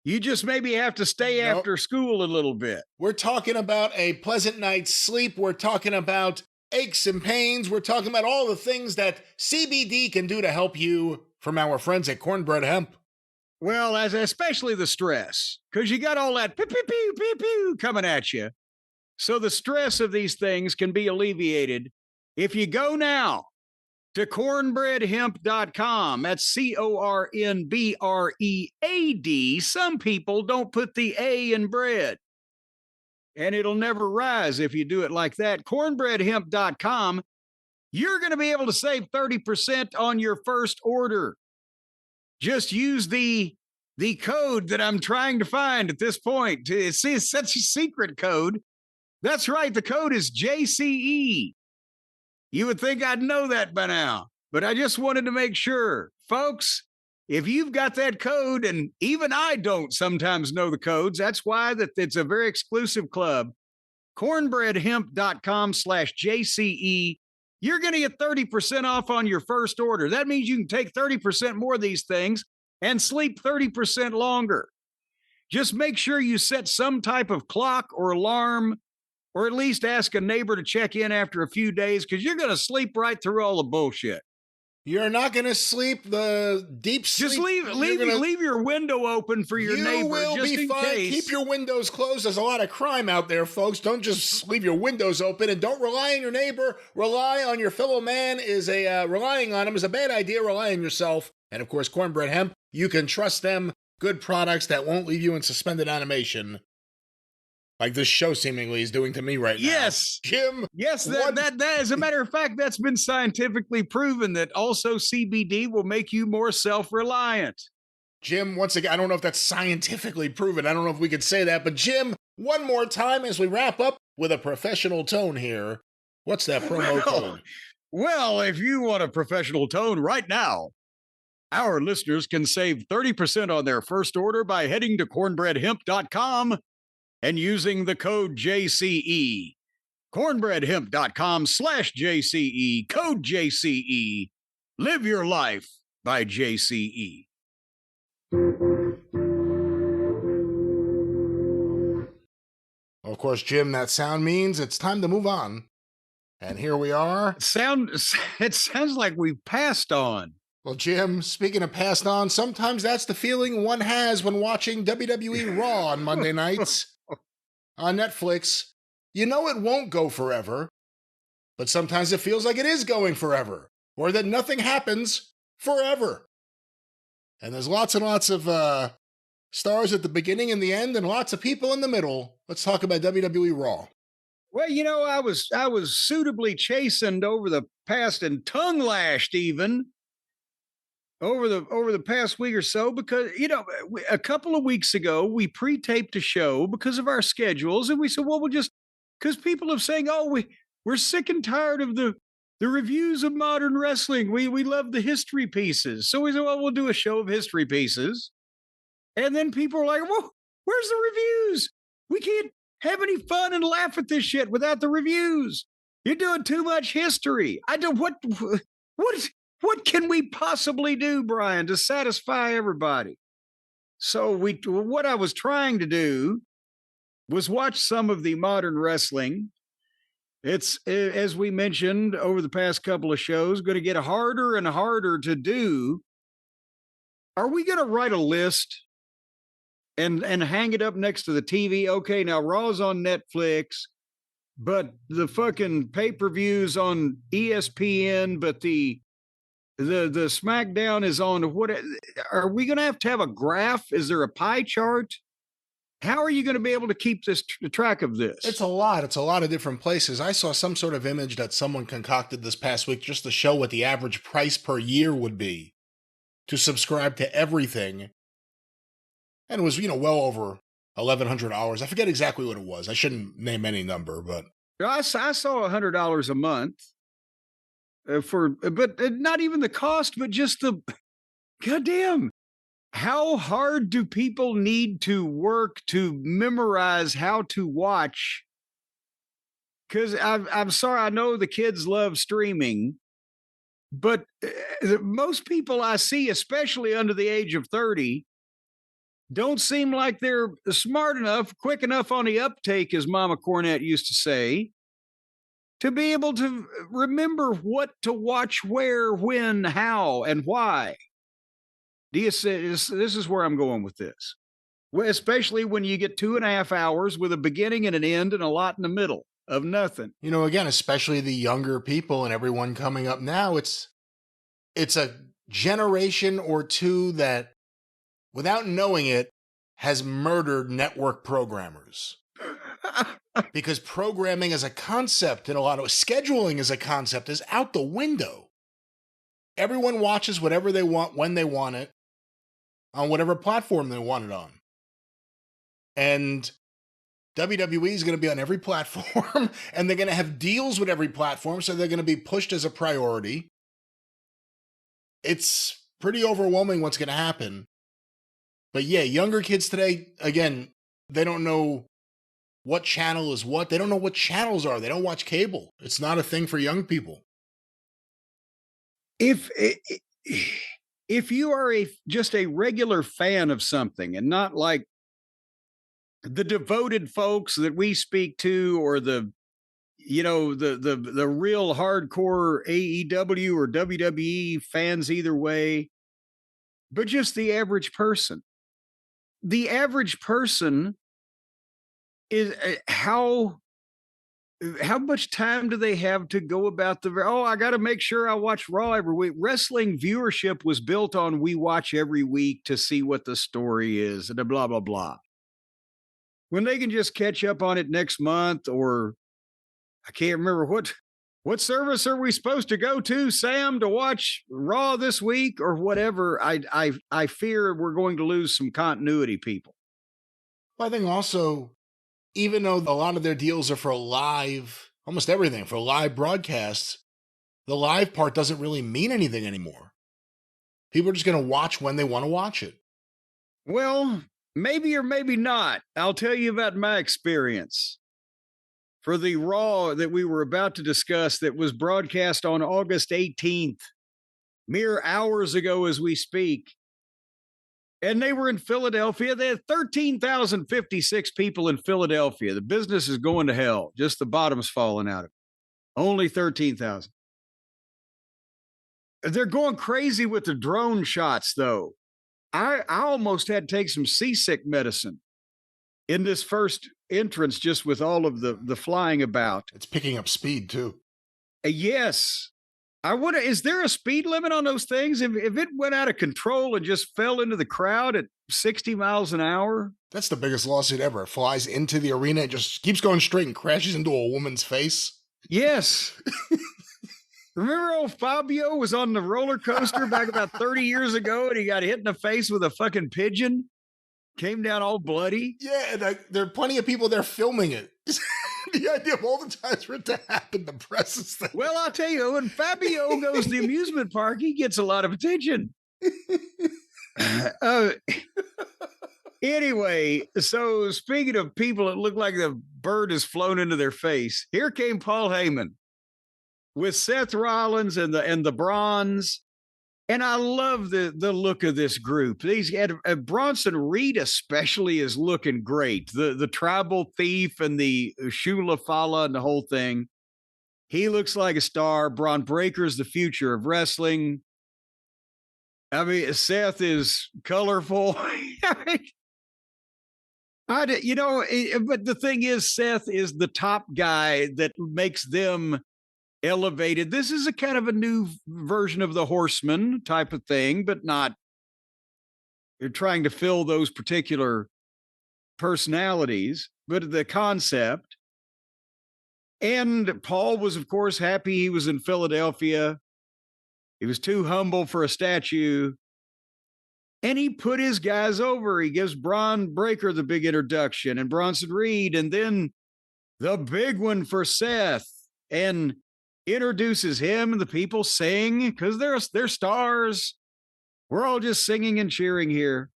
You just maybe have to stay after school a little bit.
We're talking about a pleasant night's sleep. We're talking about aches and pains. We're talking about all the things that CBD can do to help you from our friends at Cornbread Hemp.
Well, especially the stress, because you got all that pew, pew, pew, pew, pew coming at you. So the stress of these things can be alleviated if you go now to cornbreadhemp.com. That's CORNBREAD. Some people don't put the A in bread, and it'll never rise if you do it like that. Cornbreadhemp.com. You're going to be able to save 30% on your first order. Just use the code that I'm trying to find at this point. It's such a secret code. That's right. The code is JCE. You would think I'd know that by now, but I just wanted to make sure. Folks, if you've got that code, and even I don't sometimes know the codes, that's why it's a very exclusive club. Cornbreadhemp.com/JCE. You're going to get 30% off on your first order. That means you can take 30% more of these things and sleep 30% longer. Just make sure you set some type of clock or alarm, or at least ask a neighbor to check in after a few days, because you're going to sleep right through all the bullshit.
You're not going to sleep the deep sleep.
Just leave your window open for your neighbor.
You will be fine. Keep your windows closed. There's a lot of crime out there, folks. Don't just leave your windows open, and don't rely on your neighbor. Rely on your fellow man. Relying on him is a bad idea. Rely on yourself. And of course, Cornbread Hemp. You can trust them. Good products that won't leave you in suspended animation, like this show seemingly is doing to me right now.
Yes.
Jim.
Yes, that as a matter of fact, that's been scientifically proven that also CBD will make you more self-reliant.
Jim, once again, I don't know if that's scientifically proven. I don't know if we could say that, but Jim, one more time as we wrap up with a professional tone here. What's that promo code?
Well, if you want a professional tone right now, our listeners can save 30% on their first order by heading to cornbreadhemp.com and using the code JCE. Cornbreadhemp.com/JCE. Code JCE. Live your life by JCE.
Of course, Jim, that sound means it's time to move on. And here we are.
It sounds like we've passed on.
Well, Jim, speaking of passed on, sometimes that's the feeling one has when watching WWE Raw on Monday nights on Netflix. You know it won't go forever, but sometimes it feels like it is going forever, or that nothing happens forever. And there's lots and lots of stars at the beginning and the end, and lots of people in the middle. Let's talk about WWE Raw.
Well, you know, I was suitably chastened over the past, and tongue lashed even over the past week or so, because, you know, a couple of weeks ago we pre-taped a show because of our schedules, and we said, well, because people are saying, oh, we're sick and tired of the reviews of modern wrestling. We love the history pieces. So we said, well, we'll do a show of history pieces. And then people are like, well, where's the reviews? We can't Have any fun and laugh at this shit without the reviews. You're doing too much history. What can we possibly do, Brian, to satisfy everybody? So what I was trying to do was watch some of the modern wrestling. It's, as we mentioned over the past couple of shows, going to get harder and harder to do. Are we going to write a list and hang it up next to the TV? Okay, now Raw's on Netflix, but the fucking pay-per-views on ESPN, but the SmackDown is on what? Are we going to have a graph? Is there a pie chart? How are you going to be able to keep this track of this?
It's a lot. It's a lot of different places. I saw some sort of image that someone concocted this past week just to show what the average price per year would be to subscribe to everything. And it was, well over $1,100. I forget exactly what it was. I shouldn't name any number, but
I saw $100 a month. But not even the cost, but just the goddamn. How hard do people need to work to memorize how to watch? Because I'm sorry, I know the kids love streaming, but most people I see, especially under the age of 30, don't seem like they're smart enough, quick enough on the uptake, as Mama Cornette used to say, to be able to remember what to watch, where, when, how, and why. Do you say this is where I'm going with this? Well, especially when you get 2.5 hours with a beginning and an end and a lot in the middle of nothing.
Again, especially the younger people and everyone coming up now, it's a generation or two that, without knowing it, has murdered network programmers. Because programming as a concept and a lot of scheduling as a concept is out the window. Everyone watches whatever they want, when they want it, on whatever platform they want it on. And WWE is going to be on every platform, and they're going to have deals with every platform, so they're going to be pushed as a priority. It's pretty overwhelming what's going to happen. But yeah, younger kids today, again, they don't know what channel is what. They don't know what channels are. They don't watch cable. It's not a thing for young people.
If you are just a regular fan of something and not like the devoted folks that we speak to, or the real hardcore AEW or WWE fans either way, but just the average person. The average person is how much time do they have to go about I got to make sure I watch Raw every week. Wrestling viewership was built on we watch every week to see what the story is and blah, blah, blah. When they can just catch up on it next month, or I can't remember what service are we supposed to go to, Sam, to watch Raw this week or whatever. I fear we're going to lose some continuity people.
Well, I think also, even though a lot of their deals are for live, almost everything for live broadcasts, the live part doesn't really mean anything anymore. People are just going to watch when they want to watch it.
Well, maybe or maybe not. I'll tell you about my experience. For the Raw that we were about to discuss that was broadcast on August 18th, mere hours ago as we speak, and they were in Philadelphia. They had 13,056 people in Philadelphia. The business is going to hell. Just the bottom's falling out of it. Only 13,000. They're going crazy with the drone shots, though. I almost had to take some seasick medicine in this first entrance, just with all of the flying about.
It's picking up speed, too.
Yes. Is there a speed limit on those things? If it went out of control and just fell into the crowd at 60 miles an hour?
That's the biggest lawsuit ever. It flies into the arena, it just keeps going straight and crashes into a woman's face.
Yes. Remember old Fabio was on the roller coaster back about 30 years ago, and he got hit in the face with a fucking pigeon? Came down all bloody?
Yeah, and there are plenty of people there filming it. The idea of all the times for it to happen, the press is there.
Well, I'll tell you, when Fabio goes to the amusement park, he gets a lot of attention. Anyway, so speaking of people that look like the bird has flown into their face, here came Paul Heyman with Seth Rollins and the Bronze. And I love the look of this group. These Bronson Reed especially is looking great. The tribal thief and the Shula Fala and the whole thing. He looks like a star. Braun Breaker's the future of wrestling. I mean, Seth is colorful. But the thing is, Seth is the top guy that makes them elevated. This is a kind of a new version of the Horseman type of thing, but not you're trying to fill those particular personalities, but the concept. And Paul was, of course, happy he was in Philadelphia. He was too humble for a statue. And he put his guys over. He gives Braun Breaker the big introduction and Bronson Reed, and then the big one for Seth, and introduces him, and the people sing because they're stars. We're all just singing and cheering here.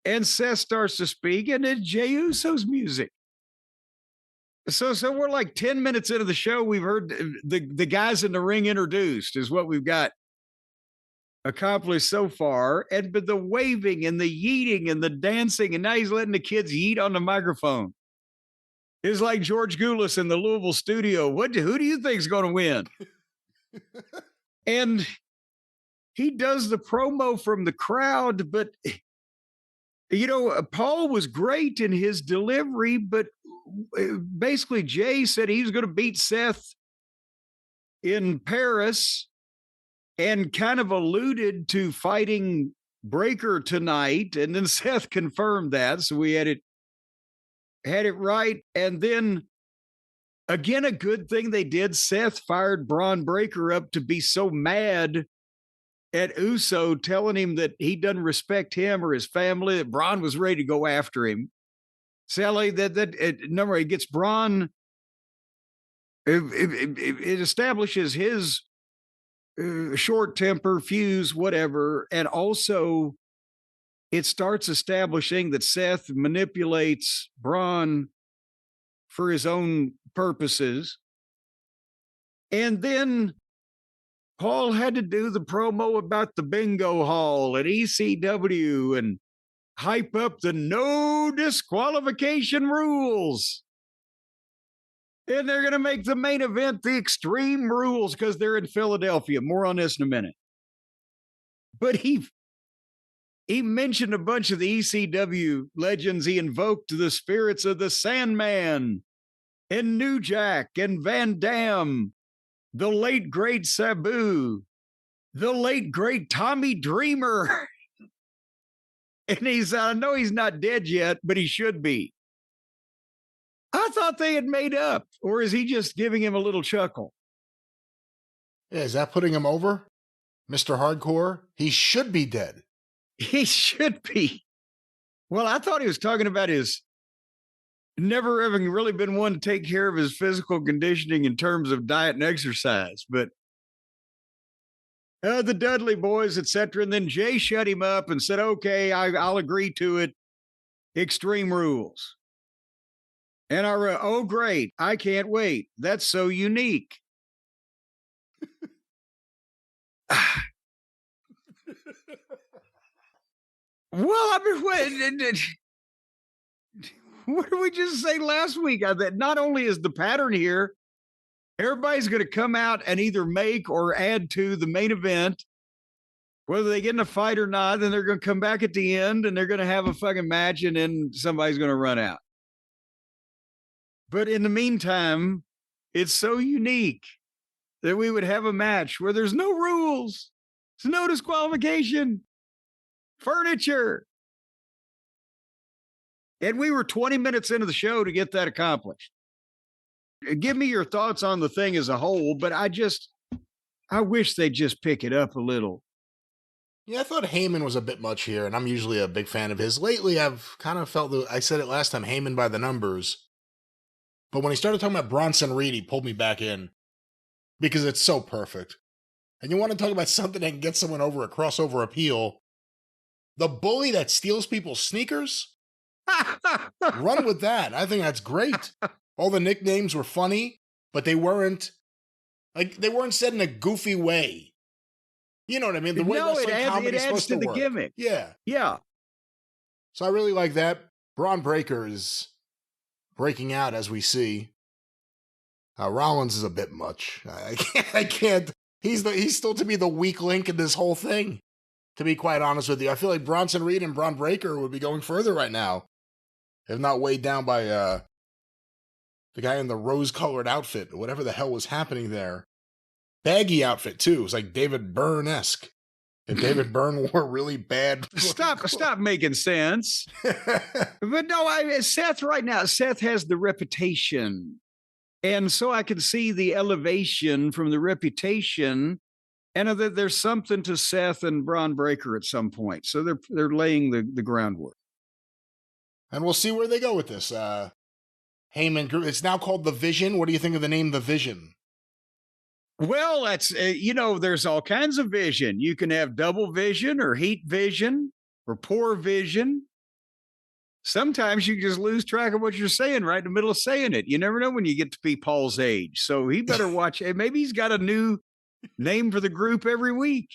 And Seth starts to speak, and it's Jey Uso's music. So we're like 10 minutes into the show. We've heard the guys in the ring introduced is what we've got accomplished so far. But the waving and the yeeting and the dancing, and now he's letting the kids yeet on the microphone. It's like George Gulas in the Louisville studio. Who do you think is going to win? And he does the promo from the crowd, but Paul was great in his delivery, but basically Jay said he was going to beat Seth in Paris and kind of alluded to fighting Breaker tonight. And then Seth confirmed that. So we had it right. And then again, a good thing they did. Seth fired Braun Breaker up to be so mad at Uso, telling him that he doesn't respect him or his family, that Braun was ready to go after him. Sally, it gets Braun. It establishes his short temper, fuse, whatever. And also it starts establishing that Seth manipulates Braun for his own purposes. And then Paul had to do the promo about the bingo hall at ECW and hype up the no disqualification rules. And they're going to make the main event the Extreme Rules because they're in Philadelphia. More on this in a minute. But he mentioned a bunch of the ECW legends. He invoked the spirits of the Sandman and New Jack and Van Dam, the late great Sabu, the late great Tommy Dreamer. And I know he's not dead yet, but he should be. I thought they had made up, or is he just giving him a little chuckle?
Yeah, is that putting him over? Mr. Hardcore? He should be dead.
He should be. Well, I thought he was talking about his never having really been one to take care of his physical conditioning in terms of diet and exercise, but the Dudley boys, etc. And then Jay shut him up and said, okay, I'll agree to it. Extreme Rules. And I wrote, oh, great. I can't wait. That's so unique. Well, I mean, what did we just say last week? That not only is the pattern here, everybody's going to come out and either make or add to the main event, whether they get in a fight or not. Then they're going to come back at the end and they're going to have a fucking match, and then somebody's going to run out. But in the meantime, it's so unique that we would have a match where there's no rules, there's no disqualification, furniture. And we were 20 minutes into the show to get that accomplished. Give me your thoughts on the thing as a whole, but I wish they'd just pick it up a little.
Yeah, I thought Heyman was a bit much here, and I'm usually a big fan of his. Lately, I've kind of felt, I said it last time, Heyman by the numbers. But when he started talking about Bronson Reed, he pulled me back in because it's so perfect. And you want to talk about something that can get someone over a crossover appeal. The bully that steals people's sneakers? Run with that. I think that's great. All the nicknames were funny, but they weren't said in a goofy way. You know what I mean? The way wrestling comedy is supposed to work.
Gimmick.
Yeah.
Yeah.
So I really like that. Braun Breaker is breaking out, as we see. Rollins is a bit much. I can't. He's still to me the weak link in this whole thing. To be quite honest with you, I feel like Bronson Reed and Braun Breaker would be going further right now, if not weighed down by the guy in the rose-colored outfit, or whatever the hell was happening there. Baggy outfit too. It was like David Byrne-esque. And David Byrne wore really bad.
Stop making sense. But no, Seth right now, Seth has the reputation. And so I can see the elevation from the reputation, and that there's something to Seth and Braun Breaker at some point. So they're laying the groundwork.
And we'll see where they go with this. Heyman Group. It's now called The Vision. What do you think of the name The Vision?
Well, that's, there's all kinds of vision. You can have double vision or heat vision or poor vision. Sometimes you just lose track of what you're saying right in the middle of saying it. You never know when you get to be Paul's age. So he better watch. Maybe he's got a new name for the group every week.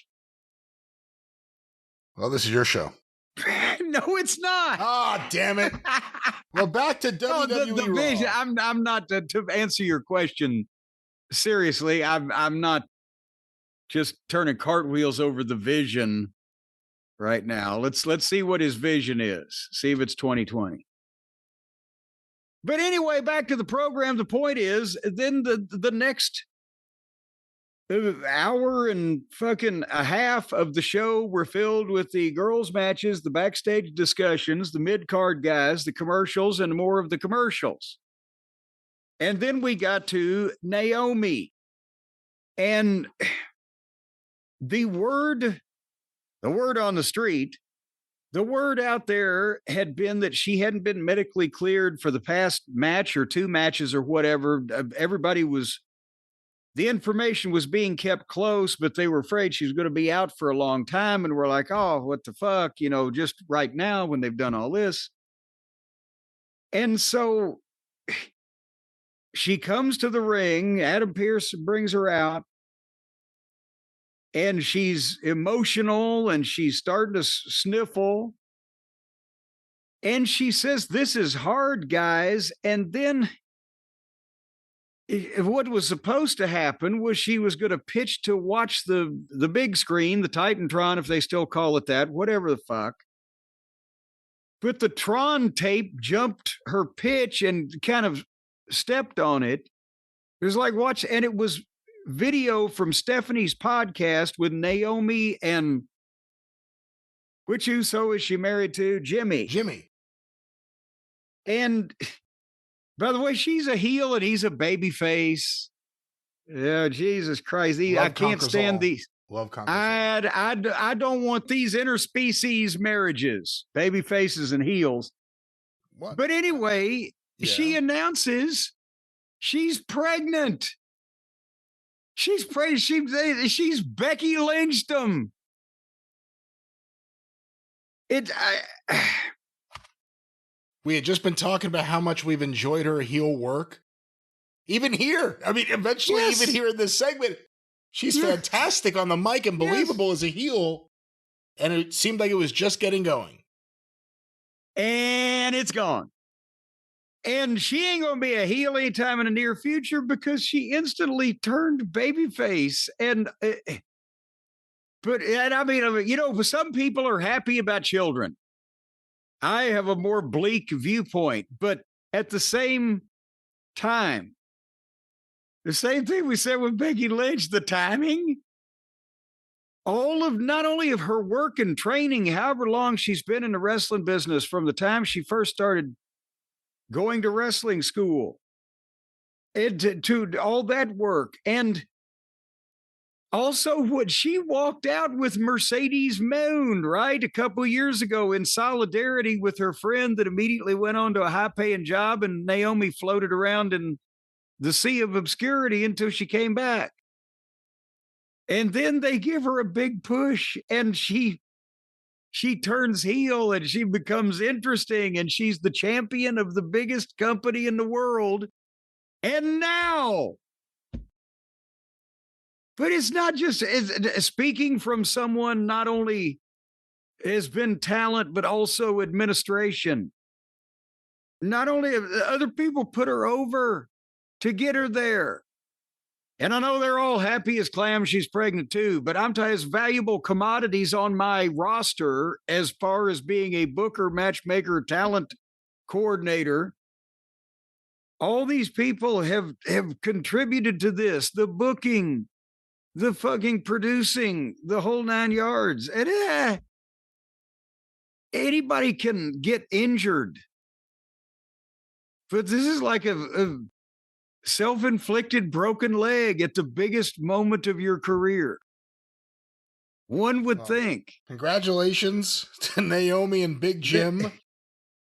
Well, this is your show.
No, it's not.
Ah, damn it. Well, back to WWE
the vision.
Raw.
I'm not to answer your question. Seriously, I'm not just turning cartwheels over the vision right now. Let's see what his vision is. See if it's 2020. But anyway, back to the program. The point is, then the next hour and fucking a half of the show were filled with the girls' matches, the backstage discussions, the mid-card guys, the commercials, and more of the commercials. And then we got to Naomi. And the word on the street, the word out there had been that she hadn't been medically cleared for the past match or two matches or whatever. The information was being kept close, but they were afraid she was going to be out for a long time. And we're like, oh, what the fuck? Just right now when they've done all this. And so she comes to the ring. Adam Pearce brings her out. And she's emotional and she's starting to sniffle. And she says, this is hard, guys. And then what was supposed to happen was she was going to pitch to watch the big screen, the Titantron, if they still call it that, whatever the fuck. But the Tron tape jumped her pitch and kind of stepped on it. It was like and it was video from Stephanie's podcast with Naomi and which Uso is she married to? Jimmy. And by the way, she's a heel and he's a baby face. Yeah, Jesus Christ. I can't stand these.
Love conquers.
I don't want these interspecies marriages, baby faces and heels.
What?
But anyway, She announces she's pregnant. She's pregnant. She's Becky Lynch'em.
We had just been talking about how much we've enjoyed her heel work. Even here. I mean, eventually, even here in this segment, she's fantastic on the mic and believable as a heel. And it seemed like it was just getting going.
And it's gone. And she ain't going to be a heel anytime in the near future because she instantly turned babyface. And I mean, some people are happy about children. I have a more bleak viewpoint, but at the same time, the same thing we said with Becky Lynch, the timing, not only of her work and training, however long she's been in the wrestling business from the time she first started going to wrestling school, and to all that work. And also, when she walked out with Mercedes Mone, right, a couple of years ago in solidarity with her friend that immediately went on to a high-paying job, and Naomi floated around in the sea of obscurity until she came back. And then they give her a big push, and she she turns heel and she becomes interesting and she's the champion of the biggest company in the world. And now, but it's not just speaking from someone not only has been talent, but also administration. Not only have other people put her over to get her there. And I know they're all happy as clams she's pregnant too, but I'm telling you, as valuable commodities on my roster as far as being a booker, matchmaker, talent coordinator. All these people have contributed to this, the booking, the fucking producing, the whole 9 yards. And anybody can get injured. But this is like a self-inflicted broken leg at the biggest moment of your career. One would think.
Congratulations to Naomi and Big Jim.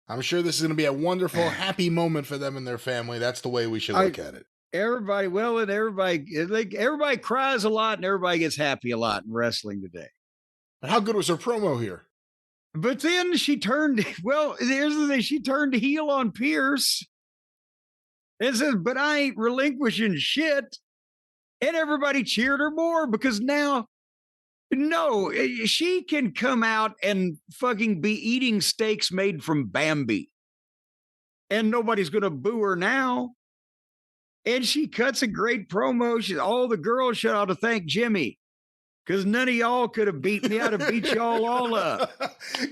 I'm sure this is going to be a wonderful, happy moment for them and their family. That's the way we should look at it.
Everybody cries a lot and everybody gets happy a lot in wrestling today.
And how good was her promo here?
But then she turned, well, here's the thing, she turned heel on Pierce. It says, but I ain't relinquishing shit. And everybody cheered her more because now, no, she can come out and fucking be eating steaks made from Bambi. And nobody's going to boo her now. And she cuts a great promo. All the girls should ought to thank Jimmy. Because none of y'all could have beat me. I'd have beat y'all all up.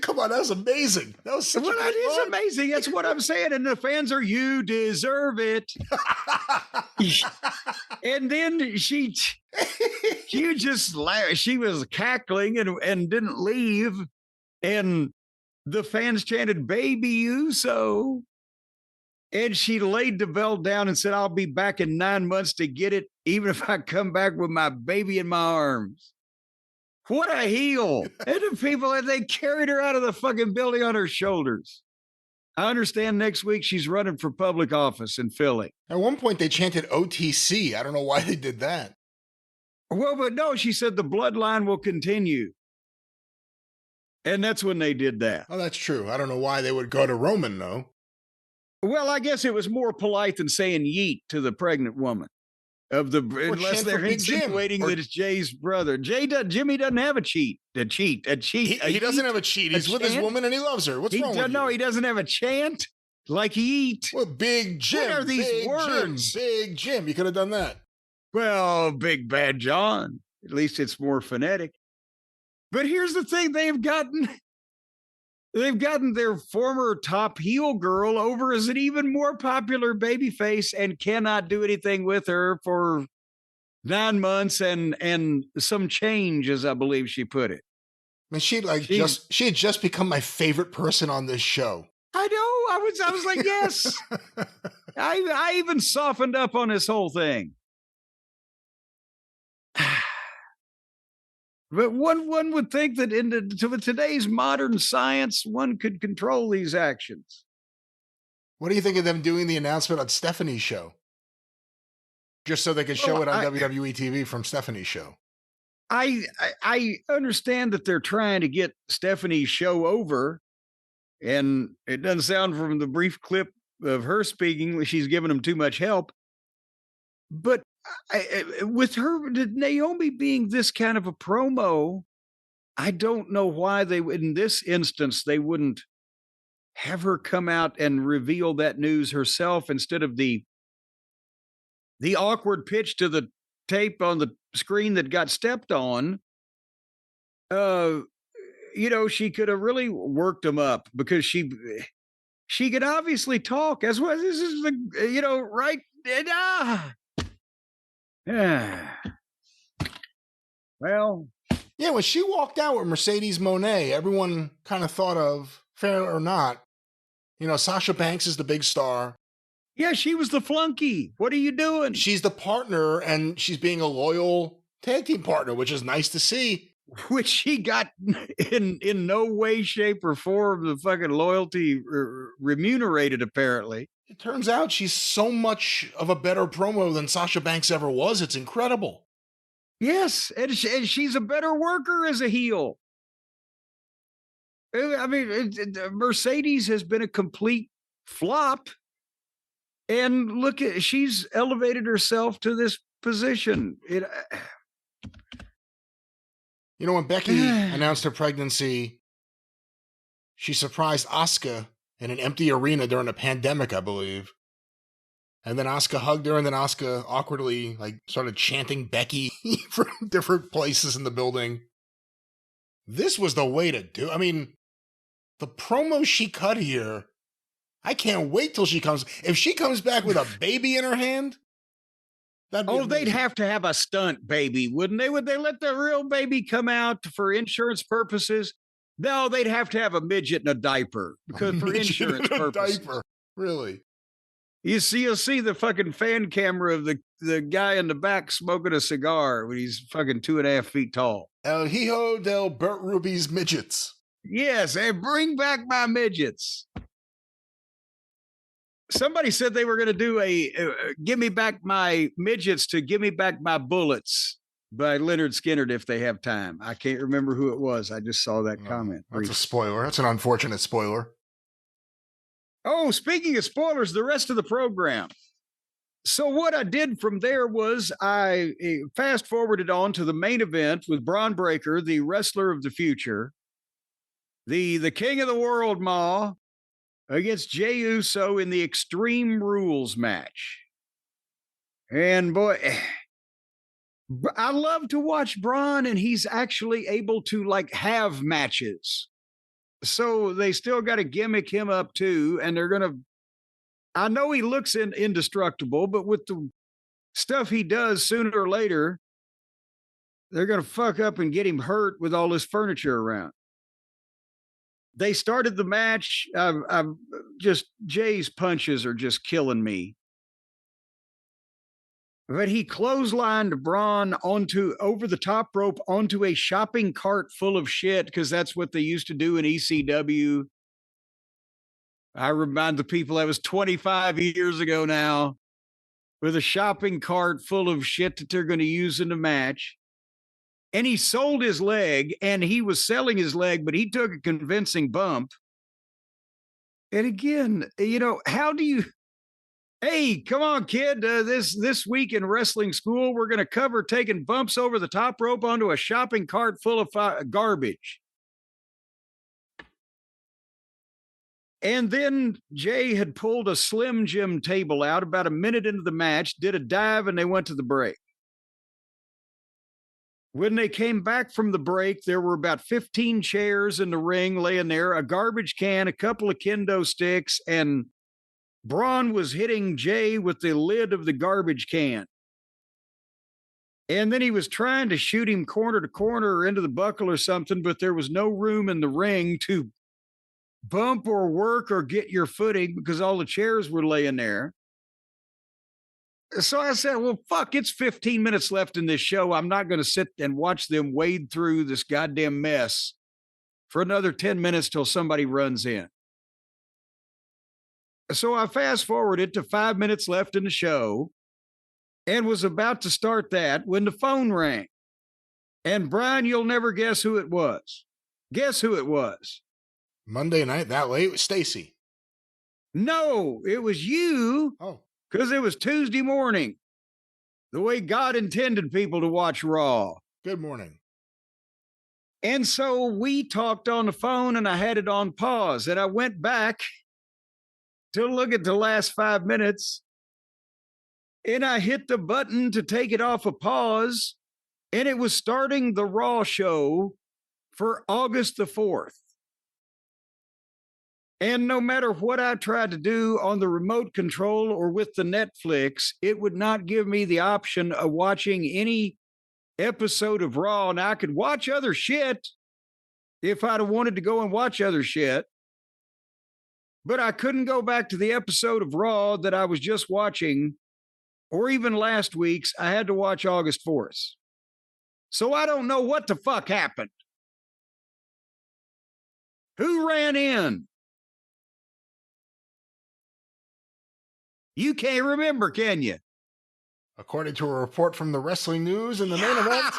Come on, that was amazing. That was such
that is amazing. That's what I'm saying. And the fans are, you deserve it. And then she just laughed. She was cackling and didn't leave. And the fans chanted, "Baby Uso." And she laid the belt down and said, "I'll be back in 9 months to get it, even if I come back with my baby in my arms." What a heel. And the people, they carried her out of the fucking building on her shoulders. I understand next week she's running for public office in Philly.
At one point, they chanted OTC. I don't know why they did that.
Well, but no, she said the bloodline will continue. And that's when they did that.
Oh, that's true. I don't know why they would go to Roman, though.
Well, I guess it was more polite than saying yeet to the pregnant woman. Unless they're insinuating that it's Jay's brother. Jimmy doesn't have a cheat. He
doesn't have a cheat. He's with his woman and he loves her. What's wrong with you?
No, he doesn't have a chant like he eat.
Well, Big Jim.
What are these words?
Big Jim. You could have done that.
Well, Big Bad John. At least it's more phonetic. But here's the thing. They've gotten their former top heel girl over as an even more popular babyface and cannot do anything with her for 9 months and some change, as I believe she put it.
I mean, she had just become my favorite person on this show.
I know. I was like, yes. I even softened up on this whole thing. But one would think that in today's modern science, one could control these actions.
What do you think of them doing the announcement on Stephanie's show? Just so they could show it on WWE TV from Stephanie's show.
I understand that they're trying to get Stephanie's show over, and it doesn't sound from the brief clip of her speaking like she's giving them too much help. But with her, Naomi being this kind of a promo, I don't know why in this instance, they wouldn't have her come out and reveal that news herself instead of the awkward pitch to the tape on the screen that got stepped on. She could have really worked them up because she could obviously talk as well. This is right. Yeah. Well.
Yeah, when she walked out with Mercedes Moné, everyone kind of thought of, fair or not, Sasha Banks is the big star.
Yeah, she was the flunky. What are you doing?
She's the partner, and she's being a loyal tag team partner, which is nice to see.
Which she got in no way, shape, or form the fucking loyalty remunerated, apparently.
It turns out she's so much of a better promo than Sasha Banks ever was. It's incredible.
Yes, and she's a better worker as a heel. I mean, Mercedes has been a complete flop. And look at, she's elevated herself to this position.
You know, when Becky announced her pregnancy, she surprised Asuka in an empty arena during a pandemic, I believe. And then Asuka hugged her, and then Asuka awkwardly started chanting Becky from different places in the building. This was the way to do. I mean, the promo she cut here, I can't wait till she comes. If she comes back with a baby in her hand, that'd be amazing.
They'd have to have a stunt baby, wouldn't they? Would they let the real baby come out for insurance purposes? No, they'd have to have a midget in a diaper because for insurance purposes. Diaper.
Really?
You'll see the fucking fan camera of the guy in the back smoking a cigar when he's fucking 2.5 feet tall.
El Hijo del Bert Ruby's midgets.
Yes, and bring back my midgets. Somebody said they were going to do a Give Me Back My Midgets to Give Me Back My Bullets by Leonard Skinner if they have time. I can't remember who it was. I just saw that comment.
That's a spoiler. That's an unfortunate spoiler.
Oh, speaking of spoilers, the rest of the program. So what I did from there was I fast forwarded on to the main event with Braun Breaker, the wrestler of the future, the king of the world, Ma, against Jey Uso in the Extreme Rules match. And boy, I love to watch Braun, and he's actually able to have matches. So they still got to gimmick him up too. And they're going to, I know he looks indestructible, but with the stuff he does sooner or later, they're going to fuck up and get him hurt with all this furniture around. They started the match. Jay's punches are just killing me. But he clotheslined Braun over the top rope onto a shopping cart full of shit, because that's what they used to do in ECW. I remind the people that was 25 years ago now, with a shopping cart full of shit that they're going to use in the match. And he sold his leg, and he was selling his leg, but he took a convincing bump. And again, how do you... Hey, come on, kid. This week in wrestling school, we're going to cover taking bumps over the top rope onto a shopping cart full of garbage. And then Jay had pulled a Slim Jim table out about a minute into the match, did a dive, and they went to the break. When they came back from the break, there were about 15 chairs in the ring laying there, a garbage can, a couple of kendo sticks, and Braun was hitting Jay with the lid of the garbage can. And then he was trying to shoot him corner to corner or into the buckle or something, but there was no room in the ring to bump or work or get your footing because all the chairs were laying there. So I said, well, fuck, it's 15 minutes left in this show. I'm not going to sit and watch them wade through this goddamn mess for another 10 minutes till somebody runs in. So I fast forwarded to 5 minutes left in the show and was about to start that when the phone rang. And Brian, you'll never guess who it was. Guess who it was?
Monday night, that late? It was Stacy.
No, it was you.
Oh.
Because it was Tuesday morning. The way God intended people to watch Raw.
Good morning.
And so we talked on the phone and I had it on pause. And I went back to look at the last 5 minutes. And I hit the button to take it off of pause. And it was starting the Raw show for August the 4th. And no matter what I tried to do on the remote control or with the Netflix, it would not give me the option of watching any episode of Raw. Now, I could watch other shit if I'd have wanted to go and watch other shit, but I couldn't go back to the episode of Raw that I was just watching, or even last week's. I had to watch August 4th. So I don't know what the fuck happened. Who ran in? You can't remember, can you?
According to a report from the Wrestling News in the main event,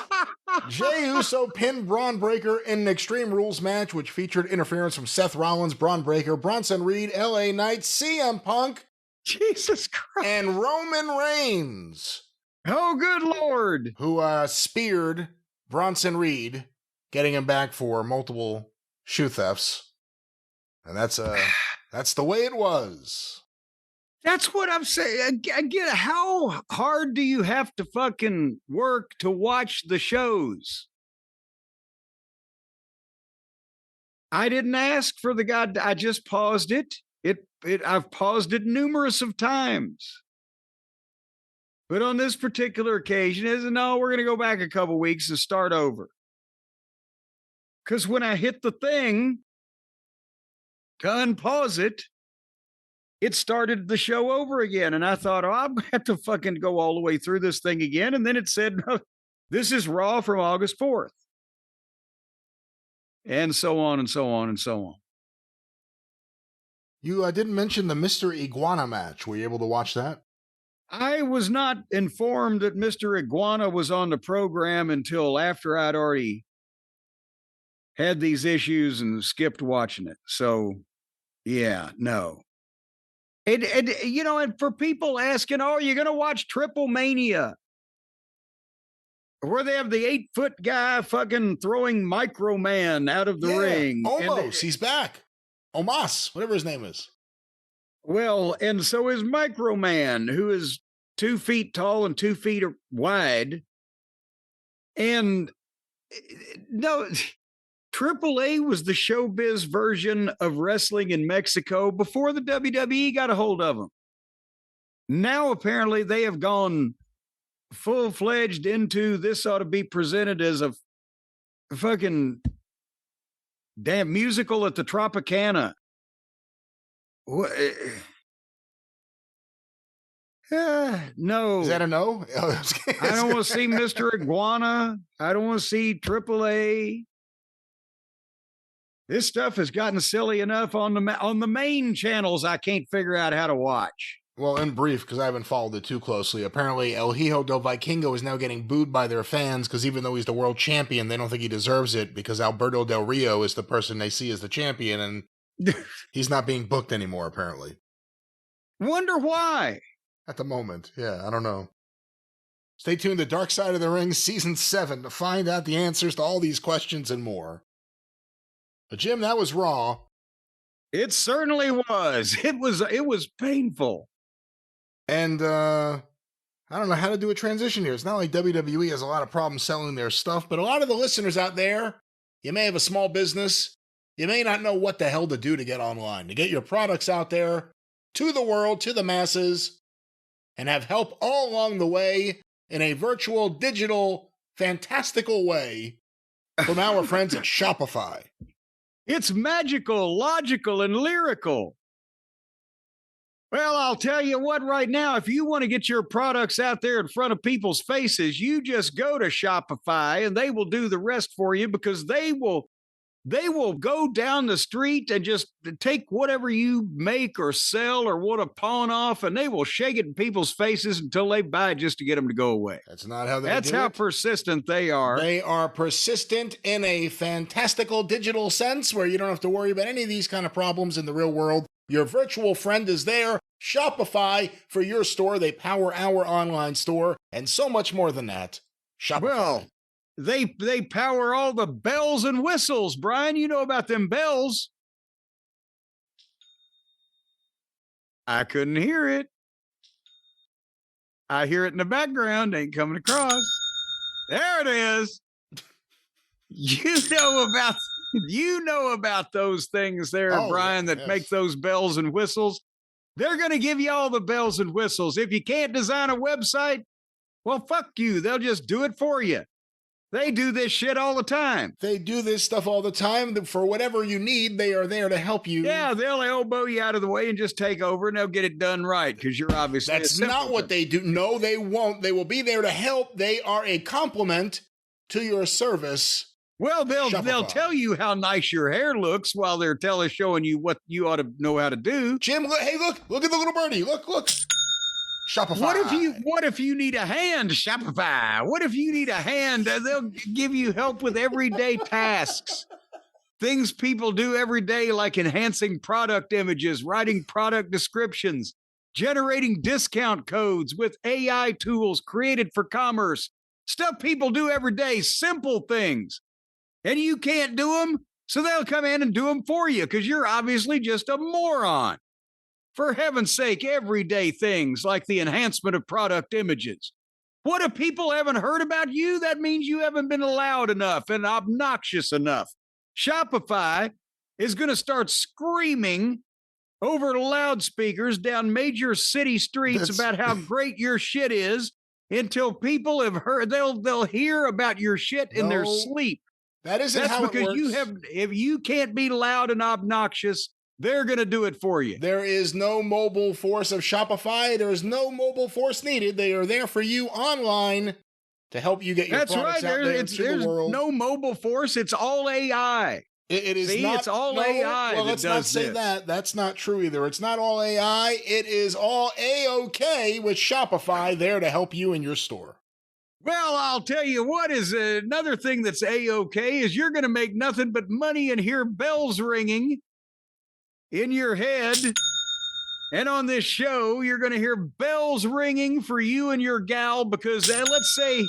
Jey Uso pinned Braun Breaker in an Extreme Rules match, which featured interference from Seth Rollins, Braun Breaker, Bronson Reed, LA Knight, CM Punk,
Jesus Christ,
and Roman Reigns.
Oh, good Lord.
Who speared Bronson Reed, getting him back for multiple shoe thefts. And that's the way it was.
That's what I'm saying. Again, how hard do you have to fucking work to watch the shows? I didn't ask for the god. I just paused it. I've paused it numerous of times. But on this particular occasion, no, we're going to go back a couple weeks and start over. Because when I hit the thing to unpause it, it started the show over again. And I thought, I'm going to have to fucking go all the way through this thing again. And then it said, no, this is Raw from August 4th. And so on and so on and so on.
You didn't mention the Mr. Iguana match. Were you able to watch that?
I was not informed that Mr. Iguana was on the program until after I'd already had these issues and skipped watching it. So, yeah, no. And for people asking, oh, you're going to watch Triple Mania, where they have the 8-foot guy fucking throwing Micro Man out of the ring.
Omos, he's back. Omos, whatever his name is.
Well, and so is Micro Man, who is 2 feet tall and 2 feet wide. And no, AAA was the showbiz version of wrestling in Mexico before the WWE got a hold of them. Now, apparently, they have gone full-fledged into this ought to be presented as a fucking damn musical at the Tropicana. No.
Is that a no?
I don't want to see Mr. Iguana. I don't want to see AAA. This stuff has gotten silly enough on the main channels. I can't figure out how to watch.
Well, in brief, because I haven't followed it too closely, apparently El Hijo del Vikingo is now getting booed by their fans because even though he's the world champion, they don't think he deserves it because Alberto Del Rio is the person they see as the champion, and he's not being booked anymore, apparently.
Wonder why?
At the moment, yeah, I don't know. Stay tuned to Dark Side of the Ring Season 7 to find out the answers to all these questions and more. But Jim, that was Raw.
It certainly was. It was painful.
And I don't know how to do a transition here. It's not like WWE has a lot of problems selling their stuff, but a lot of the listeners out there, you may have a small business. You may not know what the hell to do to get online, to get your products out there to the world, to the masses, and have help all along the way in a virtual, digital, fantastical way from our friends at Shopify.
It's magical, logical, and lyrical. Well, I'll tell you what right now, if you want to get your products out there in front of people's faces, you just go to Shopify and they will do the rest for you because they will go down the street and just take whatever you make or sell or want to pawn off, and they will shake it in people's faces until they buy it just to get them to go away.
That's not how they do it.
That's how persistent they are.
They are persistent in a fantastical digital sense where you don't have to worry about any of these kind of problems in the real world. Your virtual friend is there. Shopify for your store. They power our online store and so much more than that. Shopify.
Well, they power all the bells and whistles. Brian, you know about them bells. I couldn't hear it. I hear it in the background. Ain't coming across. There it is. You know about those things there, Brian, that make those bells and whistles. They're going to give you all the bells and whistles. If you can't design a website, well, fuck you. They'll just do it for you. They do this shit all the time.
They do this stuff all the time. For whatever you need, they are there to help you.
Yeah, they'll elbow you out of the way and just take over, and they'll get it done right because you're obviously.
That's not what they do. No, they won't. They will be there to help. They are a complement to your service.
Well, they'll tell you how nice your hair looks while they're showing you what you ought to know how to do.
Jim, look at the little birdie. Look. Shopify.
What if you need a hand, Shopify? What if you need a hand? They'll give you help with everyday tasks. Things people do every day, like enhancing product images, writing product descriptions, generating discount codes with AI tools created for commerce. Stuff people do every day, simple things. And you can't do them, so they'll come in and do them for you because you're obviously just a moron. For heaven's sake, everyday things like the enhancement of product images. What if people haven't heard about you? That means you haven't been loud enough and obnoxious enough. Shopify is going to start screaming over loudspeakers down major city streets about how great your shit is until people have heard. They'll hear about your shit in their sleep.
That's how it works.
If you can't be loud and obnoxious, they're going to do it for you.
There is no mobile force of Shopify. There is no mobile force needed. They are there for you online to help you get your products out there to the world.
No mobile force. It's all AI.
It is not.
It's all AI.
Well, let's not say that. That's not true either. It's not all AI. It is all A-OK with Shopify there to help you in your store.
Well, I'll tell you what is another thing that's A-OK is you're going to make nothing but money and hear bells ringing in your head. And on this show, you're going to hear bells ringing for you and your gal because let's say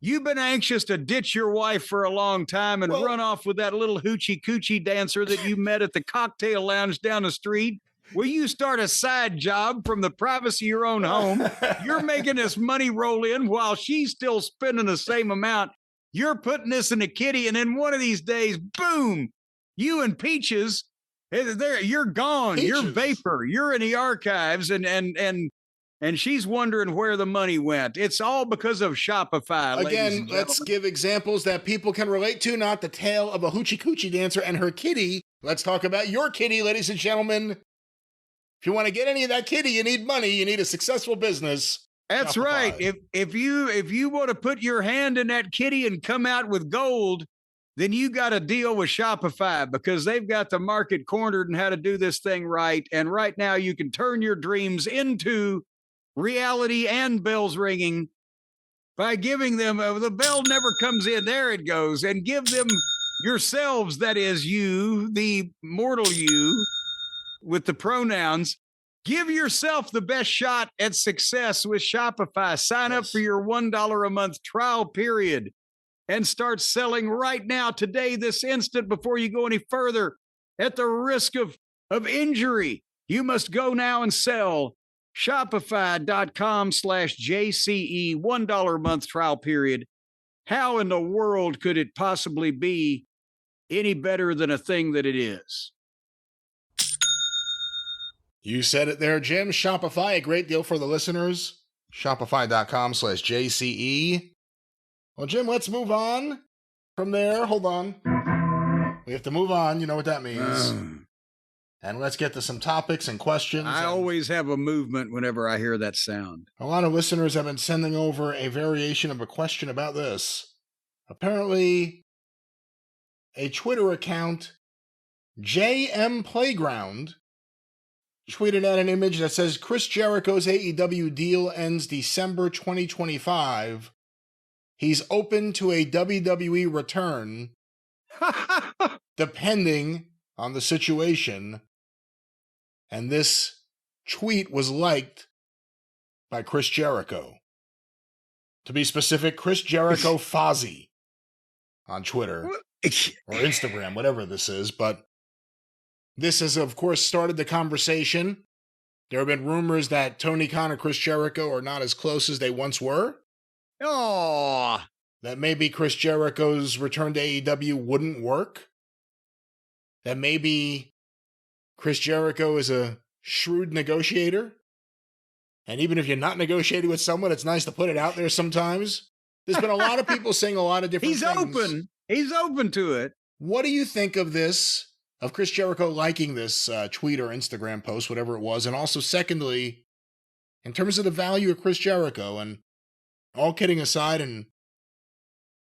you've been anxious to ditch your wife for a long time and run off with that little hoochie coochie dancer that you met at the cocktail lounge down the street. Will you start a side job from the privacy of your own home? You're making this money roll in while she's still spending the same amount. You're putting this in a kitty, and then one of these days, boom, you and Peaches, you're gone. Peaches. You're vapor. You're in the archives, and she's wondering where the money went. It's all because of Shopify.
Again, let's give examples that people can relate to, not the tale of a hoochie coochie dancer and her kitty. Let's talk about your kitty, ladies and gentlemen. If you want to get any of that kitty, you need money. You need a successful business.
That's Shopify. Right. If you want to put your hand in that kitty and come out with gold, then you got to deal with Shopify because they've got the market cornered and how to do this thing right. And right now you can turn your dreams into reality and bells ringing by giving them the bell never comes in. There it goes. And give them yourselves. That is you, the mortal you with the pronouns. Give yourself the best shot at success with Shopify. Sign up for your $1 a month trial period and start selling right now, today, this instant, before you go any further. At the risk of injury, you must go now and sell. Shopify.com/JCE, $1 a month trial period. How in the world could it possibly be any better than a thing that it is?
You said it there, Jim. Shopify, a great deal for the listeners. Shopify.com/JCE. Well, Jim, let's move on from there. Hold on. We have to move on. You know what that means. And let's get to some topics and questions.
I always have a movement whenever I hear that sound.
A lot of listeners have been sending over a variation of a question about this. Apparently, a Twitter account, JM Playground, tweeted out an image that says Chris Jericho's AEW deal ends December 2025. He's open to a WWE return, depending on the situation. And this tweet was liked by Chris Jericho. To be specific, Chris Jericho Fozzy on Twitter or Instagram, whatever this is. But this has, of course, started the conversation. There have been rumors that Tony Khan and Chris Jericho are not as close as they once were.
Oh,
that maybe Chris Jericho's return to AEW wouldn't work. That maybe Chris Jericho is a shrewd negotiator. And even if you're not negotiating with someone, it's nice to put it out there sometimes. There's been a lot of people saying a lot of different things.
He's open to it.
What do you think of this? Of Chris Jericho liking this tweet or Instagram post, whatever it was. And also, secondly, in terms of the value of Chris Jericho, and all kidding aside and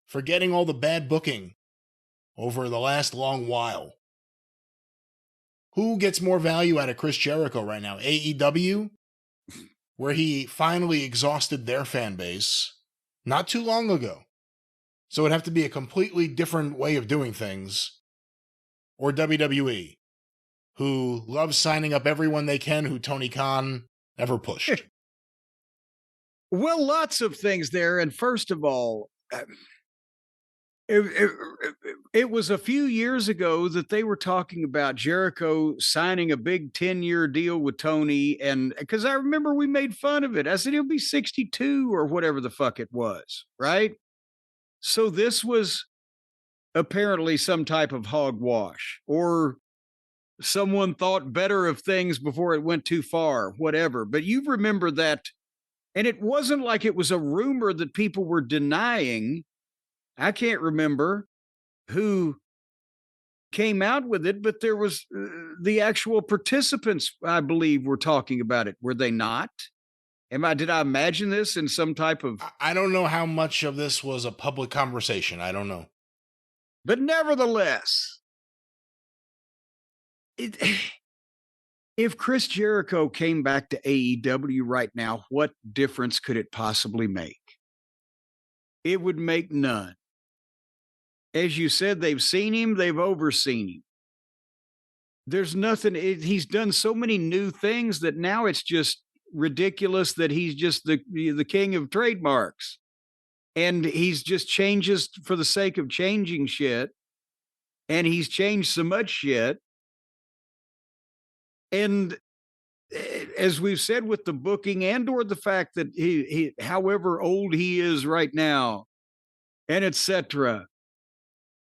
forgetting all the bad booking over the last long while, who gets more value out of Chris Jericho right now? AEW where he finally exhausted their fan base not too long ago. So it'd have to be a completely different way of doing things. Or WWE, who loves signing up everyone they can who Tony Khan ever pushed.
Well, lots of things there. And first of all, it was a few years ago that they were talking about Jericho signing a big 10-year deal with Tony. And because I remember we made fun of it. I said, he'll be 62 or whatever the fuck it was, right? So this was apparently some type of hogwash, or someone thought better of things before it went too far, whatever. But you remember that. And it wasn't like it was a rumor that people were denying. I can't remember who came out with it, but there was the actual participants, I believe, were talking about it. Were they not? Did I imagine this in some type of...
I don't know how much of this was a public conversation. I don't know.
But nevertheless, if Chris Jericho came back to AEW right now, what difference could it possibly make? It would make none. As you said, they've seen him, they've overseen him. There's nothing, he's done so many new things that now it's just ridiculous that he's just the king of trademarks. And he's just changes for the sake of changing shit. And he's changed so much shit. And as we've said with the booking and or the fact that he however old he is right now, and etc.,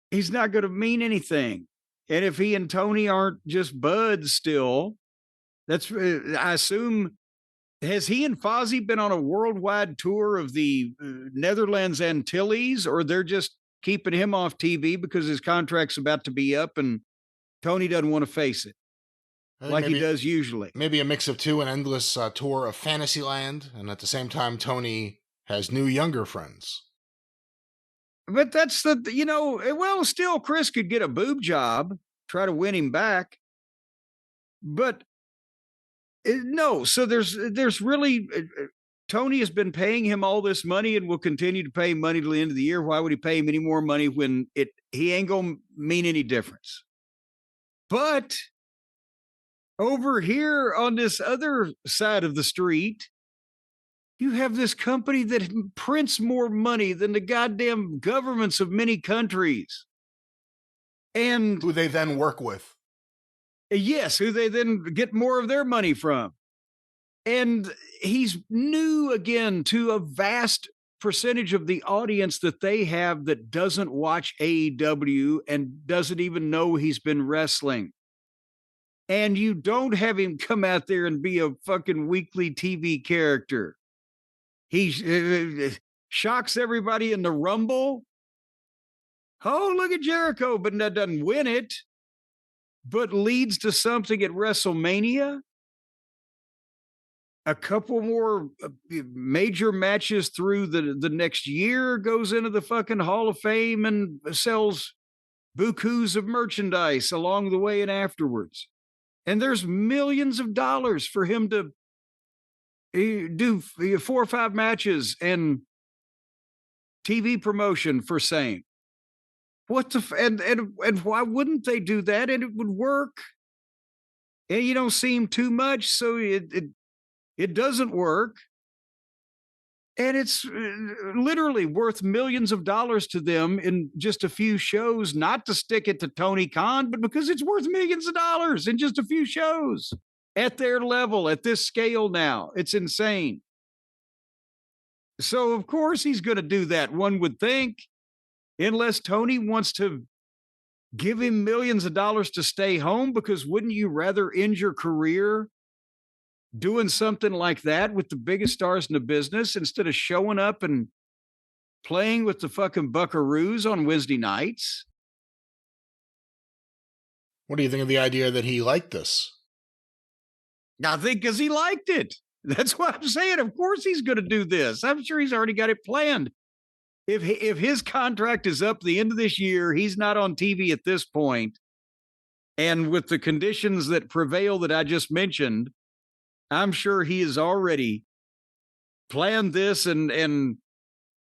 he's not going to mean anything. And if he and Tony aren't just buds still, that's, I assume, has he and Fozzy been on a worldwide tour of the Netherlands Antilles, or they're just keeping him off TV because his contract's about to be up and Tony doesn't want to face it like he does usually?
Maybe a mix of two, an endless tour of Fantasyland, and at the same time, Tony has new younger friends.
But that's well, still Chris could get a boob job, try to win him back. But no, so there's really, Tony has been paying him all this money and will continue to pay money till the end of the year. Why would he pay him any more money when he ain't going to mean any difference? But over here on this other side of the street, you have this company that prints more money than the goddamn governments of many countries. And
who they then work with.
Yes, who they then get more of their money from. And he's new again to a vast percentage of the audience that they have that doesn't watch AEW and doesn't even know he's been wrestling. And you don't have him come out there and be a fucking weekly TV character. He shocks everybody in the Rumble. Oh, look at Jericho, but that doesn't win it, but leads to something at WrestleMania. A couple more major matches through the next year, goes into the fucking Hall of Fame and sells bukus of merchandise along the way and afterwards. And there's millions of dollars for him to do 4 or 5 matches and TV promotion for same. What the and why wouldn't they do that? And it would work. And you don't seem too much, so it doesn't work. And it's literally worth millions of dollars to them in just a few shows, not to stick it to Tony Khan, but because it's worth millions of dollars in just a few shows at their level, at this scale now. It's insane. So, of course, he's going to do that, one would think, unless Tony wants to give him millions of dollars to stay home, because wouldn't you rather end your career doing something like that with the biggest stars in the business instead of showing up and playing with the fucking Buckaroos on Wednesday nights?
What do you think of the idea that he liked this?
I think because he liked it. That's what I'm saying. Of course he's going to do this. I'm sure he's already got it planned. If his contract is up the end of this year, he's not on TV at this point, and with the conditions that prevail that I just mentioned, I'm sure he is already planned this and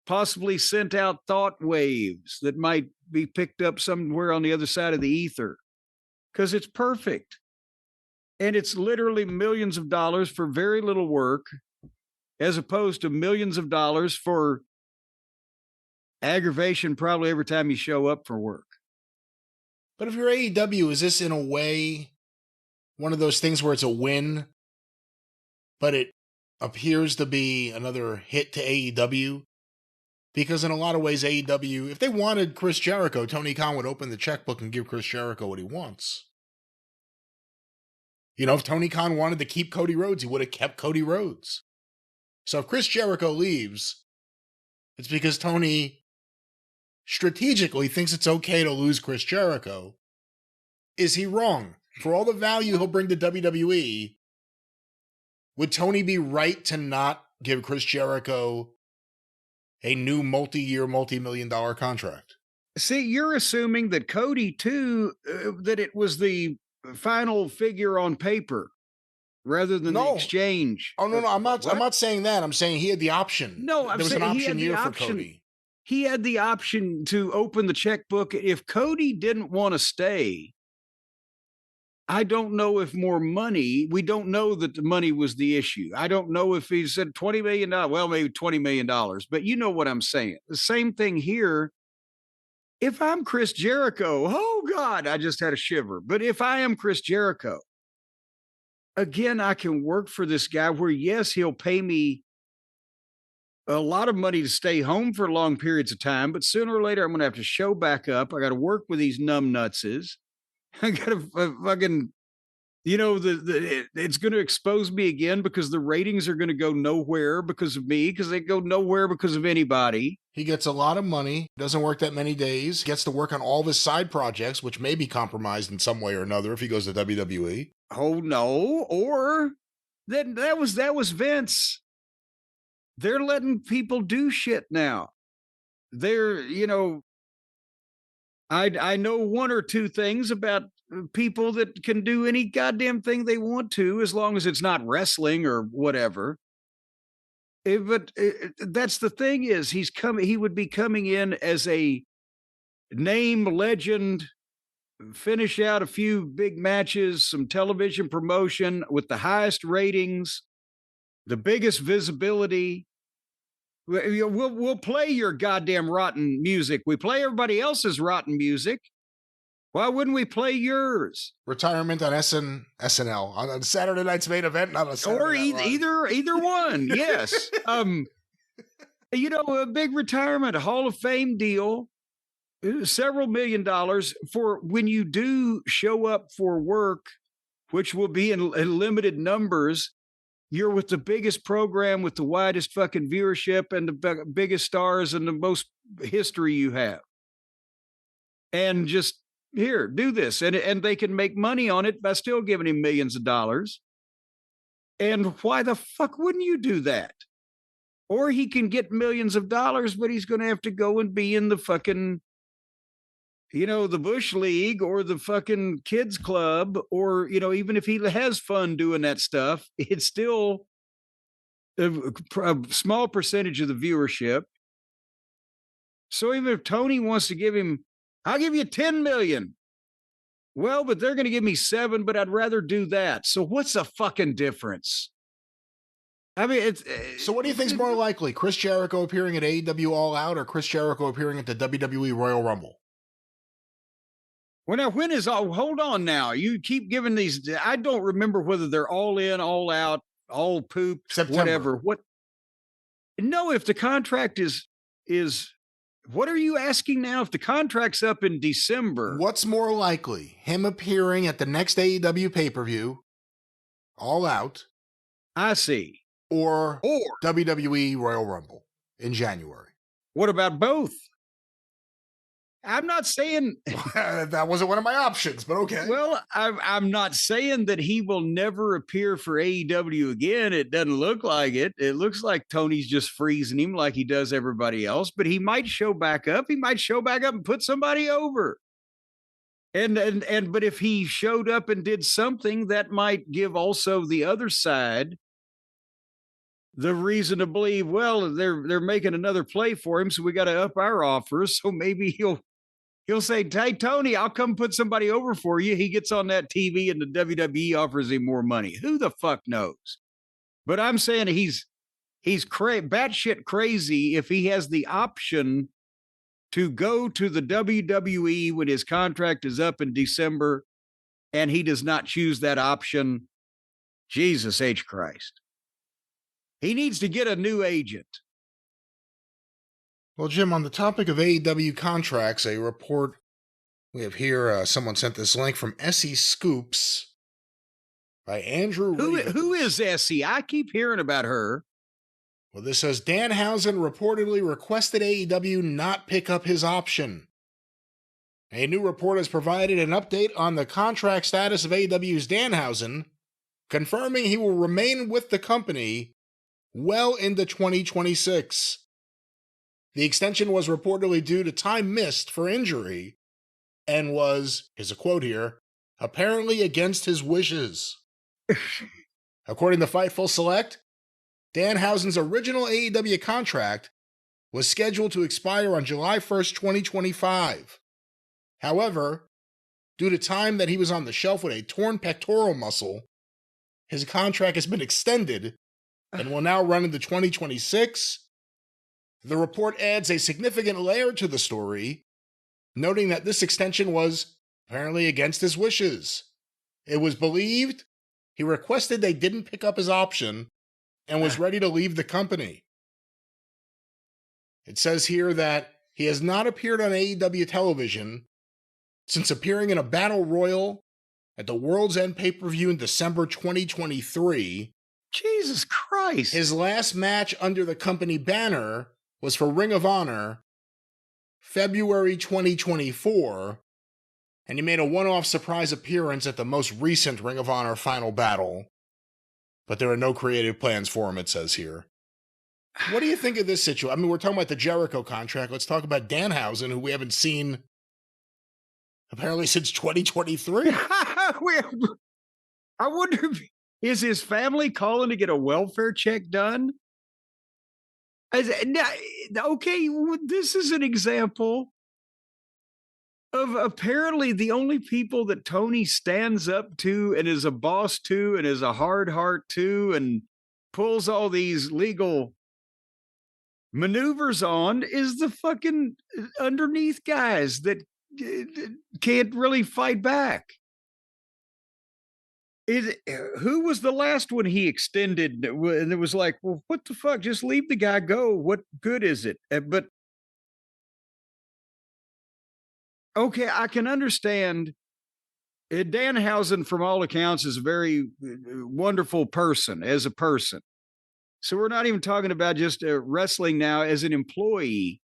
possibly sent out thought waves that might be picked up somewhere on the other side of the ether, because it's perfect. And it's literally millions of dollars for very little work, as opposed to millions of dollars for aggravation probably every time you show up for work.
But if you're AEW, is this in a way one of those things where it's a win, but it appears to be another hit to AEW? Because in a lot of ways, AEW, if they wanted Chris Jericho, Tony Khan would open the checkbook and give Chris Jericho what he wants. You know, if Tony Khan wanted to keep Cody Rhodes, he would have kept Cody Rhodes. So if Chris Jericho leaves, it's because Tony strategically thinks it's okay to lose Chris Jericho. Is he wrong? For all the value he'll bring to WWE, would Tony be right to not give Chris Jericho a new multi-year, multi-million-dollar contract?
See, you're assuming that Cody, too, that it was the final figure on paper rather than the exchange.
Oh, no, I'm not saying that. I'm saying he had the option.
No, I'm saying
there was an option year
for
Cody.
He had the option to open the checkbook. If Cody didn't want to stay, I don't know if more money, we don't know that the money was the issue. I don't know if he said $20 million, well, maybe $20 million, but you know what I'm saying. The same thing here. If I'm Chris Jericho, oh God, I just had a shiver. But if I am Chris Jericho, again, I can work for this guy where, yes, he'll pay me a lot of money to stay home for long periods of time, but sooner or later I'm going to have to show back up. I got to work with these numbnutses. I got to fucking, you know, it's going to expose me again because the ratings are going to go nowhere because of me, because they go nowhere because of anybody.
He gets a lot of money, doesn't work that many days, gets to work on all of his side projects, which may be compromised in some way or another if he goes to WWE.
Oh no, or that was Vince. They're letting people do shit now. They're, you know, I know one or two things about people that can do any goddamn thing they want to, as long as it's not wrestling or whatever. But that's the thing is he would be coming in as a name legend, finish out a few big matches, some television promotion with the highest ratings, the biggest visibility. We'll play your goddamn rotten music. We play everybody else's rotten music. Why wouldn't we play yours?
Retirement on SNL on Saturday night's main event, not on Saturday
or either one. Yes. You know, a big retirement, a Hall of Fame deal, several $1 million for when you do show up for work, which will be in limited numbers. You're with the biggest program with the widest fucking viewership and the biggest stars and the most history you have. And just here, do this. And they can make money on it by still giving him millions of dollars. And why the fuck wouldn't you do that? Or he can get millions of dollars, but he's going to have to go and be in the fucking, you know, the Bush League or the fucking kids club, or, you know, even if he has fun doing that stuff, it's still a small percentage of the viewership. So even if Tony wants to give him, I'll give you 10 million. Well, but they're going to give me 7, but I'd rather do that. So what's the fucking difference? I mean, it's
so what do you think is more likely? Chris Jericho appearing at AEW All Out or Chris Jericho appearing at the WWE Royal Rumble?
Well, now, hold on now. You keep giving these, I don't remember whether they're all in, all out, all poop,
September.
Whatever. No, if the contract is, what are you asking now? If the contract's up in December.
What's more likely? Him appearing at the next AEW pay-per-view, All Out.
I see.
Or WWE Royal Rumble in January.
What about both? I'm not saying
that wasn't one of my options, but okay.
Well, I'm not saying that he will never appear for AEW again. It doesn't look like it. It looks like Tony's just freezing him like he does everybody else, but he might show back up. He might show back up and put somebody over. But if he showed up and did something, that might give also the other side the reason to believe, well, they're making another play for him, so we got to up our offers. So maybe he'll say, "Hey, Tony, I'll come put somebody over for you." He gets on that TV and the WWE offers him more money. Who the fuck knows? But I'm saying he's batshit crazy if he has the option to go to the WWE when his contract is up in December and he does not choose that option. Jesus H. Christ. He needs to get a new agent.
Well, Jim, on the topic of AEW contracts, a report we have here, someone sent this link from Essie Scoops by Andrew Reeves.
Who is Essie? I keep hearing about her.
Well, this says Danhausen reportedly requested AEW not pick up his option. A new report has provided an update on the contract status of AEW's Danhausen, confirming he will remain with the company well into 2026. The extension was reportedly due to time missed for injury and was, here's a quote here, apparently against his wishes. According to Fightful Select, Danhausen's original AEW contract was scheduled to expire on July 1st, 2025. However, due to time that he was on the shelf with a torn pectoral muscle, his contract has been extended and will now run into 2026. The report adds a significant layer to the story, noting that this extension was apparently against his wishes. It was believed he requested they didn't pick up his option and was ready to leave the company. It says here that he has not appeared on AEW television since appearing in a battle royal at the World's End pay-per-view in December 2023.
Jesus Christ.
His last match under the company banner was for Ring of Honor, February 2024, and he made a one-off surprise appearance at the most recent Ring of Honor Final Battle. But there are no creative plans for him, it says here. What do you think of this situation? I mean, we're talking about the Jericho contract. Let's talk about Danhausen, who we haven't seen apparently since 2023.
I wonder, is his family calling to get a welfare check done? Okay, this is an example of apparently the only people that Tony stands up to and is a boss to and is a hard heart to and pulls all these legal maneuvers on is the fucking underneath guys that can't really fight back. Who was the last one he extended? And it was like, well, what the fuck? Just leave the guy go. What good is it? But okay, I can understand. Danhausen, from all accounts, is a very wonderful person as a person. So we're not even talking about just wrestling now as an employee.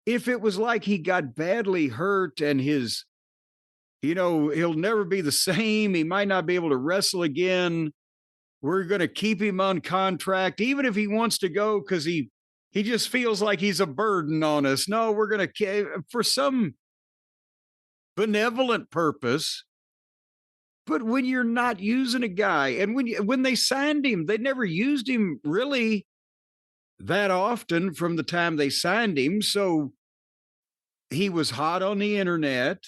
If it was like he got badly hurt and his, he'll never be the same. He might not be able to wrestle again. We're going to keep him on contract, even if he wants to go because he just feels like he's a burden on us. No, we're going to, for some benevolent purpose. But when you're not using a guy, and when they signed him, they never used him really that often from the time they signed him. So he was hot on the internet,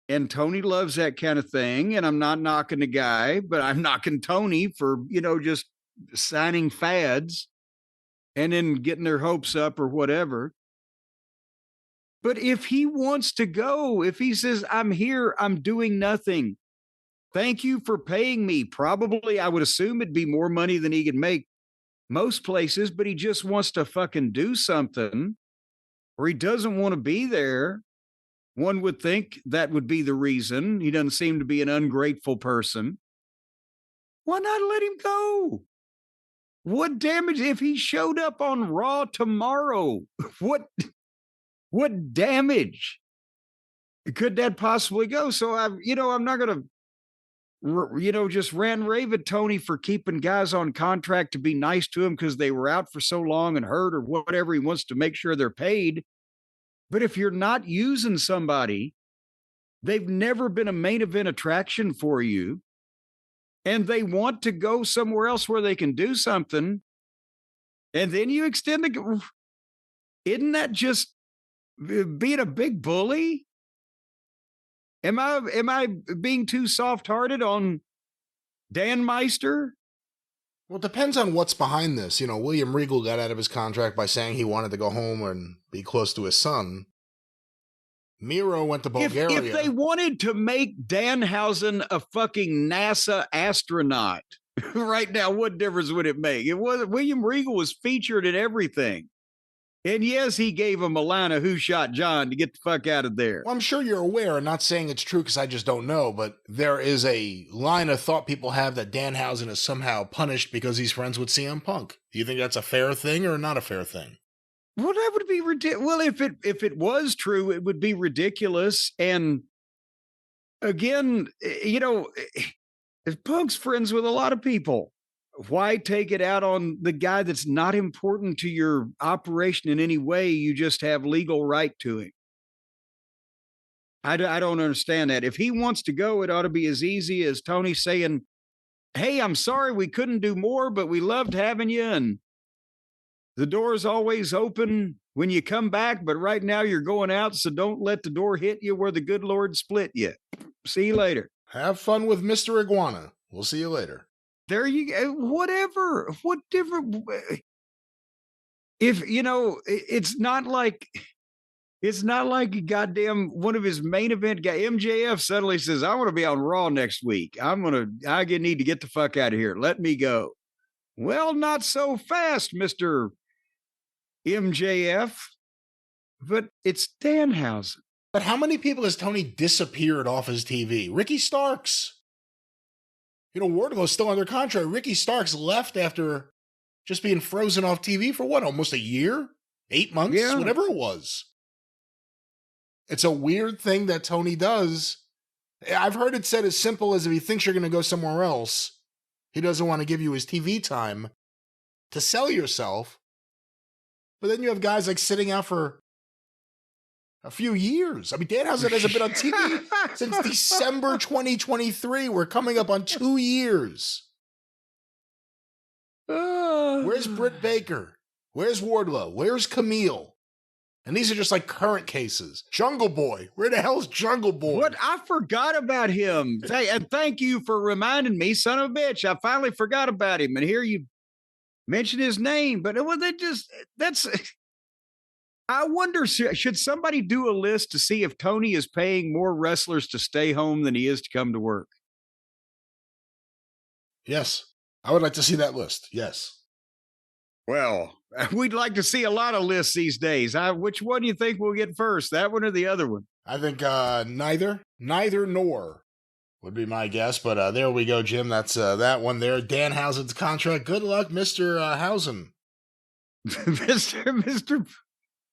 and Tony loves that kind of thing. And I'm not knocking the guy, but I'm knocking Tony for, just signing fads and then getting their hopes up or whatever. But if he wants to go, if he says, I'm here, I'm doing nothing, thank you for paying me. Probably, I would assume it'd be more money than he could make most places, but he just wants to fucking do something, or he doesn't want to be there. One would think that would be the reason. He doesn't seem to be an ungrateful person. Why not let him go? What damage if he showed up on Raw tomorrow? What damage could that possibly go? So I'm not going to, just rant and rave at Tony for keeping guys on contract to be nice to him because they were out for so long and hurt or whatever. He wants to make sure they're paid. But if you're not using somebody, they've never been a main event attraction for you. and they want to go somewhere else where they can do something, and then you extend the, isn't that just being a big bully? Am I being too soft-hearted on Dan Meister?
Well, it depends on what's behind this. You know, William Regal got out of his contract by saying he wanted to go home and be close to his son. Miro went to Bulgaria.
If they wanted to make Danhausen a fucking NASA astronaut right now, what difference would it make? It was William Regal was featured in everything. And yes, he gave him a line of "Who Shot John" to get the fuck out of there.
Well, I'm sure you're aware, and not saying it's true because I just don't know, but there is a line of thought people have that Danhausen is somehow punished because he's friends with CM Punk. Do you think that's a fair thing or not a fair thing?
Well, that would be ridiculous. Well, if it was true, it would be ridiculous. And again, you know, Punk's friends with a lot of people. Why take it out on the guy that's not important to your operation in any way? You just have legal right to him. I don't understand that. If he wants to go, it ought to be as easy as Tony saying, "Hey, I'm sorry we couldn't do more, but we loved having you. And the door's always open when you come back, but right now you're going out, so don't let the door hit you where the good Lord split you. See you later.
Have fun with Mr. Iguana. We'll see you later."
There you go. Whatever. What different? If you know, it's not like goddamn one of his main event guy MJF suddenly says, "I want to be on Raw next week. I need to get the fuck out of here. Let me go." Well, not so fast, Mr. MJF. But it's Danhausen.
But how many people has Tony disappeared off his TV? Ricky Starks. You know, Wardlow's still under contract. Ricky Starks left after just being frozen off TV for what, almost a year? 8 months?
Yeah.
Whatever it was. It's a weird thing that Tony does. I've heard it said as simple as if he thinks you're going to go somewhere else, he doesn't want to give you his TV time to sell yourself. But then you have guys like sitting out for a few years. I mean, Danhausen hasn't been on TV since December 2023. We're coming up on 2 years. Where's Britt Baker? Where's Wardlow? Where's Camille? And these are just like current cases. Jungle Boy. Where the hell's Jungle Boy?
What? I forgot about him. And thank you for reminding me, son of a bitch. I finally forgot about him. And here you mention his name. But that's... I wonder, should somebody do a list to see if Tony is paying more wrestlers to stay home than he is to come to work?
Yes. I would like to see that list. Yes.
Well, we'd like to see a lot of lists these days. Which one do you think we'll get first, that one or the other one?
I think neither nor would be my guess. But there we go, Jim. That's that one there. Danhausen's contract. Good luck, Mr. Hausen.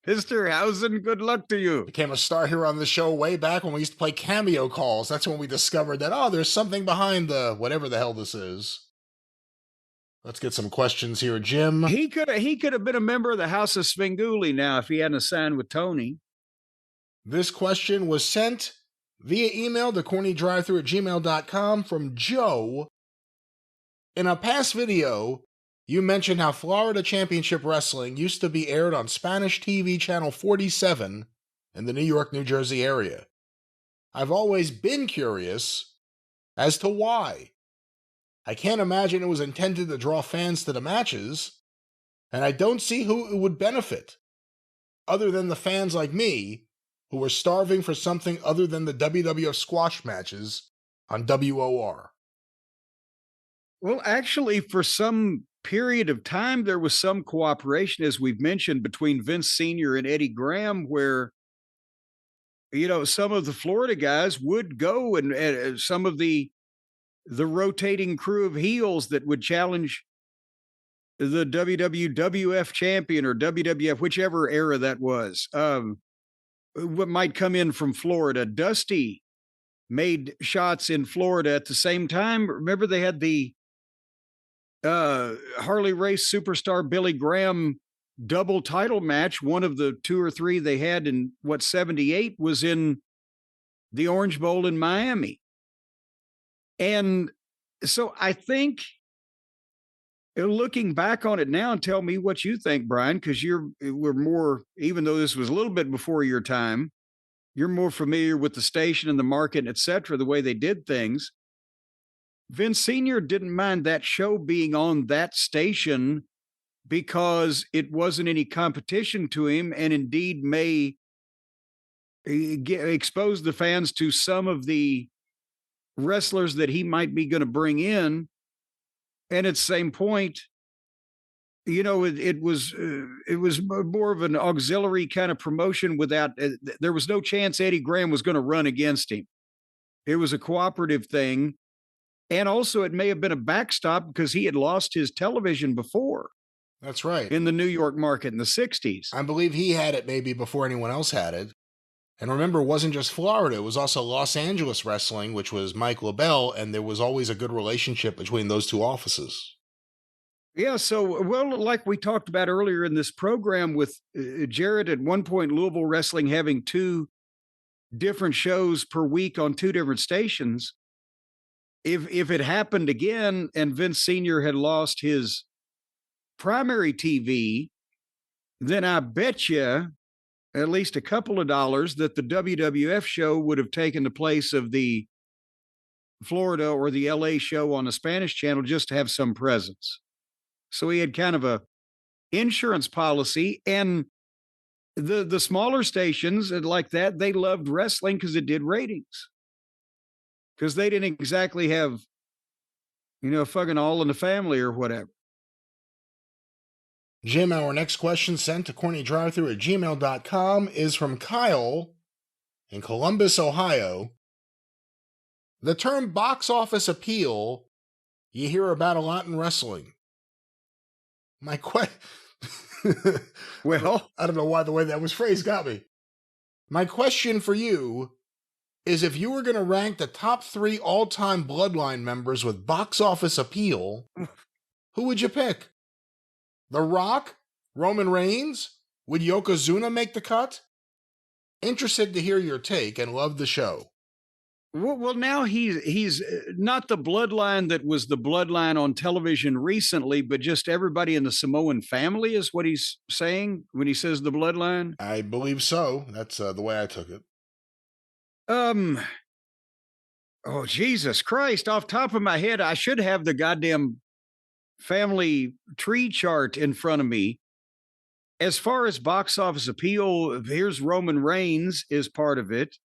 Mr. Hausen, good luck to you.
Became a star here on the show way back when we used to play cameo calls. That's when we discovered that, there's something behind the whatever the hell this is. Let's get some questions here, Jim.
He could have been a member of the House of Svengoolie now if he hadn't signed with Tony.
This question was sent via email to CornyDriveThru@gmail.com from Joe. In a past video, you mentioned how Florida Championship Wrestling used to be aired on Spanish TV channel 47 in the New York, New Jersey area. I've always been curious as to why. I can't imagine it was intended to draw fans to the matches, and I don't see who it would benefit, other than the fans like me, who were starving for something other than the WWF squash matches on WOR.
Well, actually, for some period of time, there was some cooperation, as we've mentioned, between Vince Sr. and Eddie Graham, where, you know, some of the Florida guys would go and some of the rotating crew of heels that would challenge the WWF champion or WWF, whichever era that was, what might come in from Florida. Dusty made shots in Florida at the same time. Remember, they had the Harley Race superstar Billy Graham double title match. One of the 2 or 3 they had in 78 was in the Orange Bowl in Miami. And So I think looking back on it now, and tell me what you think, Brian, because we're more, even though this was a little bit before your time, you're more familiar with the station and the market, et cetera, the way they did things. Vince Sr. didn't mind that show being on that station because it wasn't any competition to him, and indeed may expose the fans to some of the wrestlers that he might be going to bring in. And at the same point, it was more of an auxiliary kind of promotion without, there was no chance Eddie Graham was going to run against him. It was a cooperative thing. And also it may have been a backstop because he had lost his television before.
That's right.
In the New York market in the 60s.
I believe he had it maybe before anyone else had it. And remember, it wasn't just Florida. It was also Los Angeles wrestling, which was Mike LaBelle, and there was always a good relationship between those two offices.
Yeah, so, well, like we talked about earlier in this program with Jarrett, at one point, Louisville Wrestling having 2 different shows per week on 2 different stations. If it happened again and Vince Sr. had lost his primary TV, then I bet you at least a couple of dollars that the WWF show would have taken the place of the Florida or the LA show on the Spanish channel just to have some presence. So he had kind of a insurance policy, and the smaller stations like that, they loved wrestling because it did ratings. Because they didn't exactly have, fucking All in the Family or whatever.
Jim, our next question sent to CornyDriveThru@gmail.com is from Kyle in Columbus, Ohio. The term box office appeal you hear about a lot in wrestling. My question...
Well,
I don't know why the way that was phrased got me. My question for you is, if you were going to rank the top 3 all-time Bloodline members with box office appeal, who would you pick? The Rock? Roman Reigns? Would Yokozuna make the cut? Interested to hear your take and love the show.
Well, now he's not the Bloodline that was the Bloodline on television recently, but just everybody in the Samoan family is what he's saying when he says the Bloodline?
I believe so. That's the way I took it.
Oh, Jesus Christ. Off top of my head, I should have the goddamn family tree chart in front of me. As far as box office appeal, here's Roman Reigns is part of it.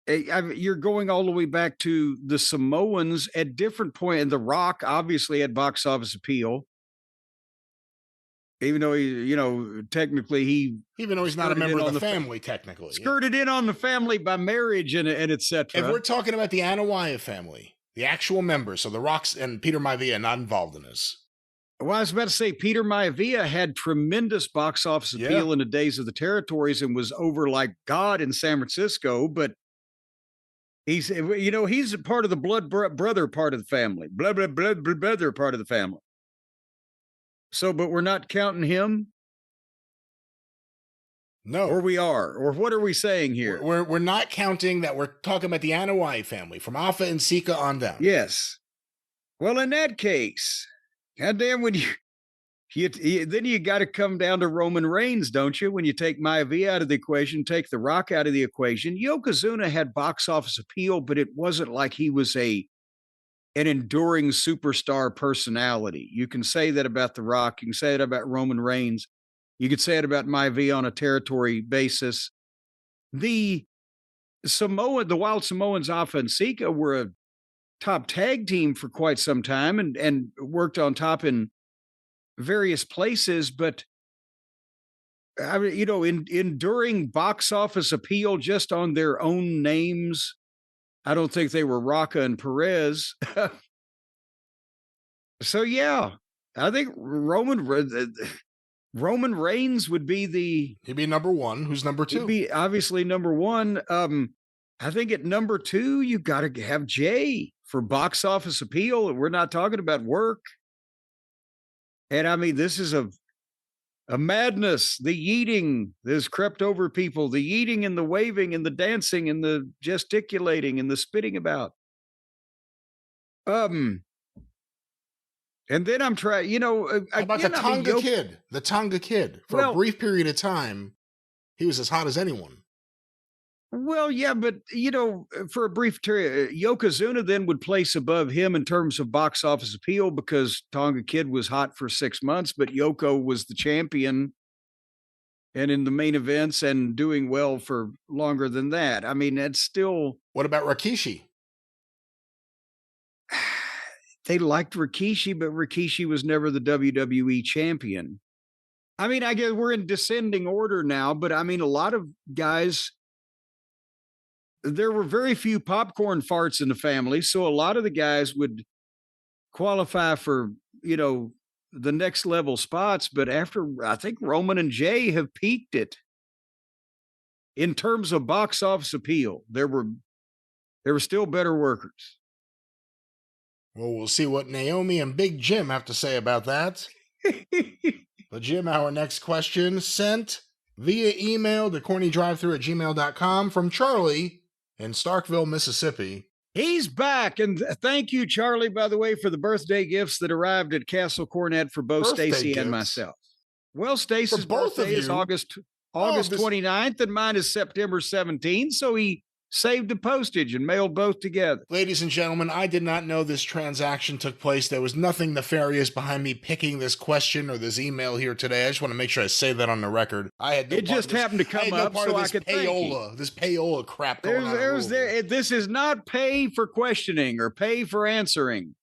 You're going all the way back to the Samoans at different points, and The Rock obviously had box office appeal. Even though
even though he's not a member of the family, technically.
Skirted in on the family by marriage and et cetera.
If we're talking about the Anoa'i family, the actual members, so the Rocks and Peter Maivia not involved in this.
Well, I was about to say, Peter Maivia had tremendous box office appeal in the days of the territories and was over like God in San Francisco, but he's a part of the blood brother part of the family, blood brother part of the family. So, but we're not counting him?
No.
Or we are? Or what are we saying here?
We're not counting that. We're talking about the Anoa'i family, from Alpha and Sika on down.
Yes. Well, in that case, goddamn, when then you got to come down to Roman Reigns, don't you? When you take Maivia out of the equation, take The Rock out of the equation. Yokozuna had box office appeal, but it wasn't like he was an enduring superstar personality. You can say that about The Rock. You can say it about Roman Reigns. You could say it about Maivia on a territory basis. The Wild Samoans, Alpha and Sika, were a top tag team for quite some time and worked on top in various places. But I mean, enduring box office appeal just on their own names, I don't think they were Rocca and Perez. So, yeah, I think Roman Reigns would be
he'd be number 1. Who's number 2?
He'd be obviously number 1. I think at number 2, you got to have Jay for box office appeal. We're not talking about work. And I mean, this is a madness. The yeeting has crept over people. The yeeting and the waving and the dancing and the gesticulating and the spitting about. And then I'm trying,
How about the Tonga Kid? The Tonga Kid. For a brief period of time, he was as hot as anyone.
Well, yeah, but, for a brief period, Yokozuna then would place above him in terms of box office appeal because Tonga Kid was hot for 6 months, but Yoko was the champion and in the main events and doing well for longer than that. I mean, that's still...
What about Rikishi?
They liked Rikishi, but Rikishi was never the WWE champion. I mean, I guess we're in descending order now, but I mean, a lot of guys, there were very few popcorn farts in the family. So a lot of the guys would qualify for, the next level spots. But after, I think Roman and Jay have peaked it in terms of box office appeal. There were still better workers.
Well, we'll see what Naomi and Big Jim have to say about that. But Jim, our next question sent via email to CornyDriveThru@gmail.com from Charlie in Starkville, Mississippi.
He's back. And thank you, Charlie, by the way, for the birthday gifts that arrived at Castle Cornette for both Stacy and myself. Well, Stacy's birthday is August 29th and mine is September 17th. So he saved the postage and mailed both together.
Ladies and gentlemen, I did not know this transaction took place. There was nothing nefarious behind me picking this question or this email here today. I just want to make sure I say that on the record. I had no
it just happened to come up, so I could
payola, this payola crap going on.
This is not pay for questioning or pay for answering.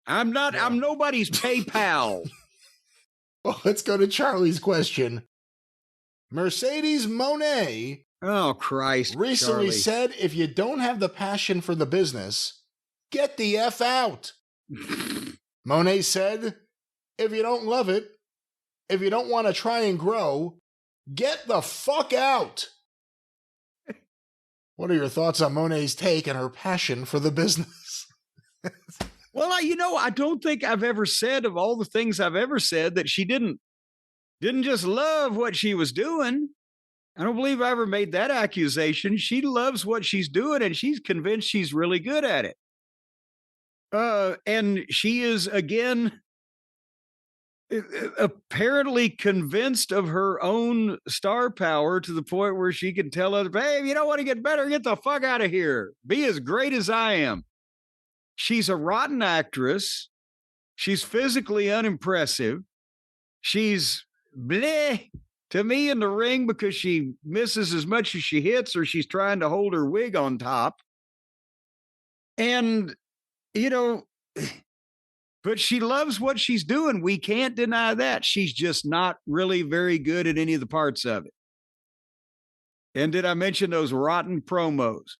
I'm nobody's PayPal.
Well, let's go to Charlie's question. Mercedes Moné.
Oh, Christ.
Recently said, if you don't have the passion for the business, get the F out. Moné said, if you don't love it, if you don't want to try and grow, get the fuck out. What are your thoughts on Moné's take and her passion for the business?
Well, I don't think I've ever said of all the things I've ever said that she didn't just love what she was doing. I don't believe I ever made that accusation. She loves what she's doing, and she's convinced she's really good at it. And she is, again, apparently convinced of her own star power to the point where she can tell others, hey, if you don't want to get better, get the fuck out of here. Be as great as I am. She's a rotten actress. She's physically unimpressive. She's bleh to me in the ring because she misses as much as she hits, or she's trying to hold her wig on top. And, but she loves what she's doing. We can't deny that. She's just not really very good at any of the parts of it. And did I mention those rotten promos?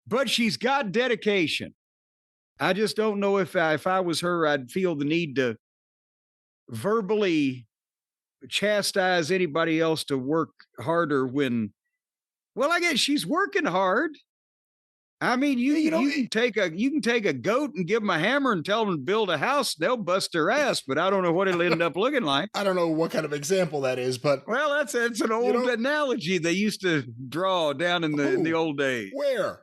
But she's got dedication. I just don't know if I was her, I'd feel the need to verbally chastise anybody else to work harder when, well, I guess she's working hard. I mean, you can take a goat and give them a hammer and tell them to build a house. They'll bust their ass, but I don't know what it'll end up looking like.
I don't know what kind of example that is, but
well, it's an old analogy they used to draw down in the old days.
Where?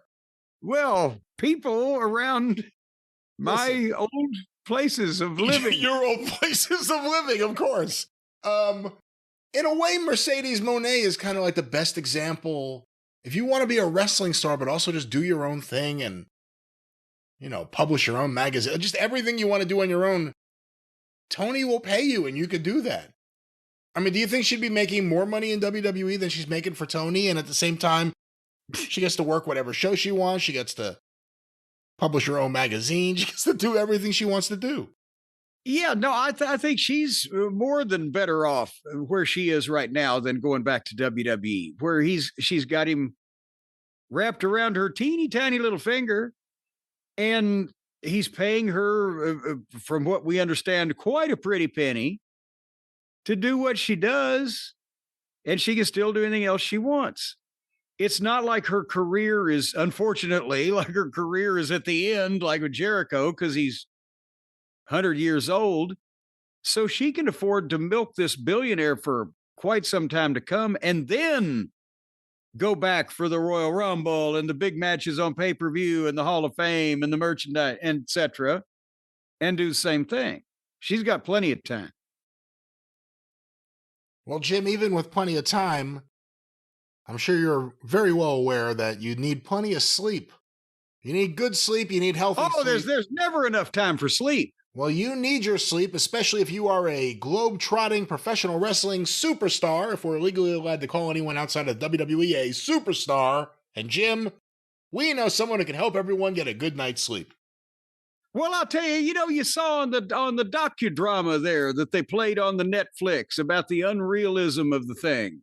Well, people around my old places of living.
Your old places of living, of course. In a way, Mercedes Moné is kind of like the best example. If you want to be a wrestling star, but also just do your own thing and, publish your own magazine, just everything you want to do on your own, Tony will pay you and you could do that. I mean, do you think she'd be making more money in WWE than she's making for Tony? And at the same time, she gets to work whatever show she wants. She gets to publish her own magazine. She gets to do everything she wants to do.
Yeah, no, I think she's more than better off where she is right now than going back to WWE, where she's got him wrapped around her teeny tiny little finger, and he's paying her, from what we understand, quite a pretty penny to do what she does, and she can still do anything else she wants. It's not like her career is, unfortunately, like her career is at the end, like with Jericho, because he's 100 years old. So she can afford to milk this billionaire for quite some time to come and then go back for the Royal Rumble and the big matches on pay-per-view and the Hall of Fame and the merchandise, etc., and do the same thing. She's got plenty of time.
Well, Jim, even with plenty of time, I'm sure you're very well aware that you need plenty of sleep. You need good sleep. You need healthy sleep.
There's never enough time for sleep.
Well, you need your sleep, especially if you are a globe-trotting professional wrestling superstar, if we're legally allowed to call anyone outside of WWE a superstar. And Jim, we know someone who can help everyone get a good night's sleep.
Well, I'll tell you, you saw on the docudrama there that they played on the Netflix about the unrealism of the thing.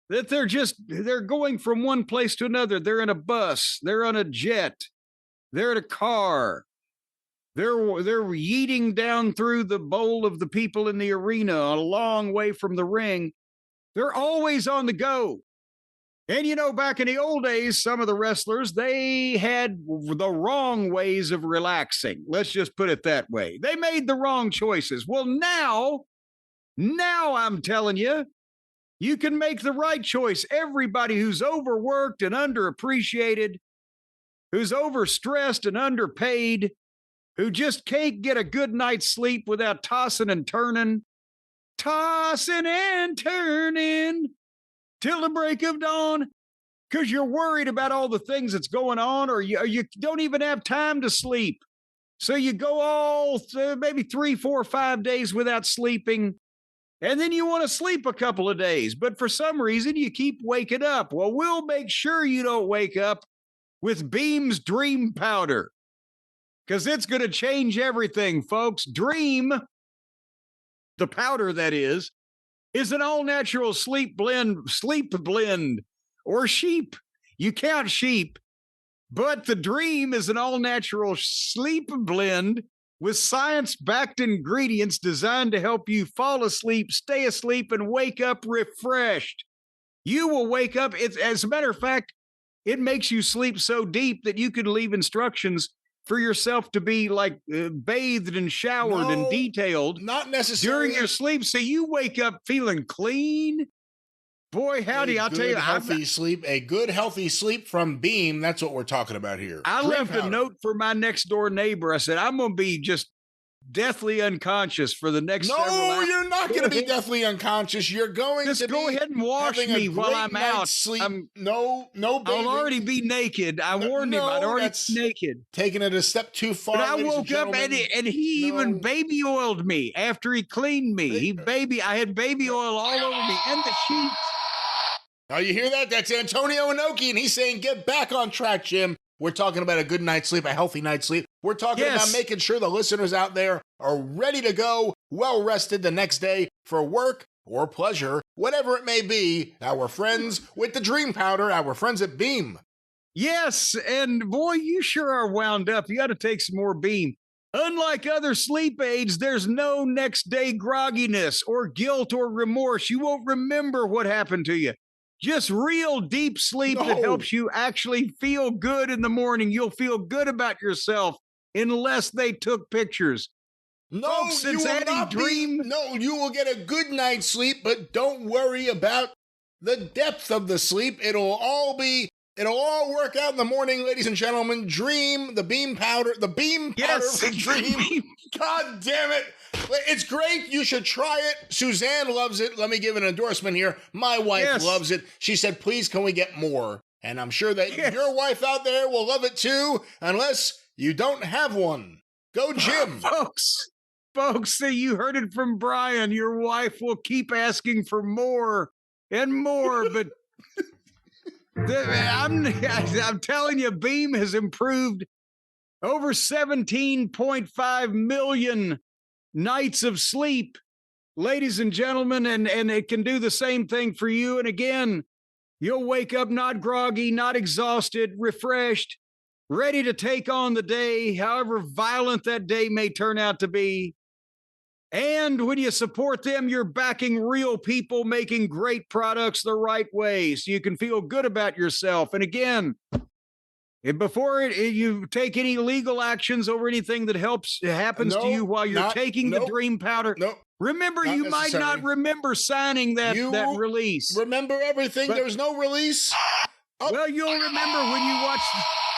That they're going from one place to another. They're in a bus, they're on a jet, they're in a car. They're yeeting down through the bowl of the people in the arena a long way from the ring. They're always on the go. And back in the old days, some of the wrestlers, they had the wrong ways of relaxing. Let's just put it that way. They made the wrong choices. Well, now I'm telling you, you can make the right choice. Everybody who's overworked and underappreciated, who's overstressed and underpaid, who just can't get a good night's sleep without tossing and turning till the break of dawn, because you're worried about all the things that's going on, or you don't even have time to sleep. So you go maybe 3, 4, 5 days without sleeping, and then you want to sleep a couple of days, but for some reason you keep waking up. Well, we'll make sure you don't wake up with Beam's Dream Powder, because it's going to change everything, folks. Dream, the powder that is an all-natural sleep blend, or sheep. You count sheep, but the Dream is an all-natural sleep blend with science-backed ingredients designed to help you fall asleep, stay asleep, and wake up refreshed. You will wake up. As a matter of fact, it makes you sleep so deep that you can leave instructions for yourself to be like bathed and showered and detailed.
Not necessarily
during your sleep, so you wake up feeling clean. Boy, howdy, I'll tell you.
A good, healthy sleep from Beam. That's what we're talking about here.
I left a note for my next door neighbor. I said, I'm going to be just deathly unconscious for the next several hours.
No, you're not going to be deathly unconscious. You're going
to go ahead and wash me while I'm out.
Sleep. No, baby.
I'll already be naked. I warned him I'd already be naked.
Taking it a step too far.
But I woke up and he even baby oiled me after he cleaned me. I had baby oil all over me and the sheets.
Oh, you hear that? That's Antonio Inoki, and he's saying, get back on track, Jim. We're talking about a good night's sleep, a healthy night's sleep. We're talking about making sure the listeners out there are ready to go, well-rested the next day for work or pleasure, whatever it may be. Our friends with the Dream Powder, our friends at Beam.
Yes, and boy, you sure are wound up. You got to take some more Beam. Unlike other sleep aids, there's no next day grogginess or guilt or remorse. You won't remember what happened to you. Just real deep sleep that helps you actually feel good in the morning. You'll feel good about yourself unless they took pictures.
No,
folks,
you will not Dream. No, you will get a good night's sleep, but don't worry about the depth of the sleep. It'll all work out in the morning, ladies and gentlemen. Dream, the Beam Powder for Dream. God damn it. It's great. You should try it. Suzanne loves it. Let me give an endorsement here. My wife loves it. She said, please, can we get more? And I'm sure that your wife out there will love it too, unless you don't have one. Go, Jim.
Folks, you heard it from Brian. Your wife will keep asking for more and more, but I'm telling you, Beam has improved over 17.5 million nights of sleep, ladies and gentlemen, and it can do the same thing for you. And again, you'll wake up not groggy, not exhausted, refreshed, ready to take on the day, however violent that day may turn out to be. And when you support them, you're backing real people making great products the right way, so you can feel good about yourself. And again, before you take any legal actions over anything that happens to you while you're taking the Dream Powder, Remember,
Not
you might
necessary.
not remember signing that release.
Remember everything.
But-
There was no release.
Well, you'll remember when you watch.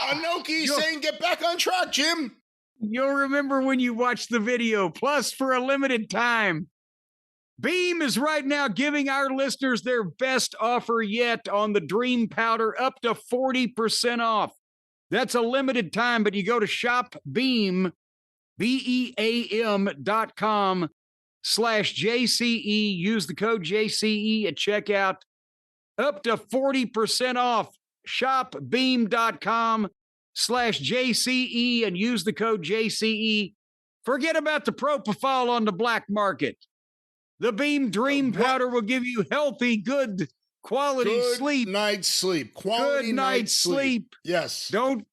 Anoki saying, "Get back on track, Jim."
You'll remember when you watch the video. Plus, for a limited time, Beam is right now giving our listeners their best offer yet on the Dream Powder, up to 40% off. That's a limited time, but you go to shopbeam, BEAM.com/JCE. Use the code JCE at checkout. Up to 40% off. Shopbeam.com/JCE and use the code JCE. Forget about the propofol on the black market. The Beam Dream Powder will give you healthy, good quality sleep.
Night's sleep. Quality
Good night's sleep.
Yes.
Don't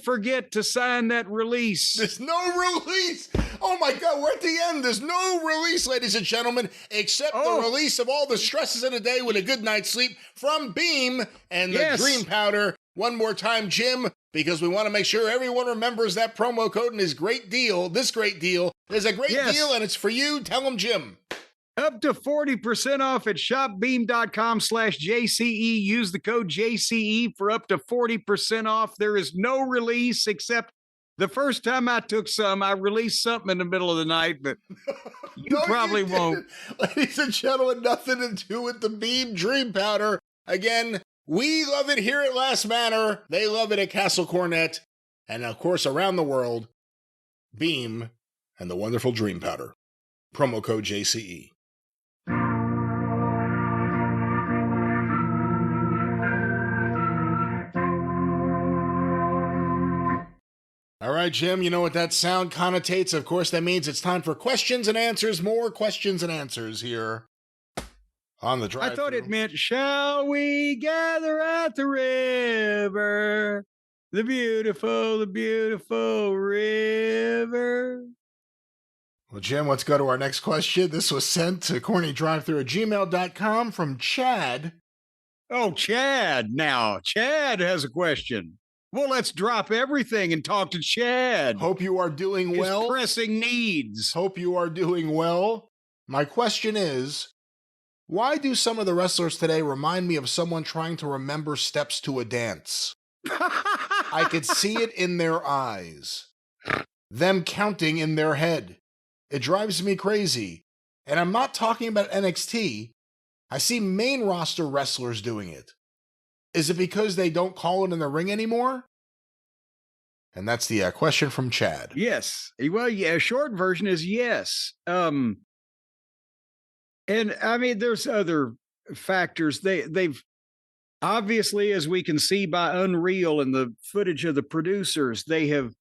forget to sign that release.
There's no release. Oh my God, we're at the end. There's no release, ladies and gentlemen, except the release of all the stresses in a day with a good night's sleep from Beam and the Dream Powder. One more time, Jim, because we want to make sure everyone remembers that promo code and his great deal. This great deal is a great deal, and it's for you. Tell them, Jim.
Up to 40% off at shopbeam.com/JCE. Use the code JCE for up to 40% off. There is no release except the first time I took some, I released something in the middle of the night, but you probably won't.
Ladies and gentlemen, nothing to do with the Beam Dream Powder. Again, we love it here at Last Manor. They love it at Castle Cornette. And of course, around the world, Beam and the wonderful Dream Powder. Promo code JCE. All right, Jim, you know what that sound connotates? Of course, that means it's time for questions and answers. More questions and answers here on the Drive Thru.
I thought it meant, shall we gather at the river, the beautiful river.
Well, Jim, let's go to our next question. This was sent to CornyDriveThru@gmail.com from Chad.
Oh, Chad. Now, Chad has a question. Well, let's drop everything and talk to Chad.
Hope you are doing well.
His pressing needs.
Hope you are doing well. My question is, why do some of the wrestlers today remind me of someone trying to remember steps to a dance? I could see it in their eyes. Them counting in their head. It drives me crazy. And I'm not talking about NXT. I see main roster wrestlers doing it. Is it because they don't call it in the ring anymore? And that's the question from Chad.
Yes. Well, yeah, short version is yes. And I mean, there's other factors. They've obviously, as we can see by Unreal and the footage of the producers, they have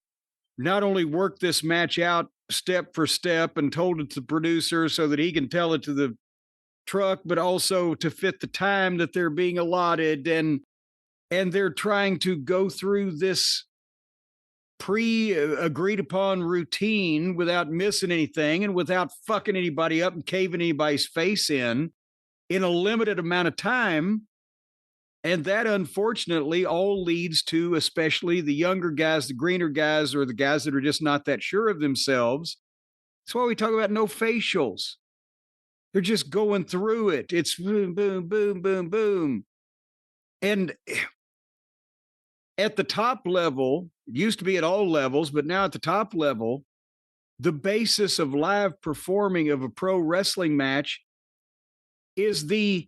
not only worked this match out step for step and told it to the producer so that he can tell it to the truck, but also to fit the time that they're being allotted, and they're trying to go through this pre-agreed upon routine without missing anything and without fucking anybody up and caving anybody's face in a limited amount of time. And that unfortunately all leads to, especially the younger guys, the greener guys, or the guys that are just not that sure of themselves. That's why we talk about no facials. They're just going through it. It's boom, boom, boom, boom, boom. And at the top level, it used to be at all levels, but now at the top level, the basis of live performing of a pro wrestling match is the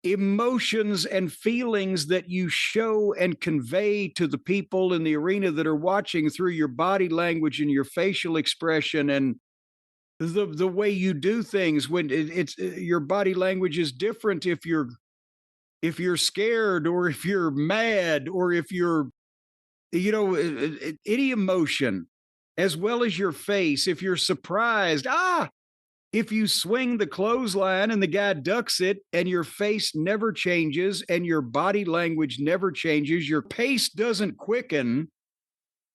emotions and feelings that you show and convey to the people in the arena that are watching through your body language and your facial expression and the way you do things. When it's your body language is different if you're scared or if you're mad or if you're, any emotion, as well as your face. If you're surprised, if you swing the clothesline and the guy ducks it and your face never changes and your body language never changes, your pace doesn't quicken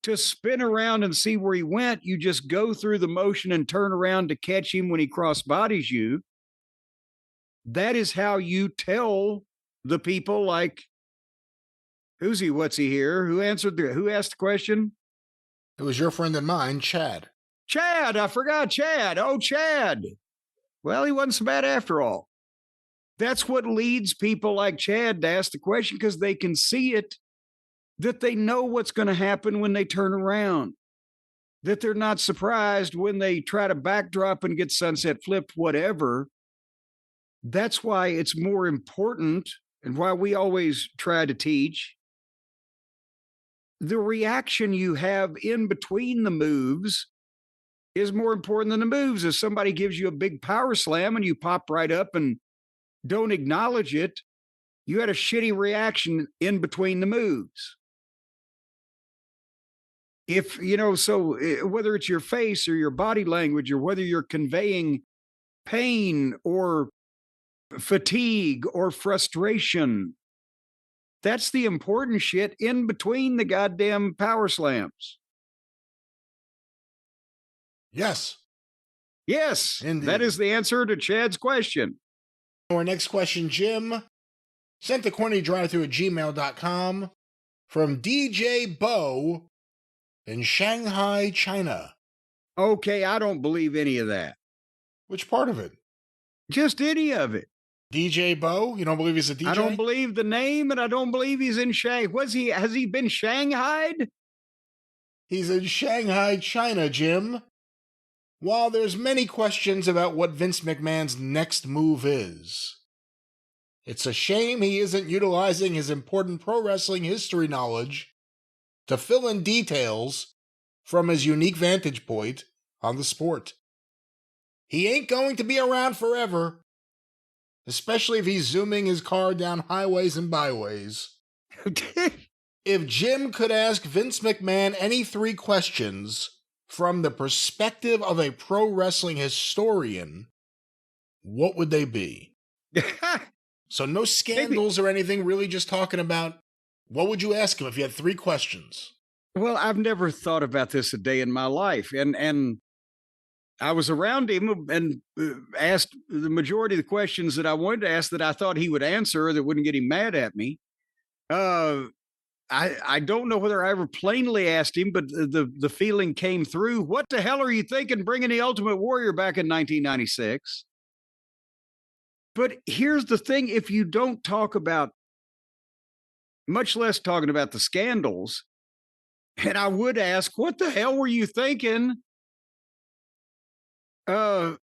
to spin around and see where he went. You just go through the motion and turn around to catch him when he cross bodies you. That is how you tell the people, like, who's he? What's he here? Who asked the question?
It was your friend and mine, Chad.
Chad, I forgot Chad. Oh, Chad. Well, he wasn't so bad after all. That's what leads people like Chad to ask the question, because they can see it, that they know what's going to happen when they turn around, that they're not surprised when they try to backdrop and get sunset flipped, whatever. That's why it's more important, and why we always try to teach the reaction you have in between the moves is more important than the moves. If somebody gives you a big power slam and you pop right up and don't acknowledge it, you had a shitty reaction in between the moves. If, so whether it's your face or your body language, or whether you're conveying pain or fatigue or frustration, that's the important shit in between the goddamn power slams.
Yes.
Yes.
Indeed.
That is the answer to Chad's question.
Our next question, Jim, sent to CornyDriveThru@gmail.com from DJ Bo in Shanghai, China.
Okay, I don't believe any of that.
Which part of it?
Just any of it.
DJ Bo? You don't believe he's a DJ?
I don't believe the name, and I don't believe he's in Shanghai. Has he been Shanghaied?
He's in Shanghai, China, Jim. While there's many questions about what Vince McMahon's next move is, it's a shame he isn't utilizing his important pro wrestling history knowledge to fill in details from his unique vantage point on the sport. He ain't going to be around forever, especially if he's zooming his car down highways and byways. If Jim could ask Vince McMahon any 3 questions from the perspective of a pro wrestling historian, what would they be? So no scandals or anything, really just talking about, what would you ask him if you had 3 questions?
Well, I've never thought about this a day in my life. And I was around him and asked the majority of the questions that I wanted to ask that I thought he would answer that wouldn't get him mad at me. I don't know whether I ever plainly asked him, but the feeling came through. What the hell are you thinking bringing the Ultimate Warrior back in 1996? But here's the thing. If you don't talk about, much less talking about the scandals, and I would ask, what the hell were you thinking? But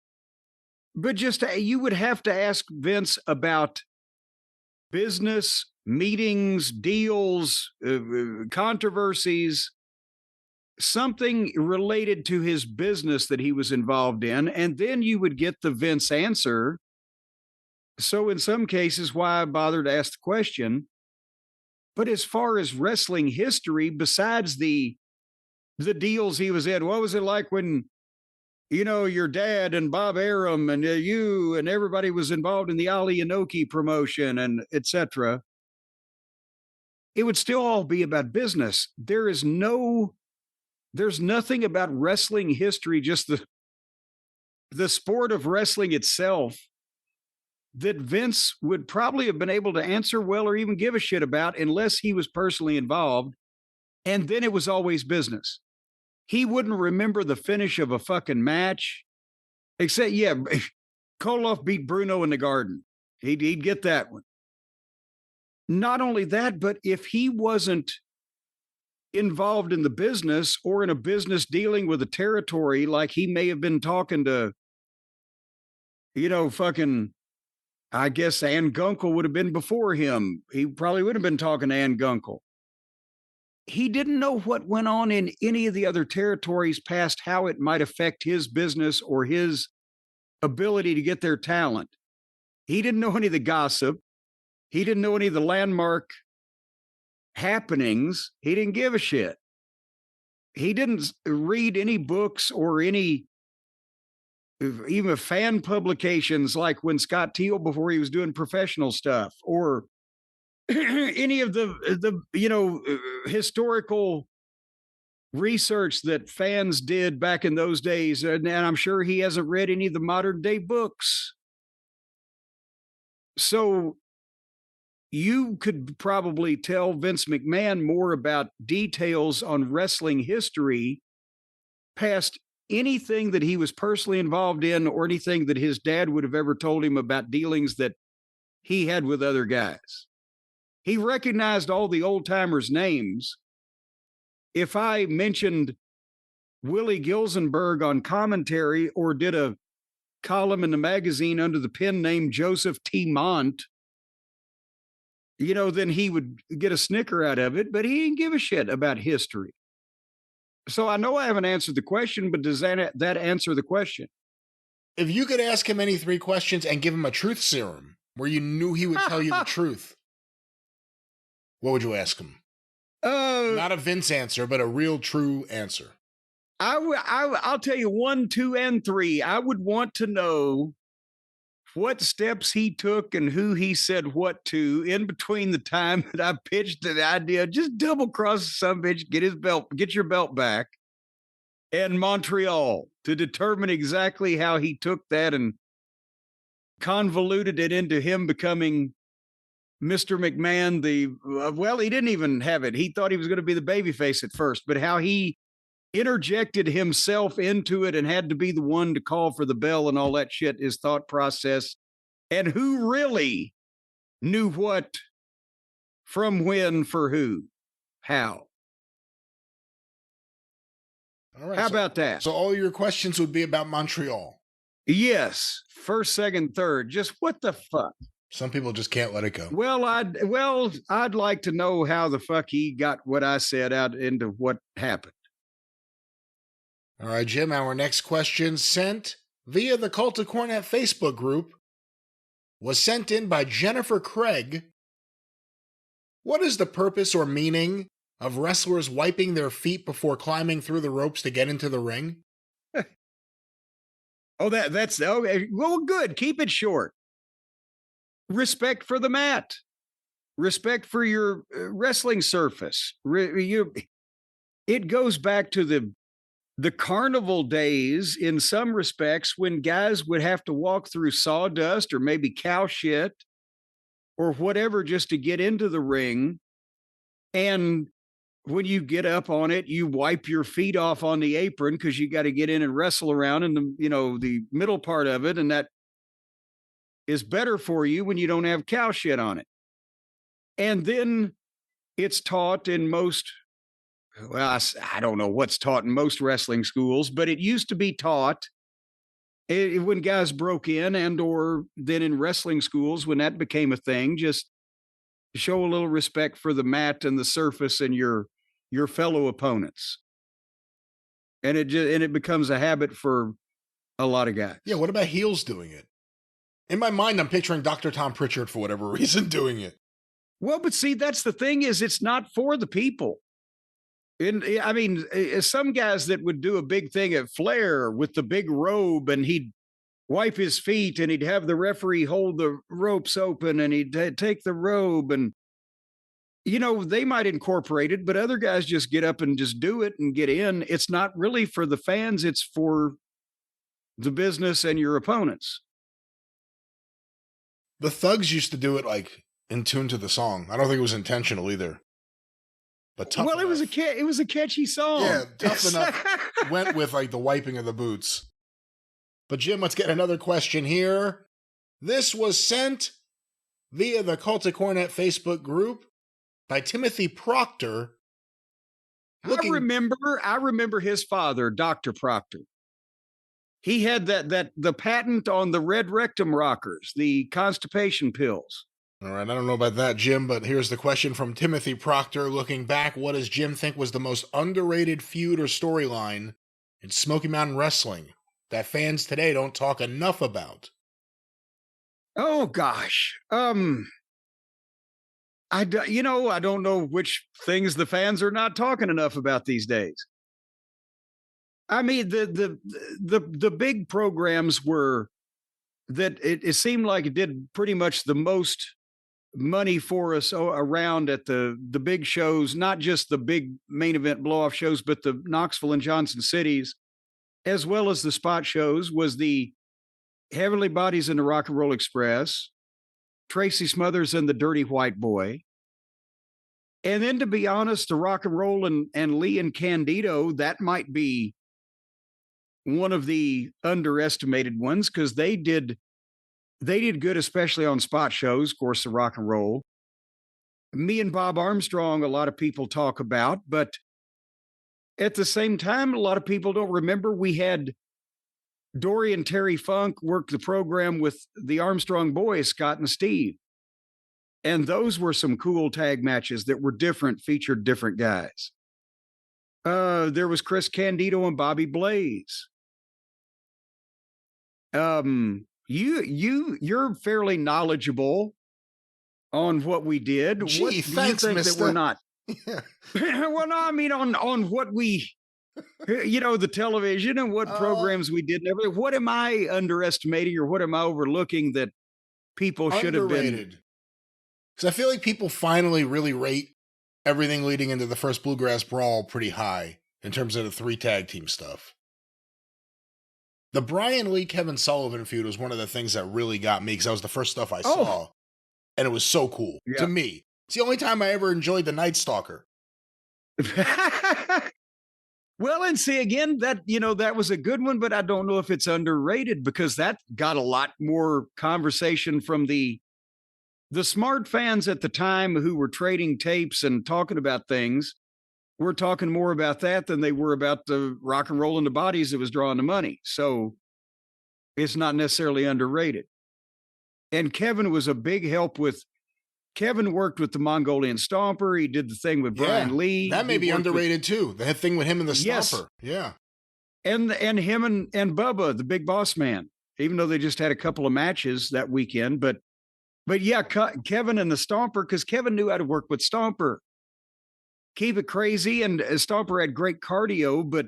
just you would have to ask Vince about business, meetings, deals, controversies, something related to his business that he was involved in, and then you would get the Vince answer. So in some cases, why bother to ask the question? But as far as wrestling history, besides the deals he was in, what was it like when, your dad and Bob Arum and you and everybody was involved in the Ali Inoki promotion and etc. It would still all be about business. There's nothing about wrestling history, just the sport of wrestling itself, that Vince would probably have been able to answer well or even give a shit about unless he was personally involved. And then it was always business. He wouldn't remember the finish of a fucking match, except, Koloff beat Bruno in the Garden. He'd get that one. Not only that, but if he wasn't involved in the business or in a business dealing with a territory, like he may have been talking to, I guess Ann Gunkel would have been before him. He probably would have been talking to Ann Gunkel. He didn't know what went on in any of the other territories past how it might affect his business or his ability to get their talent. He didn't know any of the gossip. He didn't know any of the landmark happenings. He didn't give a shit. He didn't read any books or any even fan publications like when Scott Teal, before he was doing professional stuff, or any of the historical research that fans did back in those days. And I'm sure he hasn't read any of the modern day books. So you could probably tell Vince McMahon more about details on wrestling history past anything that he was personally involved in or anything that his dad would have ever told him about dealings that he had with other guys. He recognized all the old timers' names. If I mentioned Willie Gilzenberg on commentary or did a column in the magazine under the pen name Joseph T. Mont, then he would get a snicker out of it, but he didn't give a shit about history. So I know I haven't answered the question, but does that answer the question?
If you could ask him any 3 questions and give him a truth serum where you knew he would tell you the truth, what would you ask him? Not a Vince answer, but a real true answer.
I'll tell you 1, 2, and 3. I would want to know what steps he took and who he said what to in between the time that I pitched the idea, just double cross some bitch, get your belt back, and Montreal, to determine exactly how he took that and convoluted it into him becoming Mr. McMahon. He didn't even have it. He thought he was going to be the babyface at first, but how he interjected himself into it and had to be the one to call for the bell and all that shit, his thought process, and who really knew what from when for who, how.
All right,
how about that?
So all your questions would be about Montreal.
Yes. First, second, third. Just what the fuck?
Some people just can't let it go.
Well, I'd like to know how the fuck he got what I said out into what happened.
All right, Jim, our next question, sent via the Cult of Cornette Facebook group, was sent in by Jennifer Craig. What is the purpose or meaning of wrestlers wiping their feet before climbing through the ropes to get into the ring?
That's okay. Well, good. Keep it short. Respect for the mat. Respect for your wrestling surface. It goes back to the carnival days in some respects when guys would have to walk through sawdust or maybe cow shit or whatever just to get into the ring. And when you get up on it, you wipe your feet off on the apron because you got to get in and wrestle around in the middle part of it. And that is better for you when you don't have cow shit on it. And then it's taught in most, well, I don't know what's taught in most wrestling schools, but it used to be taught when guys broke in and or then in wrestling schools when that became a thing, just show a little respect for the mat and the surface and your fellow opponents. And it becomes a habit for a lot of guys.
Yeah, what about heels doing it? In my mind, I'm picturing Dr. Tom Pritchard for whatever reason doing it.
Well, but see, that's the thing is it's not for the people. I mean, some guys that would do a big thing at Flair with the big robe and he'd wipe his feet and he'd have the referee hold the ropes open and he'd take the robe and, they might incorporate it, but other guys just get up and just do it and get in. It's not really for the fans. It's for the business and your opponents.
The Thugs used to do it like in tune to the song. I don't think it was intentional either. But tough enough.
It was a catchy song.
Yeah, Tough Enough went with like the wiping of the boots. But Jim, let's get another question here. This was sent via the Cult of Cornette Facebook group by Timothy Proctor.
I remember his father, Dr. Proctor. He had the patent on the red rectum rockers, the constipation pills.
All right, I don't know about that, Jim, but here's the question from Timothy Proctor. Looking back, what does Jim think was the most underrated feud or storyline in Smoky Mountain Wrestling that fans today don't talk enough about?
Oh, gosh. I don't know which things the fans are not talking enough about these days. I mean, the big programs were that it seemed like it did pretty much the most money for us around at the big shows, not just the big main event blow-off shows, but the Knoxville and Johnson cities, as well as the spot shows, was the Heavenly Bodies and the Rock and Roll Express, Tracy Smothers and the Dirty White Boy. And then, to be honest, the Rock and Roll and Lee and Candido, that might be one of the underestimated ones because they did good, especially on spot shows, of course, the rock and roll. Me and Bob Armstrong, a lot of people talk about, but at the same time, a lot of people don't remember we had Dory and Terry Funk work the program with the Armstrong boys, Scott and Steve. And those were some cool tag matches that were different, featured different guys. There was Chris Candido and Bobby Blaze. You're fairly knowledgeable on what we did.
Gee,
what do
thanks,
you think
mister.
that we're not?
Yeah.
Well, no, I mean on what we, the television and what programs we did and everything. What am I underestimating or what am I overlooking that people should have been?
Underrated. Because I feel like people finally really rate everything leading into the first Bluegrass Brawl pretty high in terms of the 3 tag team stuff. The Brian Lee Kevin Sullivan feud was one of the things that really got me because that was the first stuff I saw. And it was so cool to me. It's the only time I ever enjoyed the Night Stalker.
Well, and see, again, that was a good one, but I don't know if it's underrated because that got a lot more conversation from the smart fans at the time who were trading tapes and talking about things. We're talking more about that than they were about the rock and roll and the bodies that was drawing the money. So it's not necessarily underrated. And Kevin was a big help with. Kevin worked with the Mongolian Stomper. He did the thing with Brian Lee.
That may be underrated too. The thing with him and the Stomper. Yes. Yeah.
And him and Bubba, the Big Boss Man, even though they just had a couple of matches that weekend. But yeah, Kevin and the Stomper, because Kevin knew how to work with Stomper. Keep it crazy. And Stomper had great cardio, but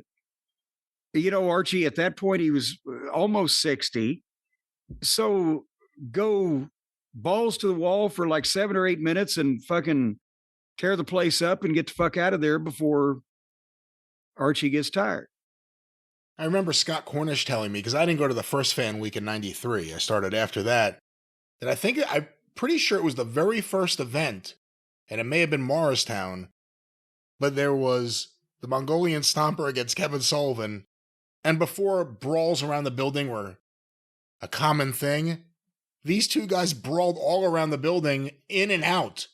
Archie, at that point, he was almost 60. So go balls to the wall for like 7 or 8 minutes and fucking tear the place up and get the fuck out of there before Archie gets tired.
I remember Scott Cornish telling me, because I didn't go to the first fan week in 93. I started after that. And I'm pretty sure it was the very first event, and it may have been Morristown, but there was the Mongolian Stomper against Kevin Sullivan. And before brawls around the building were a common thing, these two guys brawled all around the building, in and out.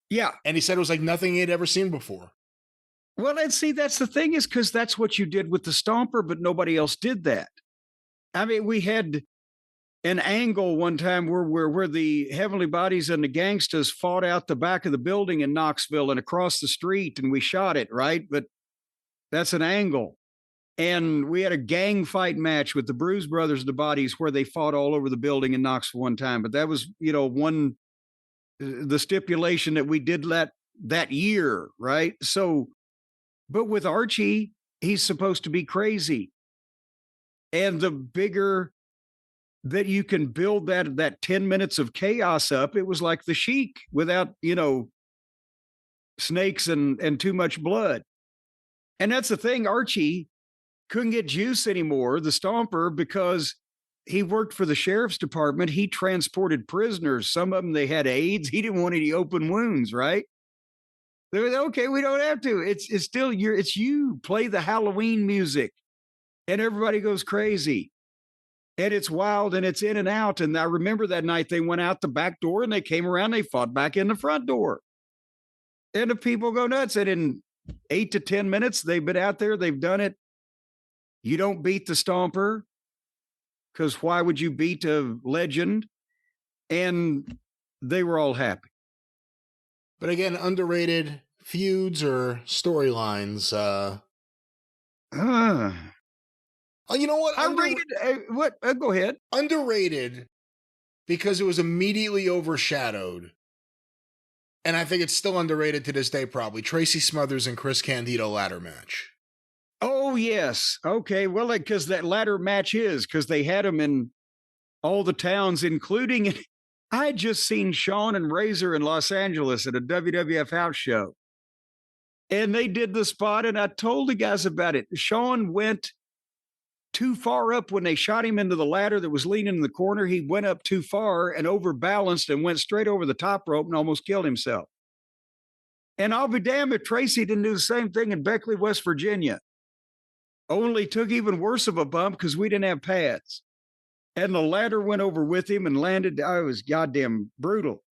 Yeah.
And he said it was like nothing he had ever seen before.
Well, and see, that's the thing is because that's what you did with the Stomper, but nobody else did that. I mean, we had an angle one time where the Heavenly Bodies and the Gangstas fought out the back of the building in Knoxville and across the street, and we shot it, right? But that's an angle. And we had a gang fight match with the Bruise Brothers and the Bodies where they fought all over the building in Knoxville one time. But that was, the stipulation that we did that year, right? So, but with Archie, he's supposed to be crazy. And the bigger that you can build that 10 minutes of chaos up, it was like the Sheik without, snakes and too much blood. And that's the thing, Archie couldn't get juice anymore, the Stomper, because he worked for the sheriff's department. He transported prisoners. Some of them, they had AIDS. He didn't want any open wounds, right? They were, okay, we don't have to. It's still it's you. Play the Halloween music. And everybody goes crazy. And it's wild and it's in and out. And I remember that night they went out the back door and they came around, they fought back in the front door. And the people go nuts. And in 8 to 10 minutes, they've been out there, they've done it. You don't beat the Stomper, because why would you beat a legend? And they were all happy.
But again, underrated feuds or storylines. You know what?
What? Go ahead.
Underrated because it was immediately overshadowed. And I think it's still underrated to this day, probably. Tracy Smothers and Chris Candido ladder match.
Oh, yes. Okay. Well, because that ladder match because they had them in all the towns, including, I had just seen Shawn and Razor in Los Angeles at a WWF house show. And they did the spot, and I told the guys about it. Shawn went too far up when they shot him into the ladder that was leaning in the corner. He went up too far and overbalanced and went straight over the top rope and almost killed himself. And I'll be damned if Tracy didn't do the same thing in Beckley, West Virginia. only took even worse of a bump because we didn't have pads. And the ladder went over with him and landed. I was goddamn brutal.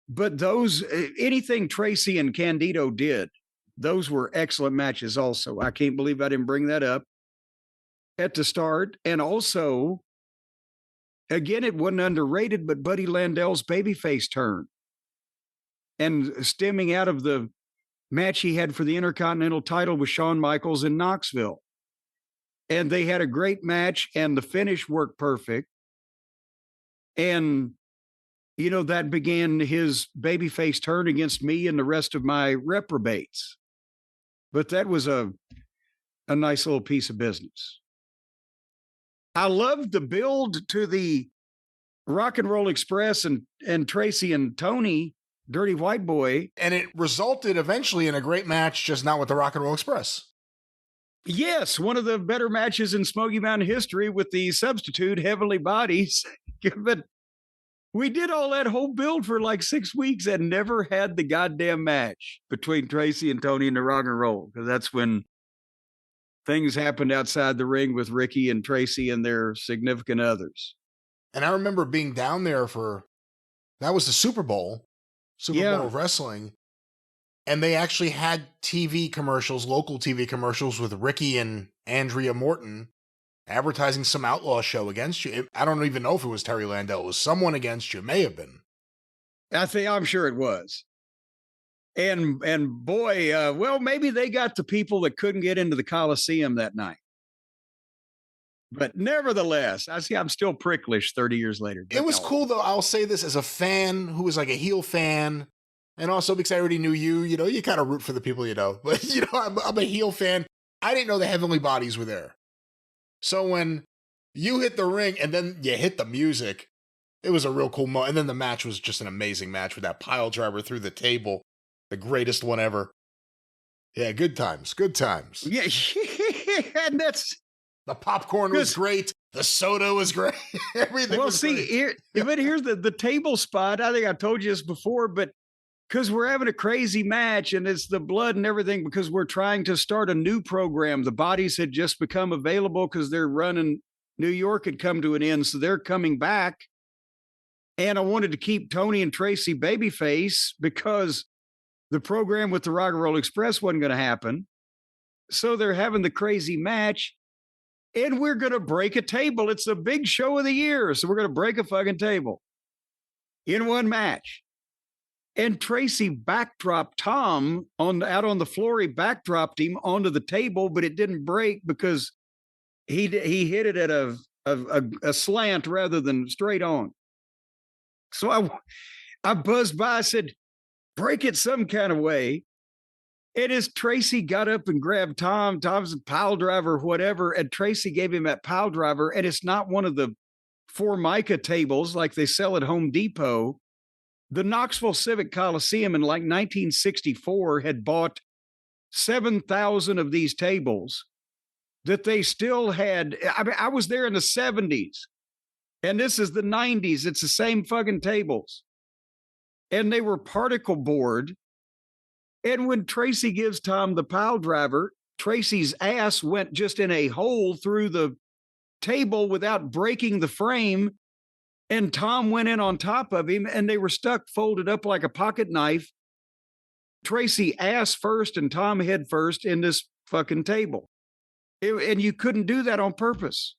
But those, anything Tracy and Candido did, those were excellent matches also. I can't believe I didn't bring that up at the start. And also, again, it wasn't underrated, but Buddy Landell's babyface turn. And stemming out of the match he had for the Intercontinental title with Shawn Michaels in Knoxville. And they had a great match, and the finish worked perfect. And, you know, that began his babyface turn against me and the rest of my reprobates. But that was a nice little piece of business. I loved the build to the Rock and Roll Express and Tracy and Tony, Dirty White Boy.
And it resulted eventually in a great match, just not with the Rock and Roll Express.
Yes, one of the better matches in Smoky Mountain history with the substitute Heavenly Bodies. But we did all that whole build for like 6 weeks and never had the goddamn match between Tracy and Tony in the Rock and Roll, because that's when things happened outside the ring with Ricky and Tracy and their significant others.
And I remember being down there that was the Super Bowl Bowl of wrestling. And they actually had TV commercials, local TV commercials with Ricky and Andrea Morton advertising some outlaw show against you. I don't even know if it was Terry Landell. It was someone against you. It may have been.
I'm sure it was. And boy, well, maybe they got the people that couldn't get into the Coliseum that night. But nevertheless, I'm still pricklish 30 years later.
It was cool, though. I'll say this as a fan who was like a heel fan. And also because I already knew you know, you kind of root for the people you know. But, you know, I'm a heel fan. I didn't know the Heavenly Bodies were there. So when you hit the ring and then you hit the music, it was a real cool moment. And then the match was just an amazing match with that pile driver through the table. The greatest one ever. Yeah, good times. Good times.
Yeah, and that's...
The popcorn was great. The soda was great. Everything was great.
But here's the table spot. I think I told you this before, but because we're having a crazy match and it's the blood and everything, because we're trying to start a new program. The Bodies had just become available because their run in New York had come to an end. So they're coming back. And I wanted to keep Tony and Tracy babyface because the program with the Rock and Roll Express wasn't going to happen. So they're having the crazy match. And we're going to break a table. It's the big show of the year. So we're going to break a fucking table in one match. And Tracy backdropped Tom out on the floor. He backdropped him onto the table, but it didn't break because he hit it at a slant rather than straight on. So I buzzed by. I said, break it some kind of way. And as Tracy got up and grabbed Tom's a pile driver, whatever, and Tracy gave him that pile driver, and it's not one of the Formica tables like they sell at Home Depot. The Knoxville Civic Coliseum in like 1964 had bought 7,000 of these tables that they still had. I mean, I was there in the 70s, and this is the 90s. It's the same fucking tables. And they were particle board. And when Tracy gives Tom the pile driver, Tracy's ass went just in a hole through the table without breaking the frame. And Tom went in on top of him and they were stuck folded up like a pocket knife. Tracy ass first and Tom head first in this fucking table. And you couldn't do that on purpose.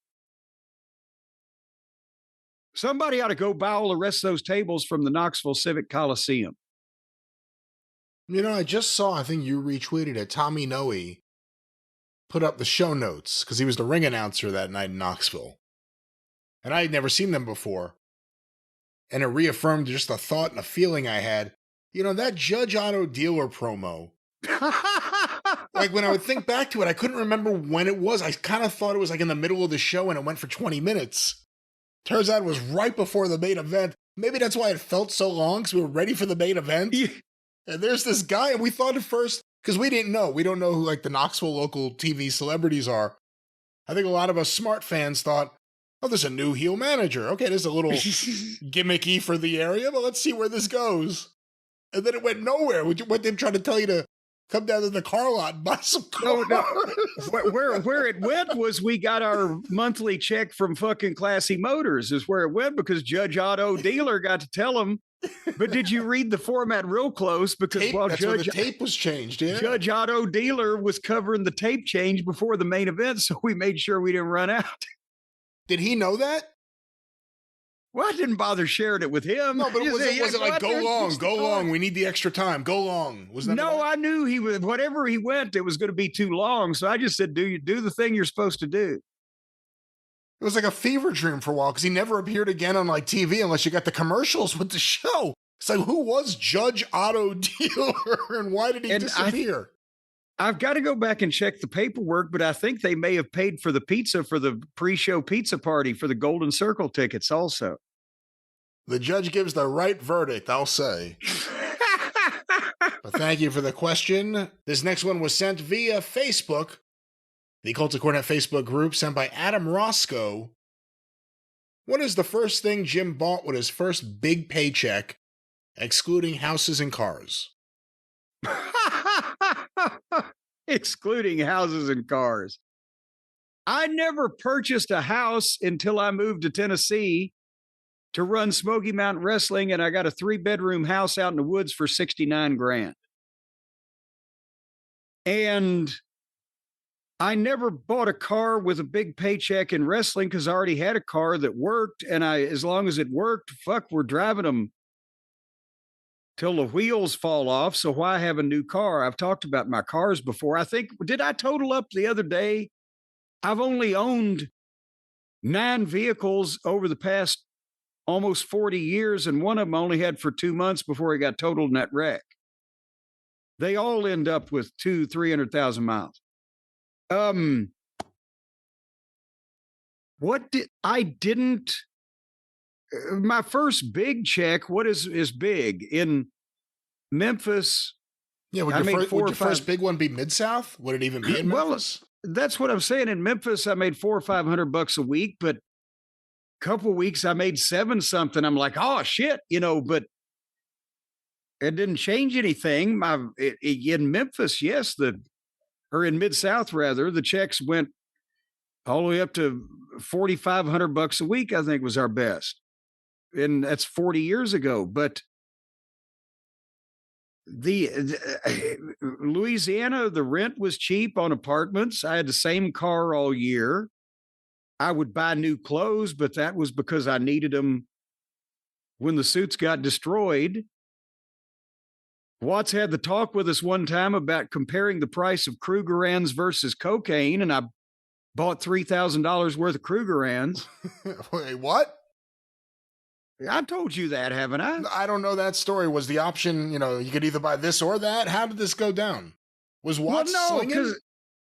Somebody ought to go buy all the rest of those tables from the Knoxville Civic Coliseum.
You know, I just saw, I think you retweeted it, Tommy Noe put up the show notes because he was the ring announcer that night in Knoxville. And I had never seen them before. And it reaffirmed just a thought and a feeling I had. You know, that Judge Otto dealer promo. Like when I would think back to it, I couldn't remember when it was. I kind of thought it was like in the middle of the show and it went for 20 minutes. Turns out it was right before the main event. Maybe that's why it felt so long because we were ready for the main event. Yeah. And there's this guy, and we thought at first, because we didn't know. We don't know who like the Knoxville local TV celebrities are. I think a lot of us smart fans thought, oh, there's a new heel manager. Okay, there's a little gimmicky for the area, but let's see where this goes. And then it went nowhere. What they trying to tell you to Come down to the car lot and buy some cars.
No. Where it went was we got our monthly check from fucking Classy Motors is where it went because Judge Otto Dealer got to tell him. But did you read the format real close? Because
tape, that's where the tape was changed. Yeah.
Judge Otto Dealer was covering the tape change before the main event, so we made sure we didn't run out.
Did he know that?
Well, I didn't bother sharing it with him.
No, but was it like, go long, we need the extra time, go long? Was that
no, I knew he was, whatever he went, it was going to be too long. So I just said, do the thing you're supposed to do.
It was like a fever dream for a while because he never appeared again on like TV unless you got the commercials with the show. It's like, who was Judge Otto Dealer and why did he disappear?
I've got to go back and check the paperwork, but I think they may have paid for the pizza for the pre-show pizza party for the Golden Circle tickets also.
The judge gives the right verdict, I'll say. But thank you for the question. This next one was sent via Facebook. The Cult of Cornette Facebook group sent by Adam Roscoe. What is the first thing Jim bought with his first big paycheck, excluding houses and cars?
Excluding houses and cars. I never purchased a house until I moved to Tennessee to run Smoky Mountain Wrestling, and I got a 3-bedroom house out in the woods for $69,000. And I never bought a car with a big paycheck in wrestling because I already had a car that worked, and as long as it worked, we're driving them till the wheels fall off. So why have a new car? I've talked about my cars before. I think, did I total up the other day? I've only owned 9 vehicles over the past almost 40 years, and one of them only had for 2 months before he got totaled in that wreck. They all end up with 200,000-300,000 miles. My first big check, what is big in Memphis?
Yeah, would your first big one be Mid-South? Would it even be in Memphis?
Well, that's what I'm saying. In Memphis, I made $400 or $500 a week, but a couple of weeks I made 7 something. I'm like, oh shit, but it didn't change anything. In Memphis, yes, or in Mid-South rather, the checks went all the way up to $4,500 a week, I think was our best. And that's 40 years ago. But Louisiana, the rent was cheap on apartments. I had the same car all year. I would buy new clothes, but that was because I needed them when the suits got destroyed. Watts had the talk with us one time about comparing the price of Krugerrands versus cocaine, and I bought $3,000 worth of Krugerrands.
Wait, what?
I told you that, haven't I?
I don't know that story. Was the option, you could either buy this or that? How did this go down? Was Watts slinging?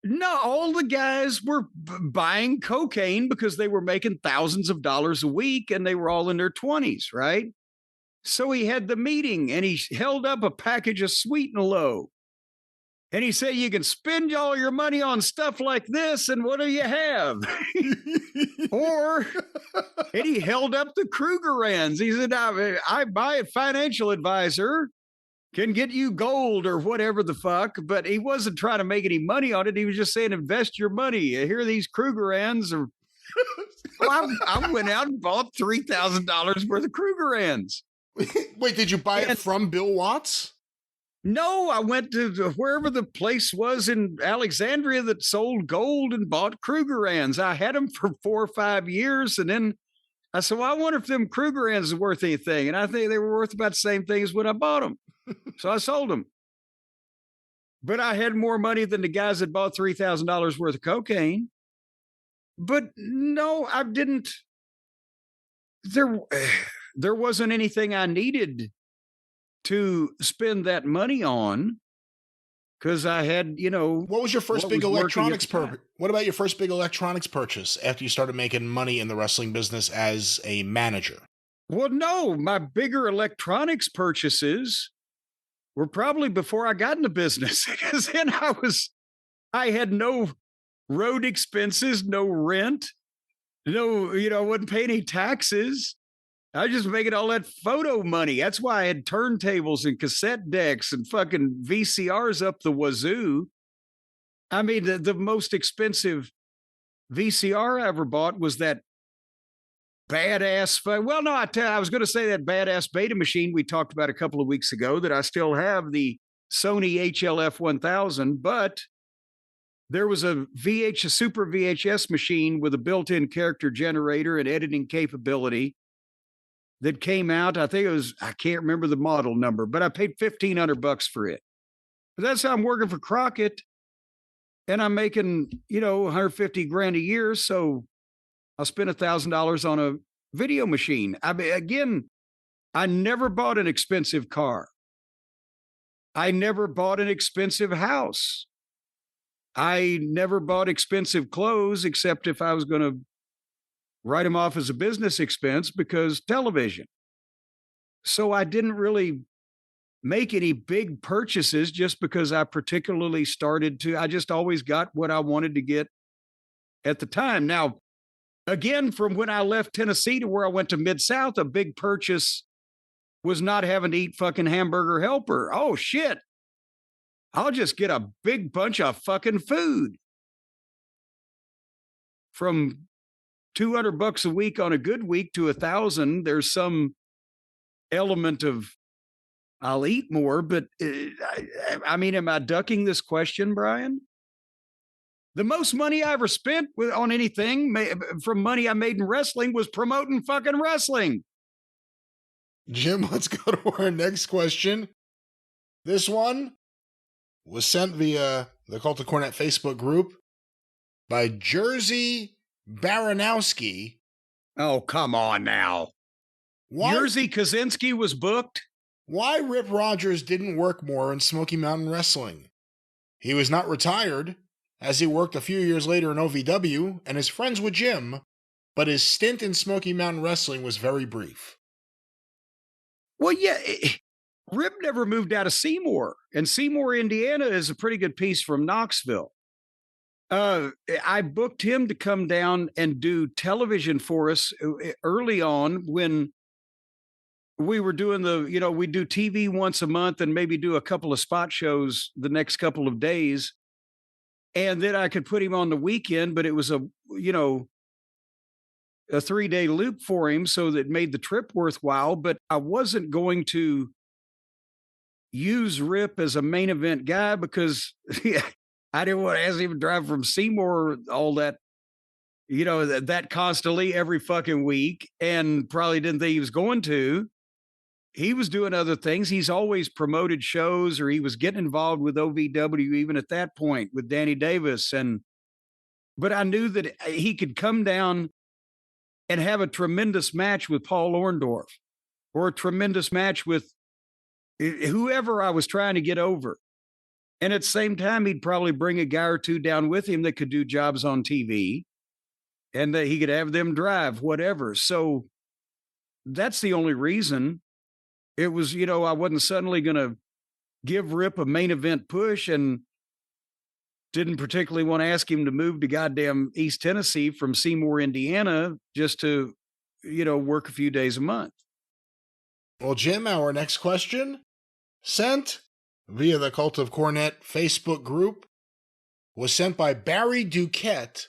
No, all the guys were buying cocaine because they were making thousands of dollars a week, and they were all in their 20s, right? So he had the meeting, and he held up a package of Sweet and Low. And he said, you can spend all your money on stuff like this, and what do you have? And he held up the Krugerrands. He said, my financial advisor can get you gold or whatever the fuck, but he wasn't trying to make any money on it. He was just saying, invest your money. Here are these Krugerrands. I went out and bought $3,000 worth of Krugerrands.
Wait, did you buy it from Bill Watts?
No, I went to wherever the place was in Alexandria that sold gold and bought Krugerrands. I had them for 4 or 5 years, and then I said, well, I wonder if them Krugerrands are worth anything. And I think they were worth about the same thing as when I bought them. So I sold them. But I had more money than the guys that bought $3,000 worth of cocaine. But no, I didn't. There wasn't anything I needed to spend that money on because I had,
What was your first big electronics purchase? What about your first big electronics purchase after you started making money in the wrestling business as a manager?
Well, no, my bigger electronics purchases were probably before I got into business because then I had no road expenses, no rent, I wouldn't pay any taxes. I was just making all that photo money. That's why I had turntables and cassette decks and fucking VCRs up the wazoo. I mean, the most expensive VCR I ever bought was that badass. Well, no, I was going to say that badass beta machine we talked about a couple of weeks ago that I still have, the Sony HLF 1000, but there was a Super VHS machine with a built-in character generator and editing capability that came out. I think it was, I can't remember the model number, but I paid $1,500 for it. But that's how I'm working for Crockett, and I'm making, 150 grand a year. So I'll spend $1,000 on a video machine. I mean, again, I never bought an expensive car. I never bought an expensive house. I never bought expensive clothes, except if I was going to write them off as a business expense because television. So I didn't really make any big purchases just because I particularly I just always got what I wanted to get at the time. Now, again, from when I left Tennessee to where I went to Mid-South, a big purchase was not having to eat fucking hamburger helper. Oh, shit. I'll just get a big bunch of fucking food. From $200 a week on a good week to $1,000, there's some element of I'll eat more, but I mean, am I ducking this question, Brian? The most money I ever spent on anything from money I made in wrestling was promoting fucking wrestling.
Jim, let's go to our next question. This one was sent via the Cult of Cornette Facebook group by Jersey Baranowski.
Oh, come on now. Jersey Kaczynski was booked?
Why Rip Rogers didn't work more in Smoky Mountain Wrestling. He was not retired, as he worked a few years later in OVW and is friends with Jim, but his stint in Smoky Mountain Wrestling was very brief.
Well, yeah, Rip never moved out of Seymour, and Seymour, Indiana is a pretty good piece from Knoxville. I booked him to come down and do television for us early on when we were doing we do TV once a month and maybe do a couple of spot shows the next couple of days. And then I could put him on the weekend, but it was a 3-day loop for him. So that made the trip worthwhile, but I wasn't going to use Rip as a main event guy because I didn't want to have him drive from Seymour all that, that constantly every fucking week, and probably didn't think he was going to. He was doing other things. He's always promoted shows, or he was getting involved with OVW even at that point with Danny Davis. But I knew that he could come down and have a tremendous match with Paul Orndorff or a tremendous match with whoever I was trying to get over. And at the same time, he'd probably bring a guy or two down with him that could do jobs on TV, and that he could have them drive, whatever. So that's the only reason. It was, I wasn't suddenly going to give Rip a main event push, and didn't particularly want to ask him to move to goddamn East Tennessee from Seymour, Indiana, just to, work a few days a month.
Well, Jim, our next question, sent via the Cult of Cornette Facebook group, was sent by Barry Duquette.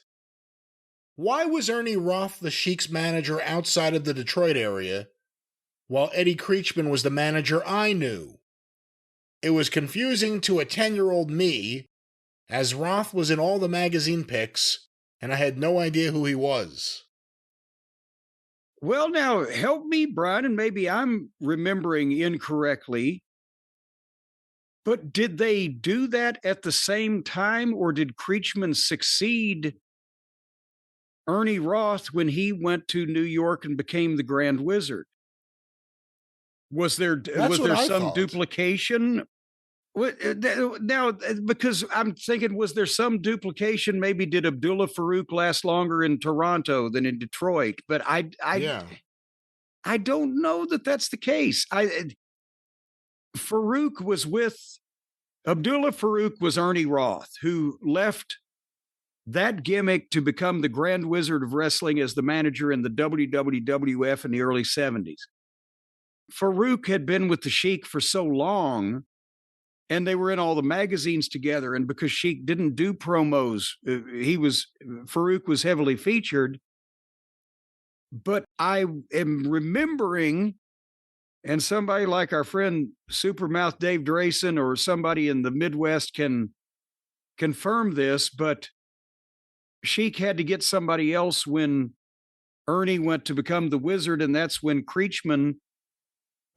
Why was Ernie Roth the Sheik's manager outside of the Detroit area, while Eddie Creechman was the manager I knew? It was confusing to a 10-year-old me, as Roth was in all the magazine pics, and I had no idea who he was.
Well, now, help me, Brian, and maybe I'm remembering incorrectly, but did they do that at the same time, or did Creechman succeed Ernie Roth when he went to New York and became the Grand Wizard? Was there some duplication? Now, because I'm thinking, was there some duplication? Maybe did Abdullah Farouk last longer in Toronto than in Detroit? But I don't know that that's the case. Abdullah Farouk was Ernie Roth, who left that gimmick to become the Grand Wizard of Wrestling as the manager in the WWF in the early 70s. Farouk had been with the Sheik for so long, and they were in all the magazines together. And because Sheik didn't do promos, Farouk was heavily featured. But I am remembering, and somebody like our friend Supermouth Dave Drayson or somebody in the Midwest can confirm this, but Sheik had to get somebody else when Ernie went to become the Wizard, and that's when Creechman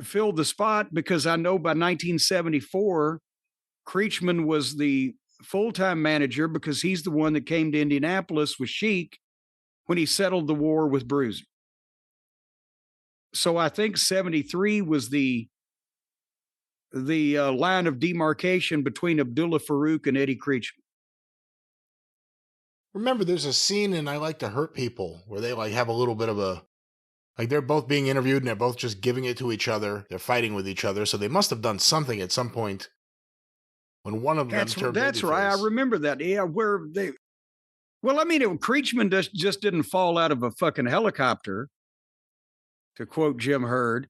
filled the spot, because I know by 1974, Creechman was the full-time manager because he's the one that came to Indianapolis with Sheik when he settled the war with Bruiser. So I think 73 was the line of demarcation between Abdullah Farouk and Eddie Creechman.
Remember, there's a scene in I Like to Hurt People where they like have a little bit of a, like they're both being interviewed and they're both just giving it to each other. They're fighting with each other. So they must have done something at some point when one of them turned
That's
babyface.
right. I remember that. Yeah, where they, well, I mean, Creechman just didn't fall out of a fucking helicopter, to quote Jim Hurd.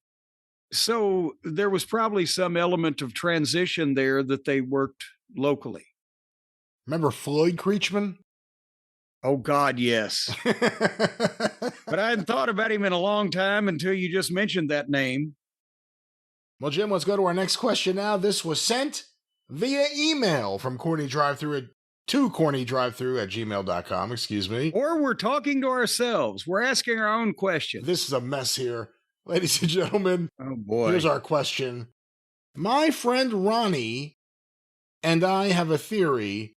So there was probably some element of transition there that they worked locally.
Remember Floyd Creechman?
Oh, God, yes. But I hadn't thought about him in a long time until you just mentioned that name.
Well, Jim, let's go to our next question now. This was sent via email from CornyDriveThru to CornyDriveThru@gmail.com, excuse me.
Or we're talking to ourselves. We're asking our own question.
This is a mess here. Ladies and gentlemen,
oh boy.
Here's our question. My friend Ronnie and I have a theory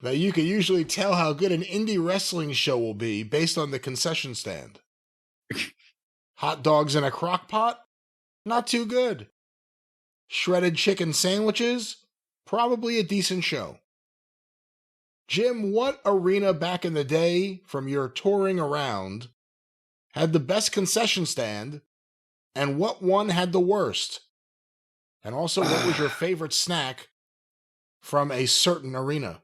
that you can usually tell how good an indie wrestling show will be based on the concession stand. Hot dogs in a crock pot? Not too good. Shredded chicken sandwiches? Probably a decent show. Jim, what arena back in the day from your touring around had the best concession stand, and what one had the worst? And also, what was your favorite snack from a certain arena?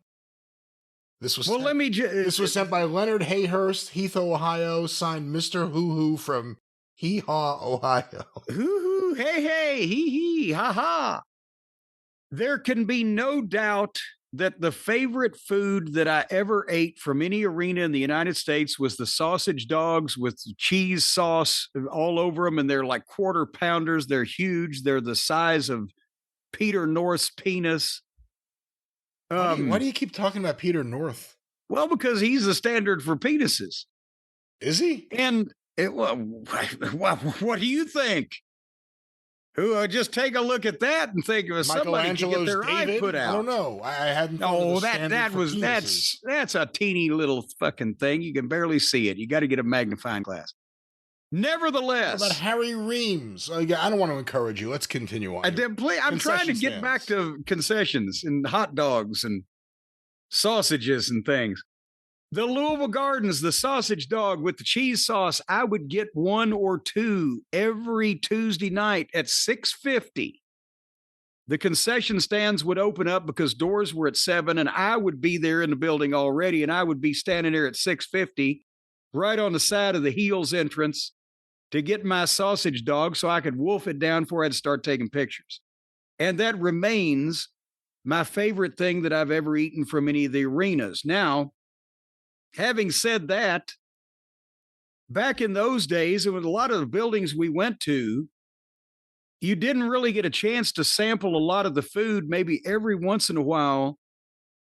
This was this was sent by Leonard Hayhurst, Heath, Ohio, signed Mr. Hoo Hoo from Hee Haw, Ohio.
Hoo hoo, hey, hee hee, ha ha. There can be no doubt that the favorite food that I ever ate from any arena in the United States was the sausage dogs with cheese sauce all over them. And they're like quarter pounders. They're huge. They're the size of Peter North's penis.
Why do you keep talking about Peter North?
Well, because he's the standard for penises.
Is he?
And what do you think? Who just take a look at that and think of somebody to get their eye put out.
I don't know. I hadn't.
No, that's a teeny little fucking thing. You can barely see it. You got to get a magnifying glass. Nevertheless,
what about Harry Reams? I don't want to encourage you. Let's continue on.
I'm trying to get back to concessions and hot dogs and sausages and things. The Louisville Gardens, the sausage dog with the cheese sauce, I would get one or two every Tuesday night at 6:50. The concession stands would open up because doors were at 7, and I would be there in the building already, and I would be standing there at 6:50, right on the side of the Heels entrance to get my sausage dog so I could wolf it down before I had to start taking pictures. And that remains my favorite thing that I've ever eaten from any of the arenas. Now, having said that, back in those days, and with a lot of the buildings we went to, you didn't really get a chance to sample a lot of the food. Maybe every once in a while,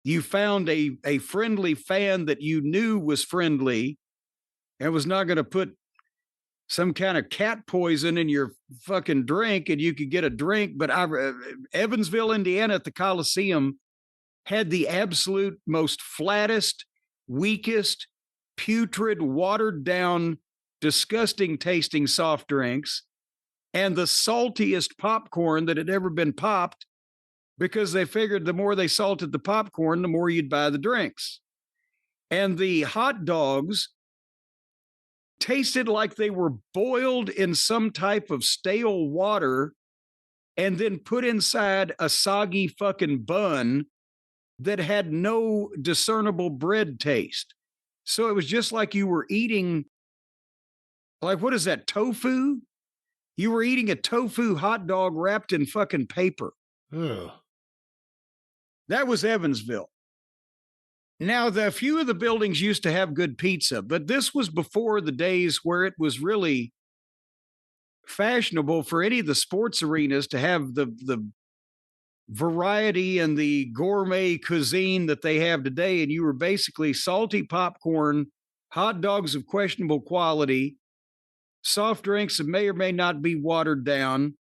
you found a friendly fan that you knew was friendly and was not going to put some kind of cat poison in your fucking drink, and you could get a drink. But Evansville, Indiana at the Coliseum had the absolute most flattest, weakest, putrid, watered down, disgusting tasting soft drinks and the saltiest popcorn that had ever been popped, because they figured the more they salted the popcorn, the more you'd buy the drinks. And the hot dogs tasted like they were boiled in some type of stale water and then put inside a soggy fucking bun that had no discernible bread taste. So it was just like you were eating, like, what is that, tofu? You were eating a tofu hot dog wrapped in fucking paper.
Ugh.
That was Evansville. Now, a few of the buildings used to have good pizza, but this was before the days where it was really fashionable for any of the sports arenas to have the variety and the gourmet cuisine that they have today. And you were basically salty popcorn, hot dogs of questionable quality, soft drinks that may or may not be watered down,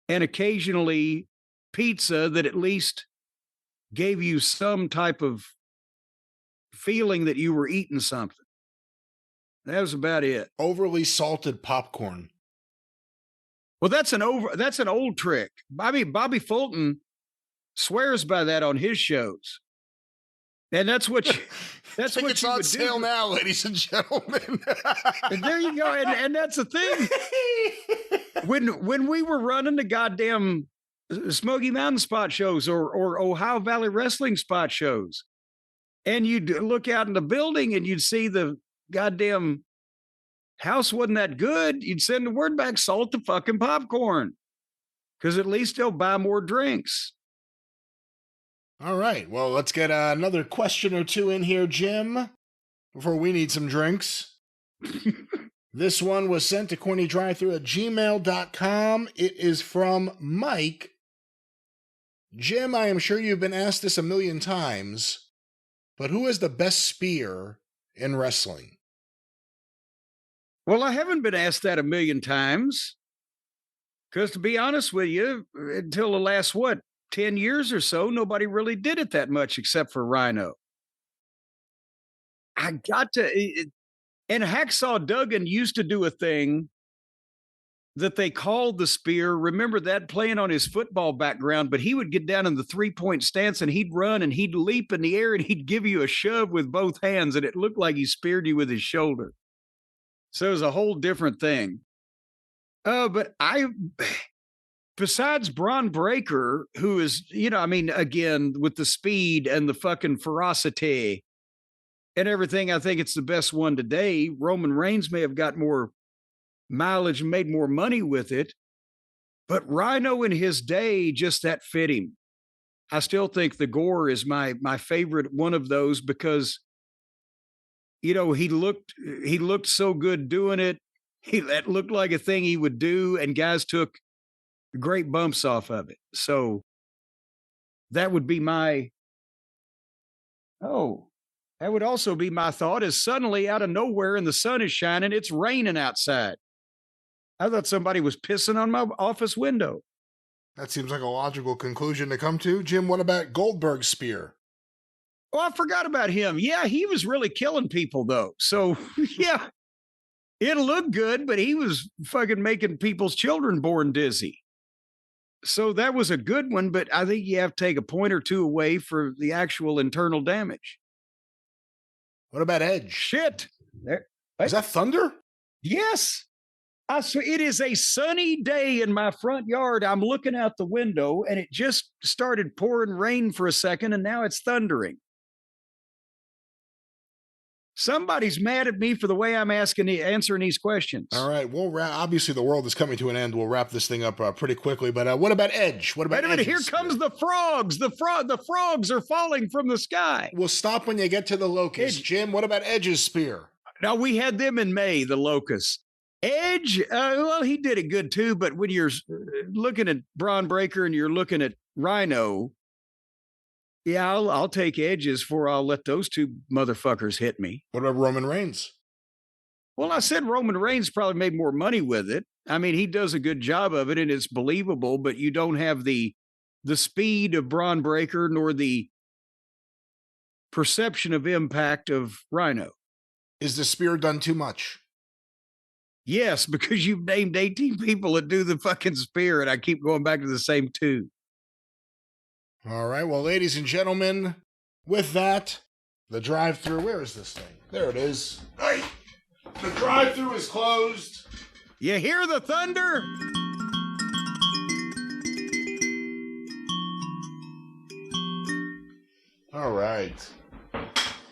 and occasionally pizza that at least gave you some type of feeling that you were eating something. That was about it.
Overly salted popcorn.
Well, that's an old trick. Bobby Fulton swears by that on his shows. And that's what that's what
it's on sale now, ladies and gentlemen.
And there you go. And that's the thing. When we were running the goddamn Smoky Mountain spot shows or Ohio Valley Wrestling spot shows, and you'd look out in the building and you'd see the goddamn house wasn't that good, you'd send the word back, salt the fucking popcorn, because at least they'll buy more drinks.
All right. Well, let's get another question or two in here, Jim, before we need some drinks. This one was sent to CornyDriveThru@gmail.com. It is from Mike. Jim, I am sure you've been asked this a million times, but who is the best spear in wrestling?
Well, I haven't been asked that a million times. Because to be honest with you, until the last, 10 years or so, nobody really did it that much except for Rhino. And Hacksaw Duggan used to do a thing that they called the spear. Remember that, playing on his football background, but he would get down in the 3-point stance and he'd run and he'd leap in the air and he'd give you a shove with both hands and it looked like he speared you with his shoulder. So it was a whole different thing. But besides Braun Breaker, who is, again, with the speed and the fucking ferocity and everything, I think it's the best one today. Roman Reigns may have got more mileage and made more money with it, but Rhino in his day, just that fit him. I still think the Gore is my favorite one of those because, he looked so good doing it. That looked like a thing he would do, and guys took great bumps off of it. So that would be that would also be my thought, is suddenly out of nowhere and the sun is shining, it's raining outside. I thought somebody was pissing on my office window.
That seems like a logical conclusion to come to. Jim, what about Goldberg's spear?
Oh, I forgot about him. Yeah, he was really killing people, though. So, yeah, it looked good, but he was fucking making people's children born dizzy. So that was a good one, but I think you have to take a point or two away for the actual internal damage.
What about Edge?
Shit.
Is that thunder?
Yes. I swear, it is a sunny day in my front yard. I'm looking out the window, and it just started pouring rain for a second, and now it's thundering. Somebody's mad at me for the way I'm answering these questions.
All right. Well, obviously the world is coming to an end. We'll wrap this thing up pretty quickly. But what about Edge? What about Edge?
Wait a minute. Here comes the frogs. The frogs are falling from the sky.
We'll stop when you get to the locust.
Edge.
Jim, what about Edge's spear?
Now, we had them in May, the locusts. Edge, well, he did it good too. But when you're looking at Braun Breaker and you're looking at Rhino, yeah, I'll take Edges for I'll let those two motherfuckers hit me.
What about Roman Reigns?
Well, I said Roman Reigns probably made more money with it. I mean, he does a good job of it and it's believable, but you don't have the speed of Braun Breaker nor the perception of impact of Rhino.
Is the spear done too much?
Yes, because you've named 18 people that do the fucking spear and I keep going back to the same two.
All right. Well, ladies and gentlemen, with that, the drive-thru, where is this thing? There it is. Hey, the drive-thru is closed.
You hear the thunder?
All right.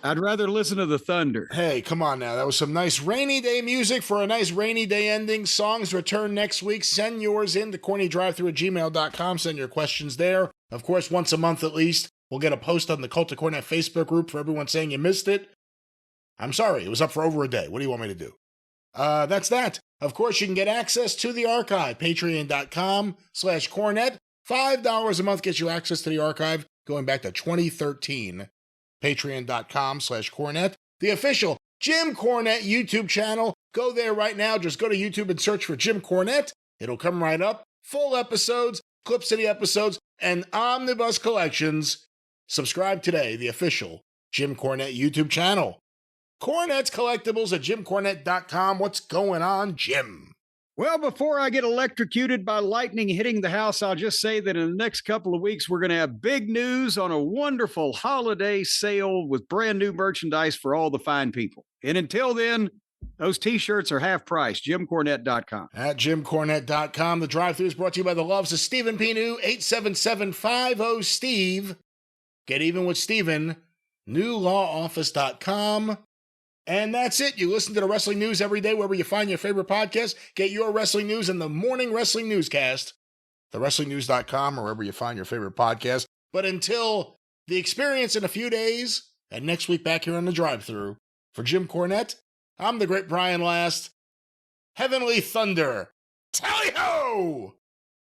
I'd rather listen to the thunder.
Hey, come on now. That was some nice rainy day music for a nice rainy day ending. Songs return next week. Send yours in to CornyDriveThru@gmail.com. Send your questions there. Of course, once a month at least, we'll get a post on the Cult of Cornette Facebook group for everyone saying you missed it. I'm sorry. It was up for over a day. What do you want me to do? That's that. Of course, you can get access to the archive. Patreon.com/Cornette. $5 a month gets you access to the archive going back to 2013. Patreon.com/Cornette. The official Jim Cornette YouTube channel. Go there right now. Just go to YouTube and search for Jim Cornette. It'll come right up. Full episodes, clips of the episodes, and omnibus collections. Subscribe today. The official Jim Cornette YouTube channel. Cornette's Collectibles at JimCornette.com. What's going on, Jim?
Well, before I get electrocuted by lightning hitting the house, I'll just say that in the next couple of weeks, we're going to have big news on a wonderful holiday sale with brand new merchandise for all the fine people. And until then, those T-shirts are half price. JimCornette.com.
At JimCornette.com. The drive-thru is brought to you by the loves of Stephen Pinu, 877-50-STEVE. Get even with Stephen, NewLawOffice.com. And that's it. You listen to the wrestling news every day wherever you find your favorite podcast. Get your wrestling news in the morning wrestling newscast, thewrestlingnews.com, or wherever you find your favorite podcast. But until the experience in a few days, and next week back here on the drive-thru, for Jim Cornette, I'm the great Brian Last. Heavenly Thunder. Tally-ho!